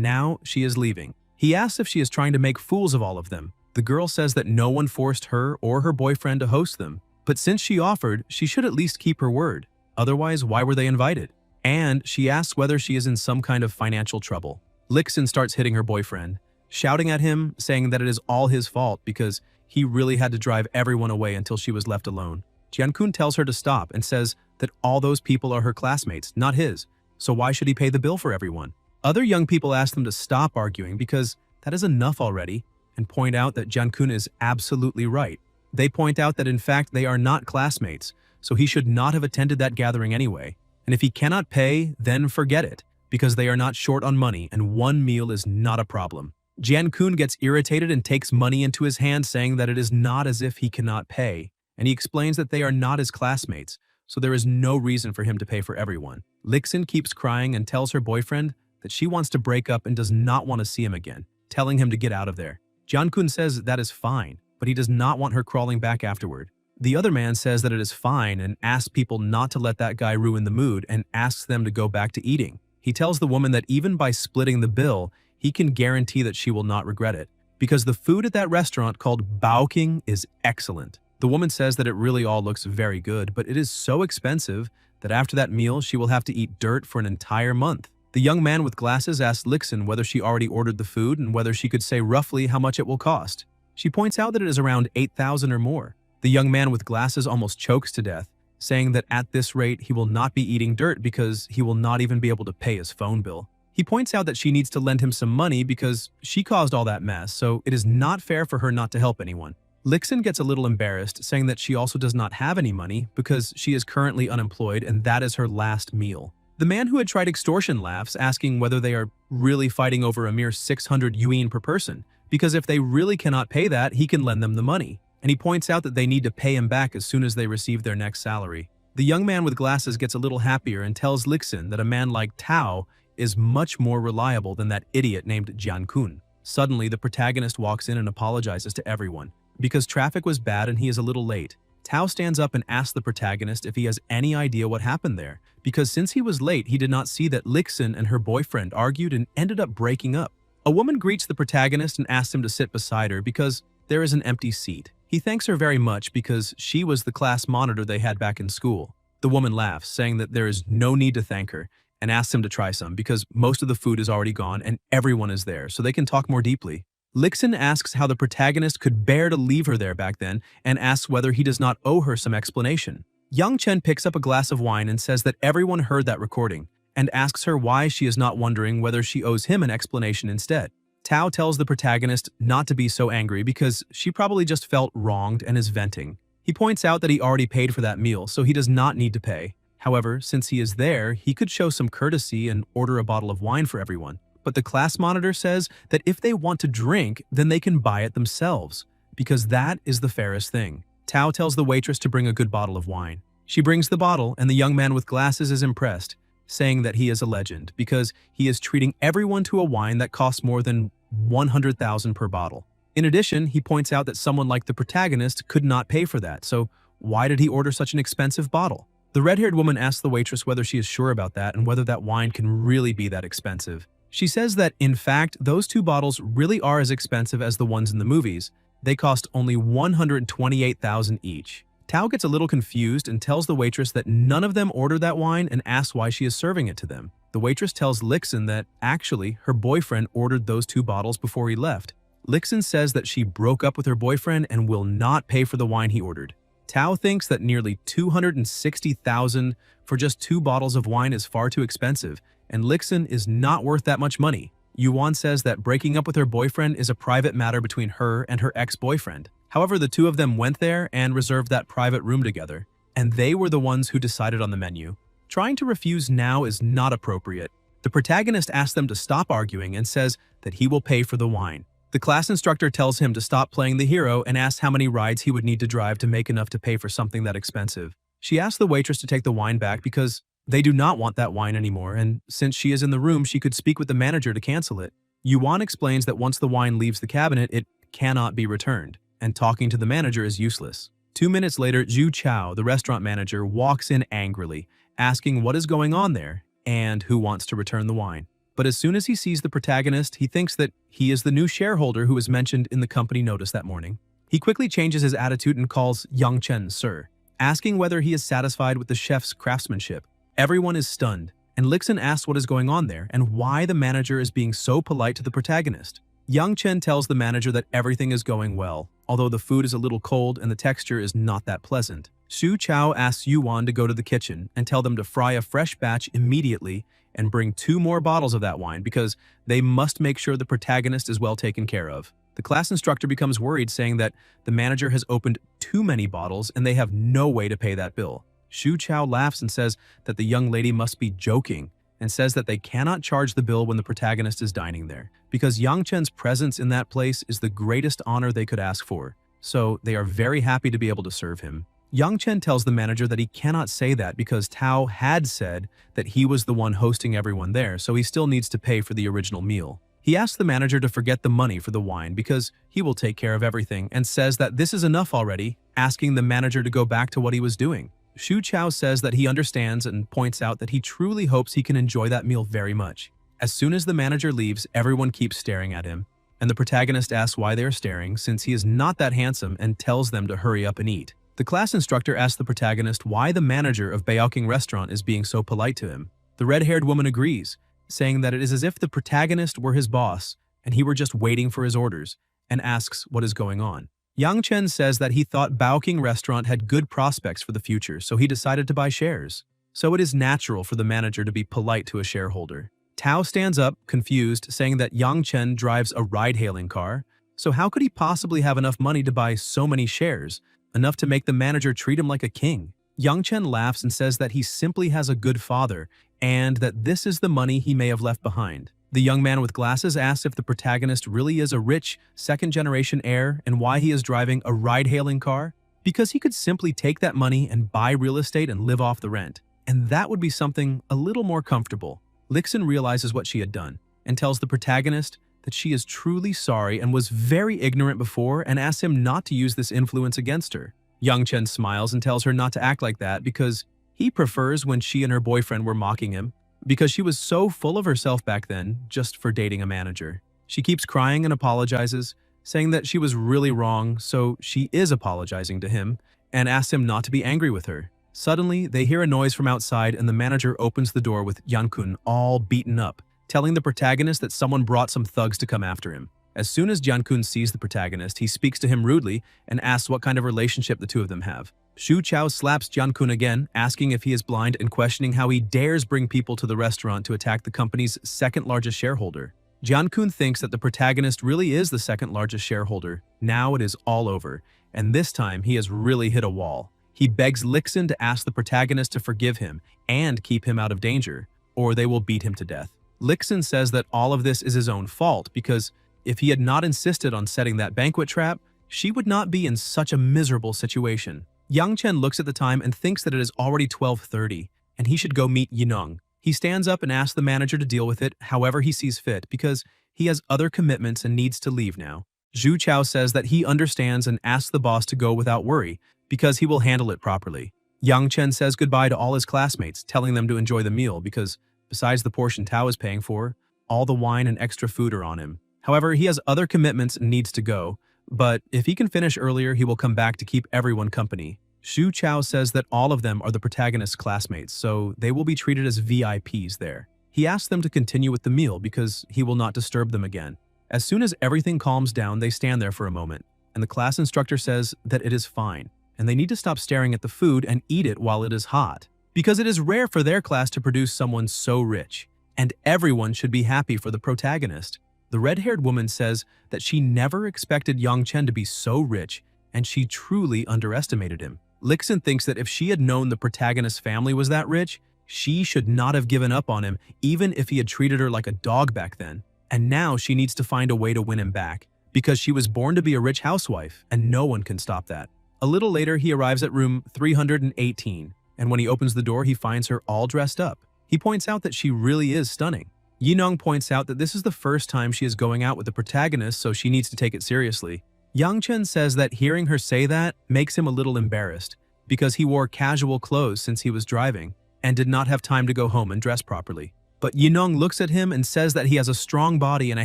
now she is leaving. He asks if she is trying to make fools of all of them. The girl says that no one forced her or her boyfriend to host them, but since she offered, she should at least keep her word. Otherwise, why were they invited? And she asks whether she is in some kind of financial trouble. Lixin starts hitting her boyfriend, shouting at him, saying that it is all his fault because he really had to drive everyone away until she was left alone. Jiankun tells her to stop and says that all those people are her classmates, not his, so why should he pay the bill for everyone? Other young people ask them to stop arguing because that is enough already, and point out that Jiankun is absolutely right. They point out that in fact they are not classmates, so he should not have attended that gathering anyway. And if he cannot pay, then forget it, because they are not short on money and one meal is not a problem. Jiankun gets irritated and takes money into his hand, saying that it is not as if he cannot pay, and he explains that they are not his classmates, so there is no reason for him to pay for everyone. Lixin keeps crying and tells her boyfriend that she wants to break up and does not want to see him again, telling him to get out of there. Jiankun says that is fine, but he does not want her crawling back afterward. The other man says that it is fine and asks people not to let that guy ruin the mood and asks them to go back to eating. He tells the woman that even by splitting the bill, he can guarantee that she will not regret it, because the food at that restaurant called Baoking is excellent. The woman says that it really all looks very good, but it is so expensive that after that meal, she will have to eat dirt for an entire month. The young man with glasses asks Lixin whether she already ordered the food and whether she could say roughly how much it will cost. She points out that it is around 8,000 or more. The young man with glasses almost chokes to death, saying that at this rate he will not be eating dirt because he will not even be able to pay his phone bill. He points out that she needs to lend him some money because she caused all that mess, so it is not fair for her not to help anyone. Lixin gets a little embarrassed, saying that she also does not have any money because she is currently unemployed and that is her last meal. The man who had tried extortion laughs, asking whether they are really fighting over a mere 600 yuan per person, because if they really cannot pay that, he can lend them the money. And he points out that they need to pay him back as soon as they receive their next salary. The young man with glasses gets a little happier and tells Lixin that a man like Tao is much more reliable than that idiot named Jiankun. Suddenly, the protagonist walks in and apologizes to everyone, because traffic was bad and he is a little late. Tao stands up and asks the protagonist if he has any idea what happened there, because since he was late, he did not see that Lixin and her boyfriend argued and ended up breaking up. A woman greets the protagonist and asks him to sit beside her because there is an empty seat. He thanks her very much because she was the class monitor they had back in school. The woman laughs, saying that there is no need to thank her, and asks him to try some because most of the food is already gone and everyone is there, so they can talk more deeply. Lixin asks how the protagonist could bear to leave her there back then and asks whether he does not owe her some explanation. Yang Chen picks up a glass of wine and says that everyone heard that recording and asks her why she is not wondering whether she owes him an explanation instead. Tao tells the protagonist not to be so angry because she probably just felt wronged and is venting. He points out that he already paid for that meal, so he does not need to pay. However, since he is there, he could show some courtesy and order a bottle of wine for everyone. But the class monitor says that if they want to drink, then they can buy it themselves, because that is the fairest thing. Tao tells the waitress to bring a good bottle of wine. She brings the bottle, and the young man with glasses is impressed, saying that he is a legend because he is treating everyone to a wine that costs more than 100,000 per bottle. In addition, he points out that someone like the protagonist could not pay for that, so why did he order such an expensive bottle? The red-haired woman asks the waitress whether she is sure about that and whether that wine can really be that expensive. She says that, in fact, those two bottles really are as expensive as the ones in the movies. They cost only 128,000 each. Tao gets a little confused and tells the waitress that none of them ordered that wine and asks why she is serving it to them. The waitress tells Lixin that, actually, her boyfriend ordered those two bottles before he left. Lixin says that she broke up with her boyfriend and will not pay for the wine he ordered. Tao thinks that nearly 260,000 for just two bottles of wine is far too expensive, and Lixin is not worth that much money. Yuan says that breaking up with her boyfriend is a private matter between her and her ex-boyfriend. However, the two of them went there and reserved that private room together, and they were the ones who decided on the menu. Trying to refuse now is not appropriate. The protagonist asks them to stop arguing and says that he will pay for the wine. The class instructor tells him to stop playing the hero and asks how many rides he would need to drive to make enough to pay for something that expensive. She asks the waitress to take the wine back because they do not want that wine anymore, and since she is in the room, she could speak with the manager to cancel it. Yuan explains that once the wine leaves the cabinet, it cannot be returned, and talking to the manager is useless. 2 minutes later, Zhu Chao, the restaurant manager, walks in angrily, asking what is going on there and who wants to return the wine. But as soon as he sees the protagonist, he thinks that he is the new shareholder who was mentioned in the company notice that morning. He quickly changes his attitude and calls Yang Chen sir, asking whether he is satisfied with the chef's craftsmanship. Everyone is stunned, and Lixin asks what is going on there and why the manager is being so polite to the protagonist. Yang Chen tells the manager that everything is going well, although the food is a little cold and the texture is not that pleasant. Xu Chao asks Yuan to go to the kitchen and tell them to fry a fresh batch immediately and bring 2 more bottles of that wine because they must make sure the protagonist is well taken care of. The class instructor becomes worried, saying that the manager has opened too many bottles and they have no way to pay that bill. Xu Chao laughs and says that the young lady must be joking and says that they cannot charge the bill when the protagonist is dining there because Yang Chen's presence in that place is the greatest honor they could ask for, so they are very happy to be able to serve him. Yang Chen tells the manager that he cannot say that because Tao had said that he was the one hosting everyone there, so he still needs to pay for the original meal. He asks the manager to forget the money for the wine because he will take care of everything and says that this is enough already, asking the manager to go back to what he was doing. Xu Chao says that he understands and points out that he truly hopes he can enjoy that meal very much. As soon as the manager leaves, everyone keeps staring at him, and the protagonist asks why they are staring since he is not that handsome and tells them to hurry up and eat. The class instructor asks the protagonist why the manager of Baoking restaurant is being so polite to him. The red-haired woman agrees, saying that it is as if the protagonist were his boss and he were just waiting for his orders, and asks what is going on. Yang Chen says that he thought Baoking restaurant had good prospects for the future, so he decided to buy shares. So it is natural for the manager to be polite to a shareholder. Tao stands up, confused, saying that Yang Chen drives a ride-hailing car, so how could he possibly have enough money to buy so many shares, enough to make the manager treat him like a king? Yang Chen laughs and says that he simply has a good father and that this is the money he may have left behind. The young man with glasses asks if the protagonist really is a rich, second-generation heir and why he is driving a ride-hailing car. Because he could simply take that money and buy real estate and live off the rent. And that would be something a little more comfortable. Lixin realizes what she had done and tells the protagonist that she is truly sorry and was very ignorant before and asks him not to use this influence against her. Yang Chen smiles and tells her not to act like that because he prefers when she and her boyfriend were mocking him, because she was so full of herself back then just for dating a manager. She keeps crying and apologizes, saying that she was really wrong, so she is apologizing to him, and asks him not to be angry with her, Suddenly, they hear a noise from outside and the manager opens the door with Yankun all beaten up, telling the protagonist that someone brought some thugs to come after him. As soon as Jankun sees the protagonist, he speaks to him rudely and asks what kind of relationship the two of them have. Shu Chao slaps Jankun again, asking if he is blind and questioning how he dares bring people to the restaurant to attack the company's second-largest shareholder. Jankun thinks that the protagonist really is the second-largest shareholder. Now it is all over, and this time he has really hit a wall. He begs Lixin to ask the protagonist to forgive him and keep him out of danger, or they will beat him to death. Lixin says that all of this is his own fault because if he had not insisted on setting that banquet trap, she would not be in such a miserable situation. Yang Chen looks at the time and thinks that it is already 12:30, and he should go meet Yineng. He stands up and asks the manager to deal with it however he sees fit because he has other commitments and needs to leave now. Zhu Chao says that he understands and asks the boss to go without worry because he will handle it properly. Yang Chen says goodbye to all his classmates, telling them to enjoy the meal because, besides the portion Tao is paying for, all the wine and extra food are on him. However, he has other commitments and needs to go, but if he can finish earlier, he will come back to keep everyone company. Shu Chao says that all of them are the protagonist's classmates, so they will be treated as VIPs there. He asks them to continue with the meal because he will not disturb them again. As soon as everything calms down, they stand there for a moment, and the class instructor says that it is fine, and they need to stop staring at the food and eat it while it is hot, because it is rare for their class to produce someone so rich, and everyone should be happy for the protagonist. The red-haired woman says that she never expected Yang Chen to be so rich, and she truly underestimated him. Lixin thinks that if she had known the protagonist's family was that rich, she should not have given up on him even if he had treated her like a dog back then. And now she needs to find a way to win him back, because she was born to be a rich housewife, and no one can stop that. A little later, he arrives at room 318, and when he opens the door, he finds her all dressed up. He points out that she really is stunning. Yineng points out that this is the first time she is going out with the protagonist, so she needs to take it seriously. Yang Chen says that hearing her say that makes him a little embarrassed, because he wore casual clothes since he was driving, and did not have time to go home and dress properly. But Yineng looks at him and says that he has a strong body and a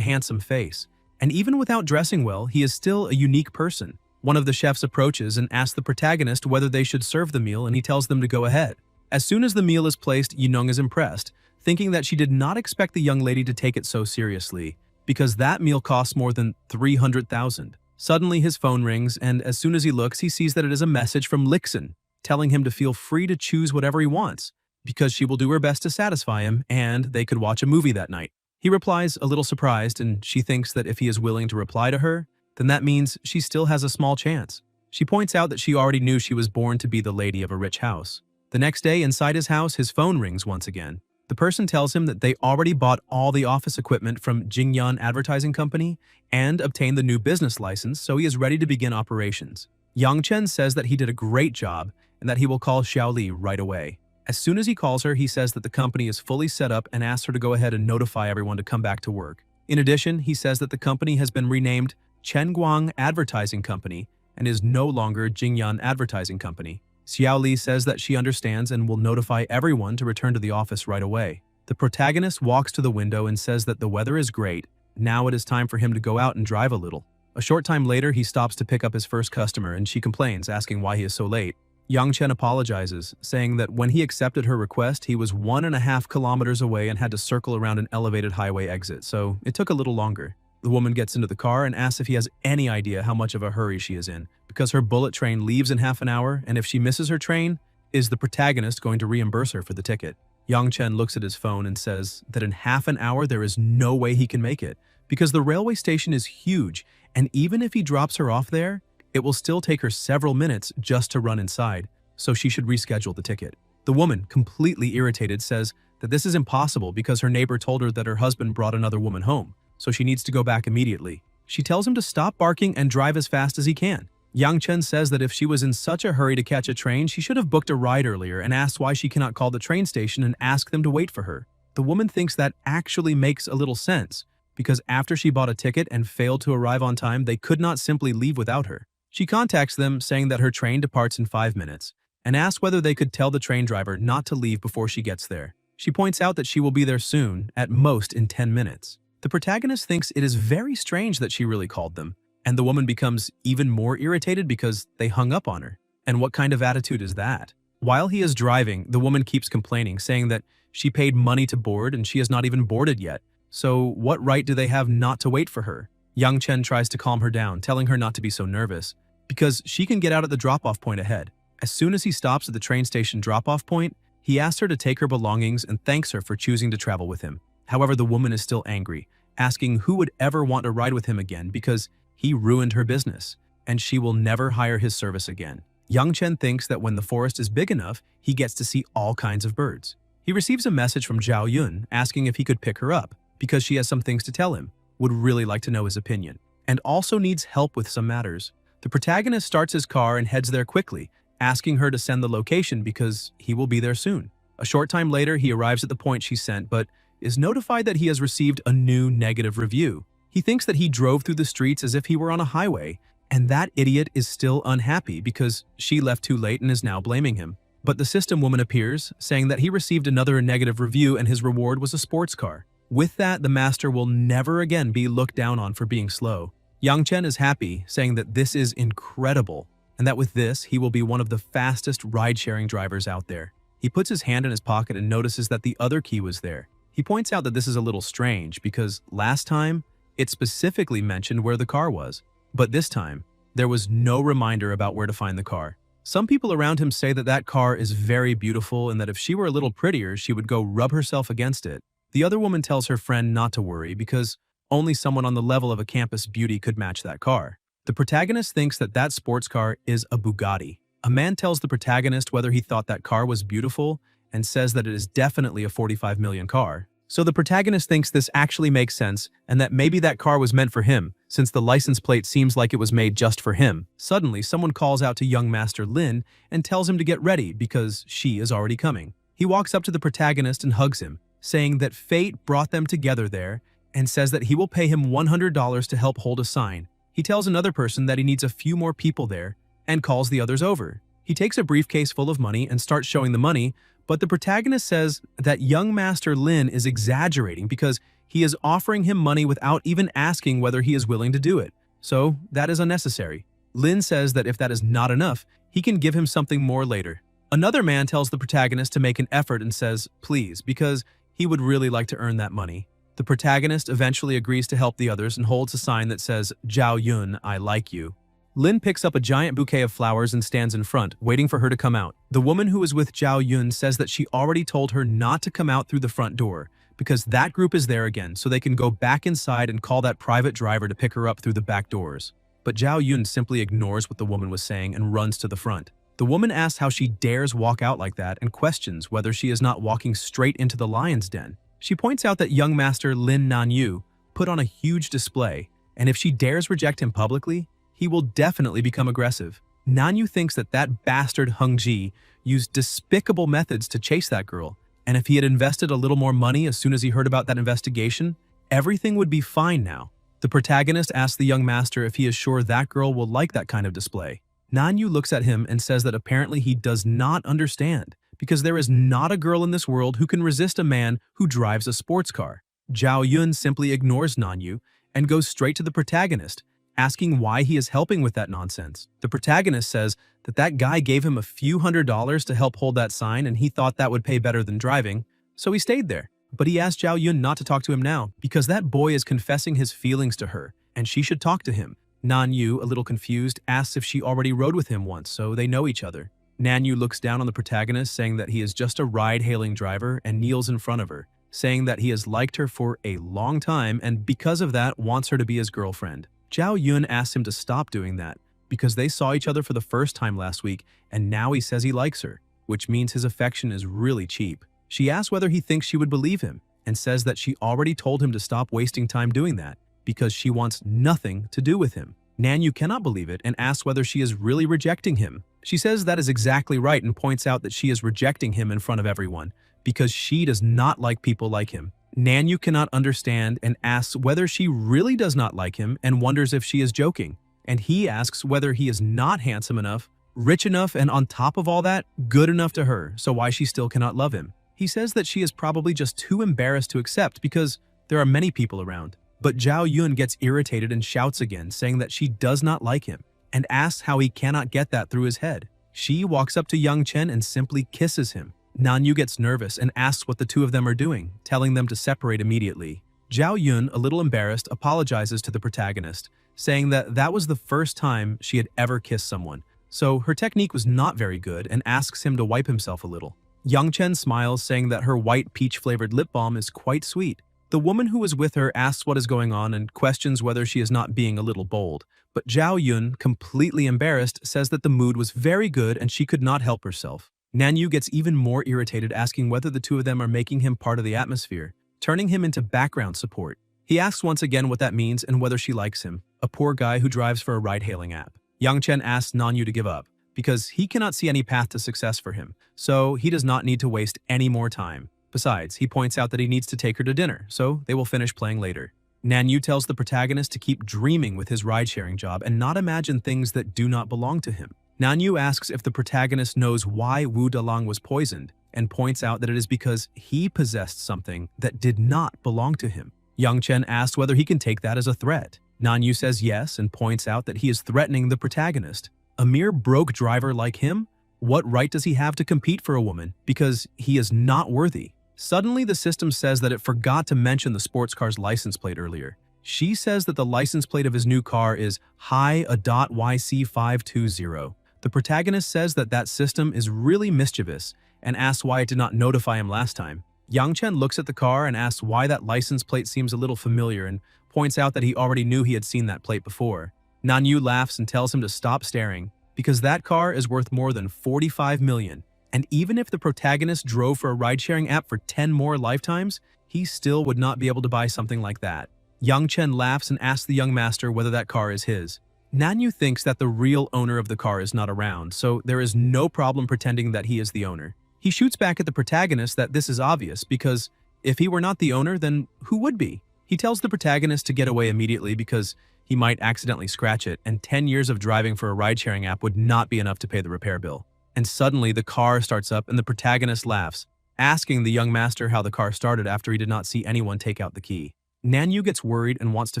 handsome face, and even without dressing well, he is still a unique person. One of the chefs approaches and asks the protagonist whether they should serve the meal, and he tells them to go ahead. As soon as the meal is placed, Yineng is impressed, thinking that she did not expect the young lady to take it so seriously, because that meal costs more than 300,000. Suddenly his phone rings, and as soon as he looks, he sees that it is a message from Lixin, telling him to feel free to choose whatever he wants, because she will do her best to satisfy him, and they could watch a movie that night. He replies a little surprised, and she thinks that if he is willing to reply to her, then that means she still has a small chance. She points out that she already knew she was born to be the lady of a rich house. The next day, inside his house, his phone rings once again. The person tells him that they already bought all the office equipment from Jingyan Advertising Company and obtained the new business license, so he is ready to begin operations. Yang Chen says that he did a great job and that he will call Xiaoli right away. As soon as he calls her, he says that the company is fully set up and asks her to go ahead and notify everyone to come back to work. In addition, he says that the company has been renamed Chenguang Advertising Company and is no longer Jingyan Advertising Company. Xiaoli says that she understands and will notify everyone to return to the office right away. The protagonist walks to the window and says that the weather is great. Now it is time for him to go out and drive a little. A short time later, he stops to pick up his first customer, and she complains, asking why he is so late. Yang Chen apologizes, saying that when he accepted her request, he was 1.5 kilometers away and had to circle around an elevated highway exit, so it took a little longer. The woman gets into the car and asks if he has any idea how much of a hurry she is in, because her bullet train leaves in half an hour, and if she misses her train, is the protagonist going to reimburse her for the ticket? Yang Chen looks at his phone and says that in half an hour there is no way he can make it, because the railway station is huge, and even if he drops her off there, it will still take her several minutes just to run inside, so she should reschedule the ticket. The woman, completely irritated, says that this is impossible because her neighbor told her that her husband brought another woman home, so she needs to go back immediately. She tells him to stop barking and drive as fast as he can. Yang Chen says that if she was in such a hurry to catch a train, she should have booked a ride earlier and asks why she cannot call the train station and ask them to wait for her. The woman thinks that actually makes a little sense, because after she bought a ticket and failed to arrive on time, they could not simply leave without her. She contacts them, saying that her train departs in 5 minutes, and asks whether they could tell the train driver not to leave before she gets there. She points out that she will be there soon, at most in 10 minutes. The protagonist thinks it is very strange that she really called them, and the woman becomes even more irritated because they hung up on her. And what kind of attitude is that? While he is driving, the woman keeps complaining, saying that she paid money to board and she has not even boarded yet. So what right do they have not to wait for her? Young Chen tries to calm her down, telling her not to be so nervous, because she can get out at the drop-off point ahead. As soon as he stops at the train station drop-off point, he asks her to take her belongings and thanks her for choosing to travel with him. However, the woman is still angry, asking who would ever want to ride with him again because he ruined her business, and she will never hire his service again. Young Chen thinks that when the forest is big enough, he gets to see all kinds of birds. He receives a message from Zhao Yun asking if he could pick her up, because she has some things to tell him, would really like to know his opinion, and also needs help with some matters. The protagonist starts his car and heads there quickly, asking her to send the location because he will be there soon. A short time later, he arrives at the point she sent, but is notified that he has received a new negative review. He thinks that he drove through the streets as if he were on a highway, and that idiot is still unhappy because she left too late and is now blaming him. But the system woman appears, saying that he received another negative review and his reward was a sports car. With that, the master will never again be looked down on for being slow. Yang Chen is happy, saying that this is incredible, and that with this, he will be one of the fastest ride-sharing drivers out there. He puts his hand in his pocket and notices that the other key was there. He points out that this is a little strange because last time, it specifically mentioned where the car was. But this time, there was no reminder about where to find the car. Some people around him say that that car is very beautiful and that if she were a little prettier, she would go rub herself against it. The other woman tells her friend not to worry because only someone on the level of a campus beauty could match that car. The protagonist thinks that that sports car is a Bugatti. A man tells the protagonist whether he thought that car was beautiful and says that it is definitely a 45 million car. So the protagonist thinks this actually makes sense and that maybe that car was meant for him, since the license plate seems like it was made just for him. Suddenly, someone calls out to young Master Lin and tells him to get ready because she is already coming. He walks up to the protagonist and hugs him, saying that fate brought them together there and says that he will pay him $100 to help hold a sign. He tells another person that he needs a few more people there and calls the others over. He takes a briefcase full of money and starts showing the money, but the protagonist says that young Master Lin is exaggerating because he is offering him money without even asking whether he is willing to do it. So that is unnecessary. Lin says that if that is not enough, he can give him something more later. Another man tells the protagonist to make an effort and says, please, because he would really like to earn that money. The protagonist eventually agrees to help the others and holds a sign that says, Zhao Yun, I like you. Lin picks up a giant bouquet of flowers and stands in front, waiting for her to come out. The woman who is with Zhao Yun says that she already told her not to come out through the front door, because that group is there again, so they can go back inside and call that private driver to pick her up through the back doors. But Zhao Yun simply ignores what the woman was saying and runs to the front. The woman asks how she dares walk out like that and questions whether she is not walking straight into the lion's den. She points out that young master Lin Nanyu put on a huge display, and if she dares reject him publicly, he will definitely become aggressive. Nanyu thinks that that bastard Hung Ji used despicable methods to chase that girl, and if he had invested a little more money as soon as he heard about that investigation, everything would be fine now. The protagonist asks the young master if he is sure that girl will like that kind of display. Nanyu looks at him and says that apparently he does not understand, because there is not a girl in this world who can resist a man who drives a sports car. Zhao Yun simply ignores Nanyu and goes straight to the protagonist, asking why he is helping with that nonsense. The protagonist says that that guy gave him a few $100s to help hold that sign and he thought that would pay better than driving, so he stayed there. But he asked Zhao Yun not to talk to him now, because that boy is confessing his feelings to her, and she should talk to him. Nanyu, a little confused, asks if she already rode with him once, so they know each other. Nanyu looks down on the protagonist, saying that he is just a ride-hailing driver, and kneels in front of her, saying that he has liked her for a long time and because of that wants her to be his girlfriend. Zhao Yun asks him to stop doing that because they saw each other for the first time last week and now he says he likes her, which means his affection is really cheap. She asks whether he thinks she would believe him and says that she already told him to stop wasting time doing that because she wants nothing to do with him. Nanyu cannot believe it and asks whether she is really rejecting him. She says that is exactly right and points out that she is rejecting him in front of everyone because she does not like people like him. Nanyu cannot understand and asks whether she really does not like him and wonders if she is joking. And he asks whether he is not handsome enough, rich enough, and on top of all that, good enough to her, so why she still cannot love him. He says that she is probably just too embarrassed to accept because there are many people around. But Zhao Yun gets irritated and shouts again, saying that she does not like him, and asks how he cannot get that through his head. She walks up to Young Chen and simply kisses him. Nanyu gets nervous and asks what the two of them are doing, telling them to separate immediately. Zhao Yun, a little embarrassed, apologizes to the protagonist, saying that that was the first time she had ever kissed someone, so her technique was not very good, and asks him to wipe himself a little. Young Chen smiles, saying that her white peach-flavored lip balm is quite sweet. The woman who is with her asks what is going on and questions whether she is not being a little bold, but Zhao Yun, completely embarrassed, says that the mood was very good and she could not help herself. Nanyu gets even more irritated, asking whether the two of them are making him part of the atmosphere, turning him into background support. He asks once again what that means and whether she likes him, a poor guy who drives for a ride-hailing app. Yang Chen asks Nanyu to give up, because he cannot see any path to success for him, so he does not need to waste any more time. Besides, he points out that he needs to take her to dinner, so they will finish playing later. Nanyu tells the protagonist to keep dreaming with his ride-sharing job and not imagine things that do not belong to him. Nanyu asks if the protagonist knows why Wu Dalang was poisoned, and points out that it is because he possessed something that did not belong to him. Yang Chen asks whether he can take that as a threat. Nanyu says yes and points out that he is threatening the protagonist. A mere broke driver like him? What right does he have to compete for a woman? Because he is not worthy. Suddenly, the system says that it forgot to mention the sports car's license plate earlier. She says that the license plate of his new car is HI.YC520. The protagonist says that that system is really mischievous and asks why it did not notify him last time. Yang Chen looks at the car and asks why that license plate seems a little familiar and points out that he already knew he had seen that plate before. Nanyu laughs and tells him to stop staring, because that car is worth more than 45 million. And even if the protagonist drove for a ride-sharing app for 10 more lifetimes, he still would not be able to buy something like that. Yang Chen laughs and asks the young master whether that car is his. Nanyu thinks that the real owner of the car is not around, so there is no problem pretending that he is the owner. He shoots back at the protagonist that this is obvious, because if he were not the owner, then who would be? He tells the protagonist to get away immediately because he might accidentally scratch it, and 10 years of driving for a ride-sharing app would not be enough to pay the repair bill. And suddenly, the car starts up and the protagonist laughs, asking the young master how the car started after he did not see anyone take out the key. Nanyu gets worried and wants to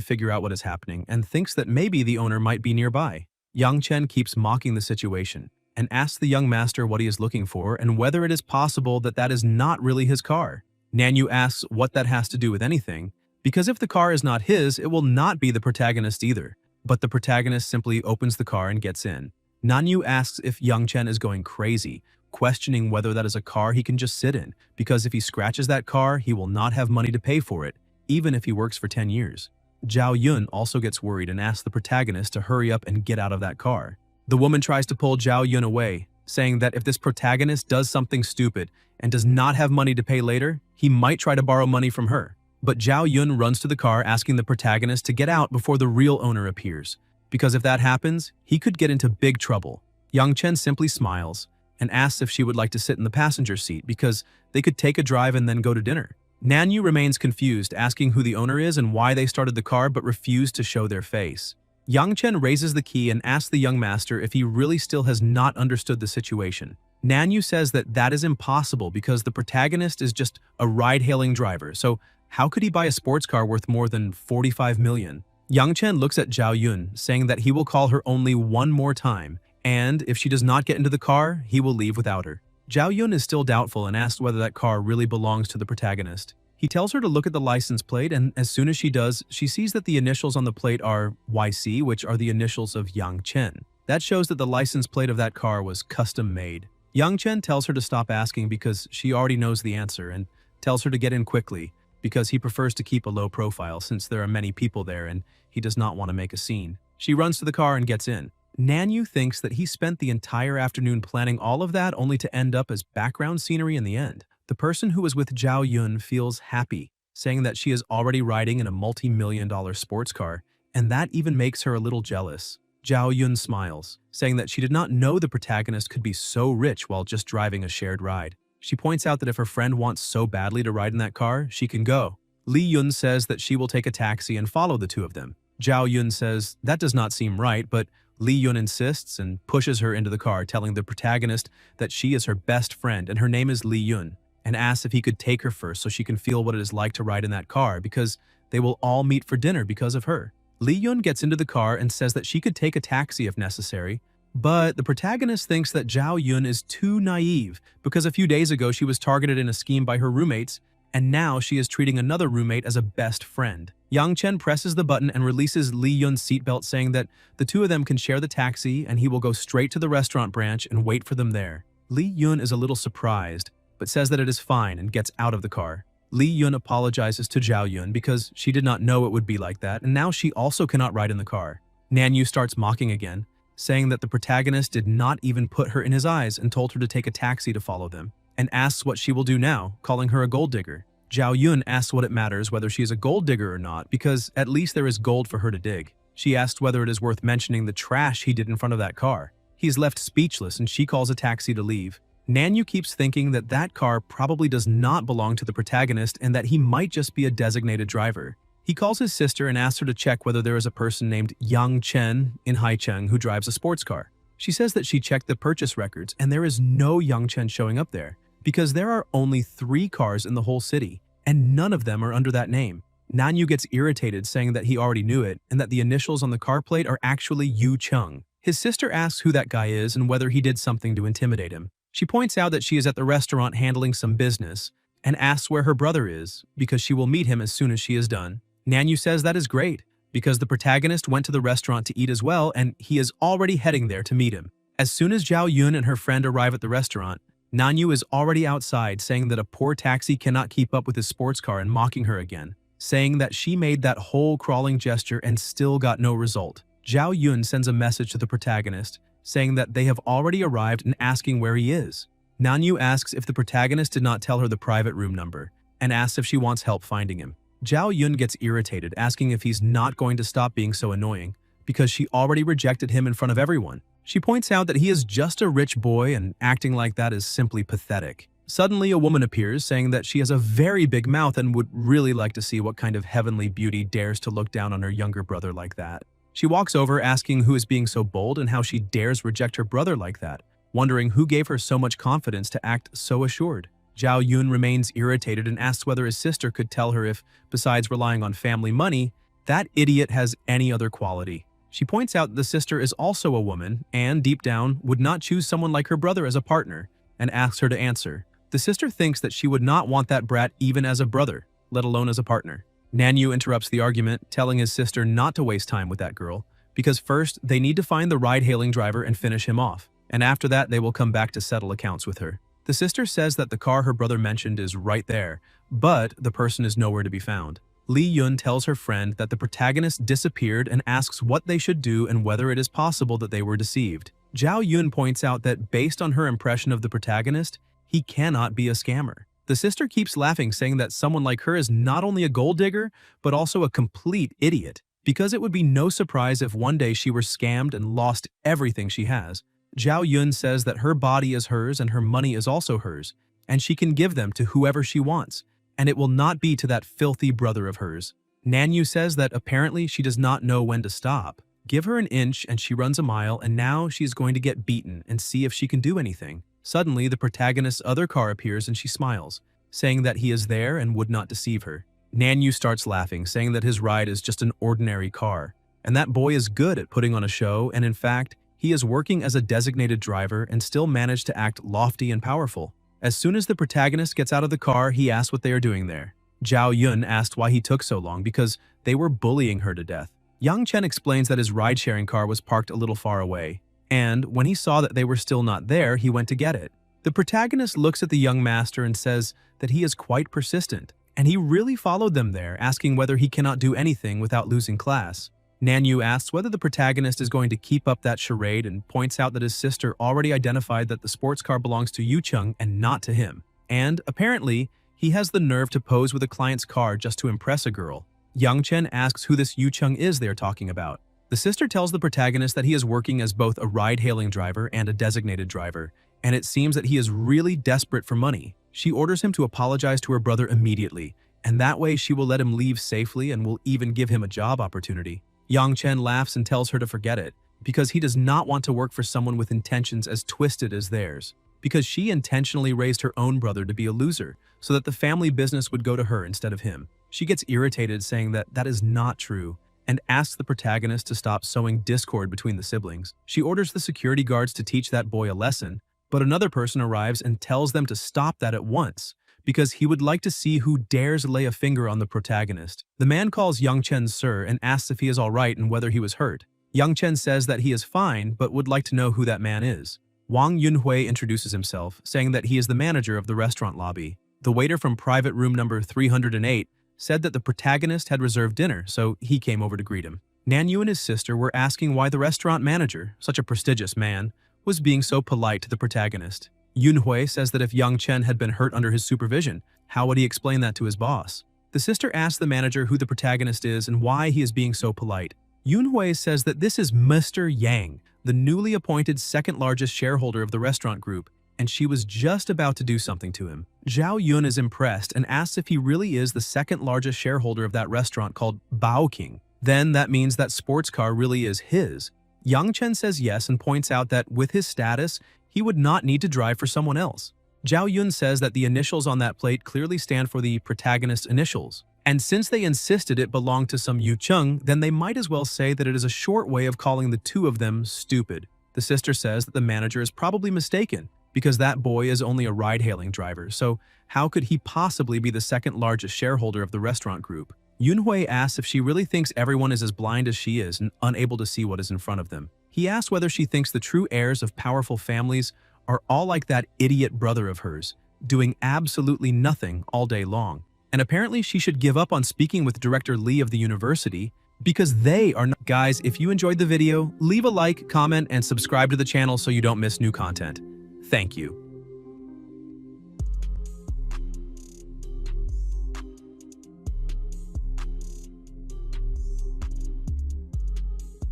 figure out what is happening and thinks that maybe the owner might be nearby. Yang Chen keeps mocking the situation and asks the young master what he is looking for and whether it is possible that that is not really his car. Nanyu asks what that has to do with anything, because if the car is not his, it will not be the protagonist either. But the protagonist simply opens the car and gets in. Nanyu asks if Yang Chen is going crazy, questioning whether that is a car he can just sit in, because if he scratches that car, he will not have money to pay for it, even if he works for 10 years. Zhao Yun also gets worried and asks the protagonist to hurry up and get out of that car. The woman tries to pull Zhao Yun away, saying that if this protagonist does something stupid and does not have money to pay later, he might try to borrow money from her. But Zhao Yun runs to the car, asking the protagonist to get out before the real owner appears, because if that happens, he could get into big trouble. Yang Chen simply smiles and asks if she would like to sit in the passenger seat because they could take a drive and then go to dinner. Nanyu remains confused, asking who the owner is and why they started the car but refused to show their face. Yang Chen raises the key and asks the young master if he really still has not understood the situation. Nanyu says that that is impossible because the protagonist is just a ride-hailing driver, so how could he buy a sports car worth more than 45 million? Yang Chen looks at Zhao Yun, saying that he will call her only one more time, and if she does not get into the car, he will leave without her. Zhao Yun is still doubtful and asks whether that car really belongs to the protagonist. He tells her to look at the license plate, and as soon as she does, she sees that the initials on the plate are YC, which are the initials of Yang Chen. That shows that the license plate of that car was custom made. Yang Chen tells her to stop asking because she already knows the answer, and tells her to get in quickly, because he prefers to keep a low profile since there are many people there and he does not want to make a scene. She runs to the car and gets in. Nanyu thinks that he spent the entire afternoon planning all of that only to end up as background scenery in the end. The person who was with Zhao Yun feels happy, saying that she is already riding in a multi-million-dollar sports car, and that even makes her a little jealous. Zhao Yun smiles, saying that she did not know the protagonist could be so rich while just driving a shared ride. She points out that if her friend wants so badly to ride in that car, she can go. Li Yun says that she will take a taxi and follow the two of them. Zhao Yun says that does not seem right, but Li Yun insists and pushes her into the car, telling the protagonist that she is her best friend and her name is Li Yun, and asks if he could take her first so she can feel what it is like to ride in that car because they will all meet for dinner because of her. Li Yun gets into the car and says that she could take a taxi if necessary, But the protagonist thinks that Zhao Yun is too naive because a few days ago she was targeted in a scheme by her roommates, and now she is treating another roommate as a best friend. Yang Chen presses the button and releases Li Yun's seatbelt, saying that the two of them can share the taxi and he will go straight to the restaurant branch and wait for them there. Li Yun is a little surprised, but says that it is fine and gets out of the car. Li Yun apologizes to Zhao Yun because she did not know it would be like that, and now she also cannot ride in the car. Nanyu starts mocking again, saying that the protagonist did not even put her in his eyes and told her to take a taxi to follow them, and asks what she will do now, calling her a gold digger. Zhao Yun asks what it matters whether she is a gold digger or not, because at least there is gold for her to dig. She asks whether it is worth mentioning the trash he did in front of that car. He is left speechless and she calls a taxi to leave. Nanyu keeps thinking that that car probably does not belong to the protagonist and that he might just be a designated driver. He calls his sister and asks her to check whether there is a person named Yang Chen in Haicheng who drives a sports car. She says that she checked the purchase records and there is no Yang Chen showing up there, because there are only 3 cars in the whole city, and none of them are under that name. Nanyu gets irritated, saying that he already knew it and that the initials on the car plate are actually Yu Cheng. His sister asks who that guy is and whether he did something to intimidate him. She points out that she is at the restaurant handling some business and asks where her brother is because she will meet him as soon as she is done. Nanyu says that is great, because the protagonist went to the restaurant to eat as well and he is already heading there to meet him. As soon as Zhao Yun and her friend arrive at the restaurant, Nanyu is already outside, saying that a poor taxi cannot keep up with his sports car and mocking her again, saying that she made that whole crawling gesture and still got no result. Zhao Yun sends a message to the protagonist, saying that they have already arrived and asking where he is. Nanyu asks if the protagonist did not tell her the private room number, and asks if she wants help finding him. Zhao Yun gets irritated, asking if he's not going to stop being so annoying, because she already rejected him in front of everyone. She points out that he is just a rich boy and acting like that is simply pathetic. Suddenly, a woman appears, saying that she has a very big mouth and would really like to see what kind of heavenly beauty dares to look down on her younger brother like that. She walks over, asking who is being so bold and how she dares reject her brother like that, wondering who gave her so much confidence to act so assured. Zhao Yun remains irritated and asks whether his sister could tell her if, besides relying on family money, that idiot has any other quality. She points out that the sister is also a woman and, deep down, would not choose someone like her brother as a partner, and asks her to answer. The sister thinks that she would not want that brat even as a brother, let alone as a partner. Nanyu interrupts the argument, telling his sister not to waste time with that girl, because first they need to find the ride-hailing driver and finish him off, and after that they will come back to settle accounts with her. The sister says that the car her brother mentioned is right there, but the person is nowhere to be found. Li Yun tells her friend that the protagonist disappeared and asks what they should do and whether it is possible that they were deceived. Zhao Yun points out that based on her impression of the protagonist, he cannot be a scammer. The sister keeps laughing, saying that someone like her is not only a gold digger, but also a complete idiot, because it would be no surprise if one day she were scammed and lost everything she has. Zhao Yun says that her body is hers and her money is also hers, and she can give them to whoever she wants, and it will not be to that filthy brother of hers. Nanyu says that apparently she does not know when to stop. Give her an inch and she runs a mile, and now she is going to get beaten and see if she can do anything. Suddenly, the protagonist's other car appears and she smiles, saying that he is there and would not deceive her. Nanyu starts laughing, saying that his ride is just an ordinary car, and that boy is good at putting on a show, and in fact, he is working as a designated driver and still managed to act lofty and powerful. As soon as the protagonist gets out of the car, he asks what they are doing there. Zhao Yun asked why he took so long because they were bullying her to death. Yang Chen explains that his ride-sharing car was parked a little far away, and when he saw that they were still not there, he went to get it. The protagonist looks at the young master and says that he is quite persistent, and he really followed them there, asking whether he cannot do anything without losing class. Nanyu asks whether the protagonist is going to keep up that charade and points out that his sister already identified that the sports car belongs to Yu Cheng and not to him. And, apparently, he has the nerve to pose with a client's car just to impress a girl. Yang Chen asks who this Yu Cheng is they are talking about. The sister tells the protagonist that he is working as both a ride-hailing driver and a designated driver, and it seems that he is really desperate for money. She orders him to apologize to her brother immediately, and that way she will let him leave safely and will even give him a job opportunity. Yang Chen laughs and tells her to forget it, because he does not want to work for someone with intentions as twisted as theirs, because she intentionally raised her own brother to be a loser, so that the family business would go to her instead of him. She gets irritated, saying that that is not true, and asks the protagonist to stop sowing discord between the siblings. She orders the security guards to teach that boy a lesson, but another person arrives and tells them to stop that at once, because he would like to see who dares lay a finger on the protagonist. The man calls Young Chen sir and asks if he is alright and whether he was hurt. Young Chen says that he is fine, but would like to know who that man is. Wang Yunhui introduces himself, saying that he is the manager of the restaurant lobby. The waiter from private room number 308 said that the protagonist had reserved dinner, so he came over to greet him. Nanyu and his sister were asking why the restaurant manager, such a prestigious man, was being so polite to the protagonist. Yunhui says that if Young Chen had been hurt under his supervision, how would he explain that to his boss? The sister asks the manager who the protagonist is and why he is being so polite. Yunhui says that this is Mr. Yang, the newly appointed second-largest shareholder of the restaurant group, and she was just about to do something to him. Zhao Yun is impressed and asks if he really is the second-largest shareholder of that restaurant called Bao King. Then that means that sports car really is his. Yang Chen says yes and points out that with his status, he would not need to drive for someone else. Zhao Yun says that the initials on that plate clearly stand for the protagonist's initials. And since they insisted it belonged to some Yu Cheng, then they might as well say that it is a short way of calling the two of them stupid. The sister says that the manager is probably mistaken, because that boy is only a ride-hailing driver, so how could he possibly be the second-largest shareholder of the restaurant group? Yunhui asks if she really thinks everyone is as blind as she is and unable to see what is in front of them. He asks whether she thinks the true heirs of powerful families are all like that idiot brother of hers, doing absolutely nothing all day long. And apparently she should give up on speaking with Director Lee of the university because they are not. Guys, if you enjoyed the video, leave a like, comment, and subscribe to the channel so you don't miss new content. Thank you.